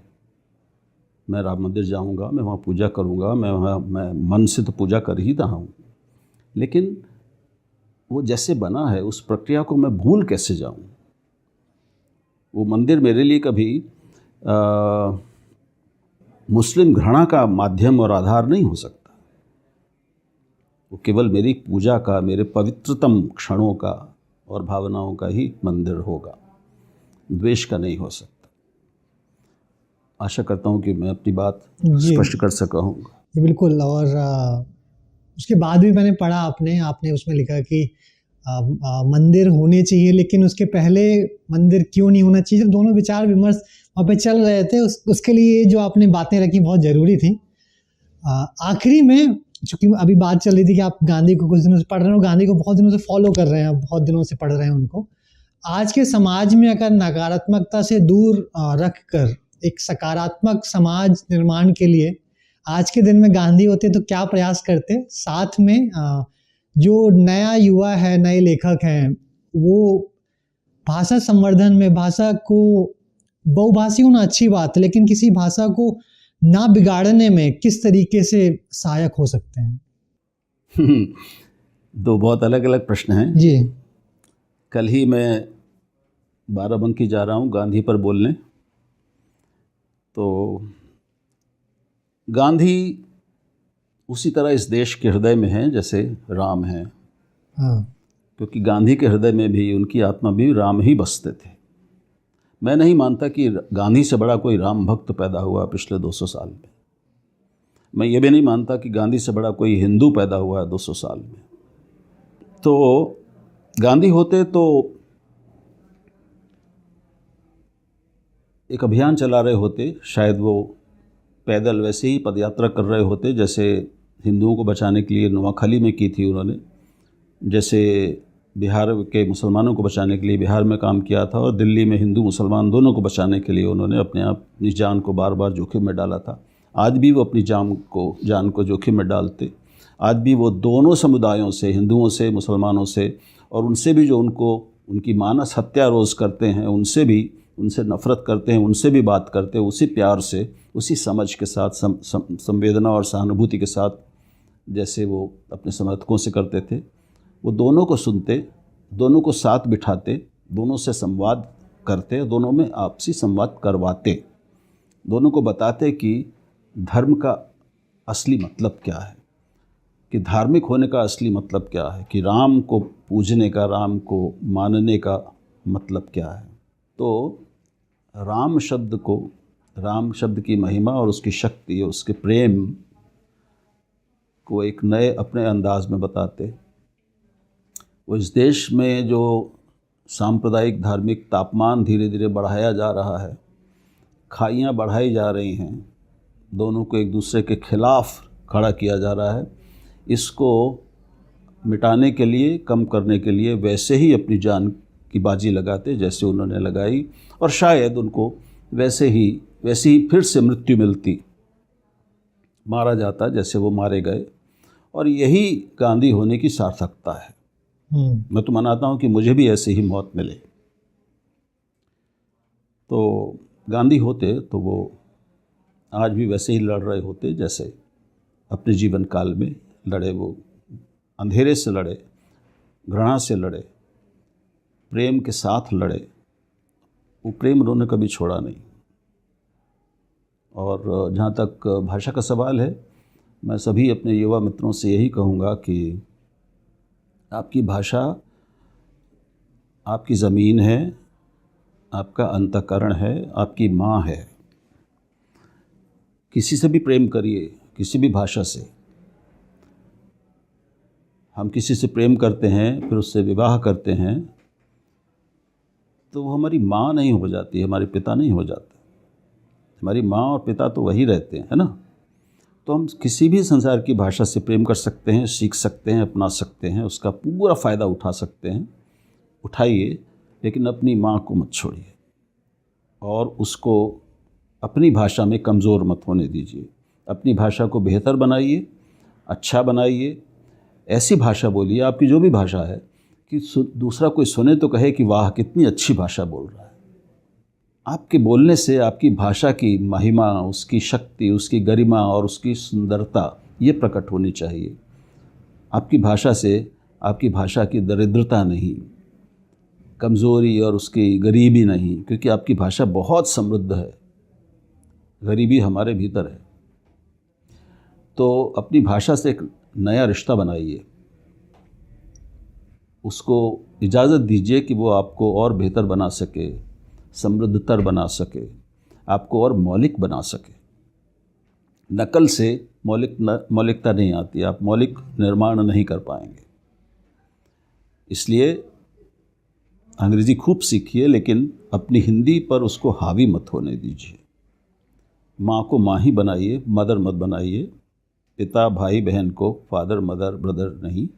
Speaker 1: मैं राम मंदिर जाऊंगा, मैं वहाँ पूजा करूंगा, मैं मन से तो पूजा कर ही रहा हूँ, लेकिन वो जैसे बना है उस प्रक्रिया को मैं भूल कैसे जाऊँ? वो मंदिर मेरे लिए कभी मुस्लिम घृणा का माध्यम और आधार नहीं हो सकता। वो केवल मेरी पूजा का, मेरे पवित्रतम क्षणों का और भावनाओं का ही मंदिर होगा, द्वेष का नहीं हो सकता। आशा करता हूँ कि मैं अपनी बात स्पष्ट कर सका हूँ।
Speaker 2: बिल्कुल। और उसके बाद भी मैंने पढ़ा, आपने उसमें लिखा कि मंदिर होने चाहिए, लेकिन उसके पहले मंदिर क्यों नहीं होना चाहिए। दोनों विचार विमर्श वहाँ पे चल रहे थे। उसके लिए जो आपने बातें रखी बहुत ज़रूरी थी। आखिरी में, चूँकि अभी बात चल रही थी कि आप गांधी को कुछ दिनों से पढ़ रहे हो, गांधी को बहुत दिनों से फॉलो कर रहे हैं, बहुत दिनों से पढ़ रहे हैं उनको। आज के समाज में अगर नकारात्मकता से दूर रख कर एक सकारात्मक समाज निर्माण के लिए आज के दिन में गांधी होते तो क्या प्रयास करते? साथ में जो नया युवा है, नए लेखक हैं, वो भाषा संवर्धन में, भाषा को बहुभाषी होना अच्छी बात है, लेकिन किसी भाषा को ना बिगाड़ने में किस तरीके से सहायक हो सकते हैं?
Speaker 1: दो बहुत अलग अलग प्रश्न हैं
Speaker 2: जी।
Speaker 1: कल ही मैं बाराबंकी जा रहा हूँ गांधी पर बोलने। तो गांधी उसी तरह इस देश के हृदय में हैं जैसे राम हैं।
Speaker 2: हाँ।
Speaker 1: क्योंकि गांधी के हृदय में भी, उनकी आत्मा भी राम ही बसते थे। मैं नहीं मानता कि गांधी से बड़ा कोई राम भक्त पैदा हुआ पिछले 200 साल में। मैं ये भी नहीं मानता कि गांधी से बड़ा कोई हिंदू पैदा हुआ है 200 साल में। तो गांधी होते तो एक अभियान चला रहे होते, शायद वो पैदल वैसे ही पदयात्रा कर रहे होते जैसे हिंदुओं को बचाने के लिए नोआखली में की थी उन्होंने, जैसे बिहार के मुसलमानों को बचाने के लिए बिहार में काम किया था, और दिल्ली में हिंदू मुसलमान दोनों को बचाने के लिए उन्होंने अपनी जान को बार बार जोखिम में डाला था। आज भी वो अपनी जान को जोखिम में डालते। आज भी वो दोनों समुदायों से, हिंदुओं से, मुसलमानों से, और उनसे भी जो उनकी मानस हत्या रोज़ करते हैं, उनसे भी उनसे नफ़रत करते हैं, उनसे भी बात करते हैं उसी प्यार से, उसी समझ के साथ, संवेदना और सहानुभूति के साथ जैसे वो अपने समर्थकों से करते थे। वो दोनों को सुनते, दोनों को साथ बिठाते, दोनों से संवाद करते, दोनों में आपसी संवाद करवाते, दोनों को बताते कि धर्म का असली मतलब क्या है, कि धार्मिक होने का असली मतलब क्या है, कि राम को पूजने का, राम को मानने का मतलब क्या है। तो राम शब्द की महिमा और उसकी शक्ति, उसके प्रेम को एक नए अपने अंदाज में बताते। वो इस देश में जो सांप्रदायिक धार्मिक तापमान धीरे धीरे बढ़ाया जा रहा है, खाइयाँ बढ़ाई जा रही हैं, दोनों को एक दूसरे के खिलाफ खड़ा किया जा रहा है, इसको मिटाने के लिए, कम करने के लिए वैसे ही अपनी जान की बाजी लगाते जैसे उन्होंने लगाई, और शायद उनको वैसे ही फिर से मृत्यु मिलती, मारा जाता जैसे वो मारे गए। और यही गांधी होने की सार्थकता है। मैं तो मनाता हूँ कि मुझे भी ऐसे ही मौत मिले। तो गांधी होते तो वो आज भी वैसे ही लड़ रहे होते जैसे अपने जीवन काल में लड़े। वो अंधेरे से लड़े, घृणा से लड़े, प्रेम के साथ लड़े। वो प्रेम उन्होंने कभी छोड़ा नहीं। और जहाँ तक भाषा का सवाल है, मैं सभी अपने युवा मित्रों से यही कहूँगा कि आपकी भाषा आपकी ज़मीन है, आपका अंतःकरण है, आपकी माँ है। किसी से भी प्रेम करिए, किसी भी भाषा से। हम किसी से प्रेम करते हैं, फिर उससे विवाह करते हैं, तो वो हमारी माँ नहीं हो जाती, हमारे पिता नहीं हो जाते। हमारी माँ और पिता तो वही रहते हैं, है ना। तो हम किसी भी संसार की भाषा से प्रेम कर सकते हैं, सीख सकते हैं, अपना सकते हैं, उसका पूरा फ़ायदा उठा सकते हैं। उठाइए, लेकिन अपनी माँ को मत छोड़िए और उसको अपनी भाषा में कमज़ोर मत होने दीजिए। अपनी भाषा को बेहतर बनाइए, अच्छा बनाइए। ऐसी भाषा बोलिए, आपकी जो भी भाषा है, कि दूसरा कोई सुने तो कहे कि वाह कितनी अच्छी भाषा बोल रहा है। आपके बोलने से आपकी भाषा की महिमा, उसकी शक्ति, उसकी गरिमा और उसकी सुंदरता ये प्रकट होनी चाहिए। आपकी भाषा से आपकी भाषा की दरिद्रता नहीं, कमज़ोरी और उसकी गरीबी नहीं, क्योंकि आपकी भाषा बहुत समृद्ध है, गरीबी हमारे भीतर है। तो अपनी भाषा से एक नया रिश्ता बनाइए, उसको इजाज़त दीजिए कि वो आपको और बेहतर बना सके, समृद्धतर बना सके, आपको और मौलिक बना सके। नकल से मौलिकता नहीं आती, आप मौलिक निर्माण नहीं कर पाएंगे। इसलिए अंग्रेज़ी खूब सीखिए, लेकिन अपनी हिंदी पर उसको हावी मत होने दीजिए। माँ को माँ ही बनाइए, मदर मत बनाइए। पिता भाई बहन को फादर मदर ब्रदर नहीं,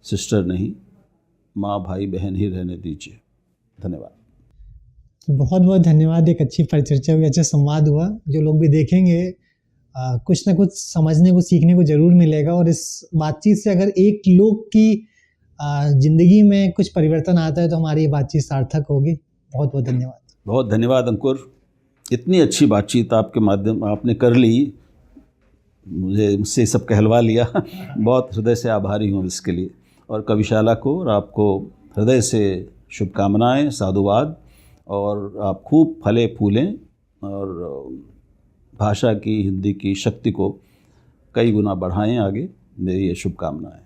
Speaker 1: सिस्टर नहीं, माँ भाई बहन ही रहने दीजिए। धन्यवाद।
Speaker 2: बहुत बहुत धन्यवाद। एक अच्छी परिचर्चा हुई, अच्छा संवाद हुआ। जो लोग भी देखेंगे कुछ ना कुछ समझने को, सीखने को ज़रूर मिलेगा। और इस बातचीत से अगर एक लोग की ज़िंदगी में कुछ परिवर्तन आता है तो हमारी ये बातचीत सार्थक होगी। बहुत बहुत धन्यवाद।
Speaker 1: बहुत धन्यवाद अंकुर। इतनी अच्छी बातचीत आपके माध्यम आपने कर ली, मुझसे सब कहलवा लिया। बहुत हृदय से आभारी हूँ इसके लिए। और कविशाला को और आपको हृदय से शुभकामनाएं, साधुवाद। और आप खूब फले फूलें और भाषा की, हिंदी की शक्ति को कई गुना बढ़ाएं आगे। मेरी ये शुभकामनाएं।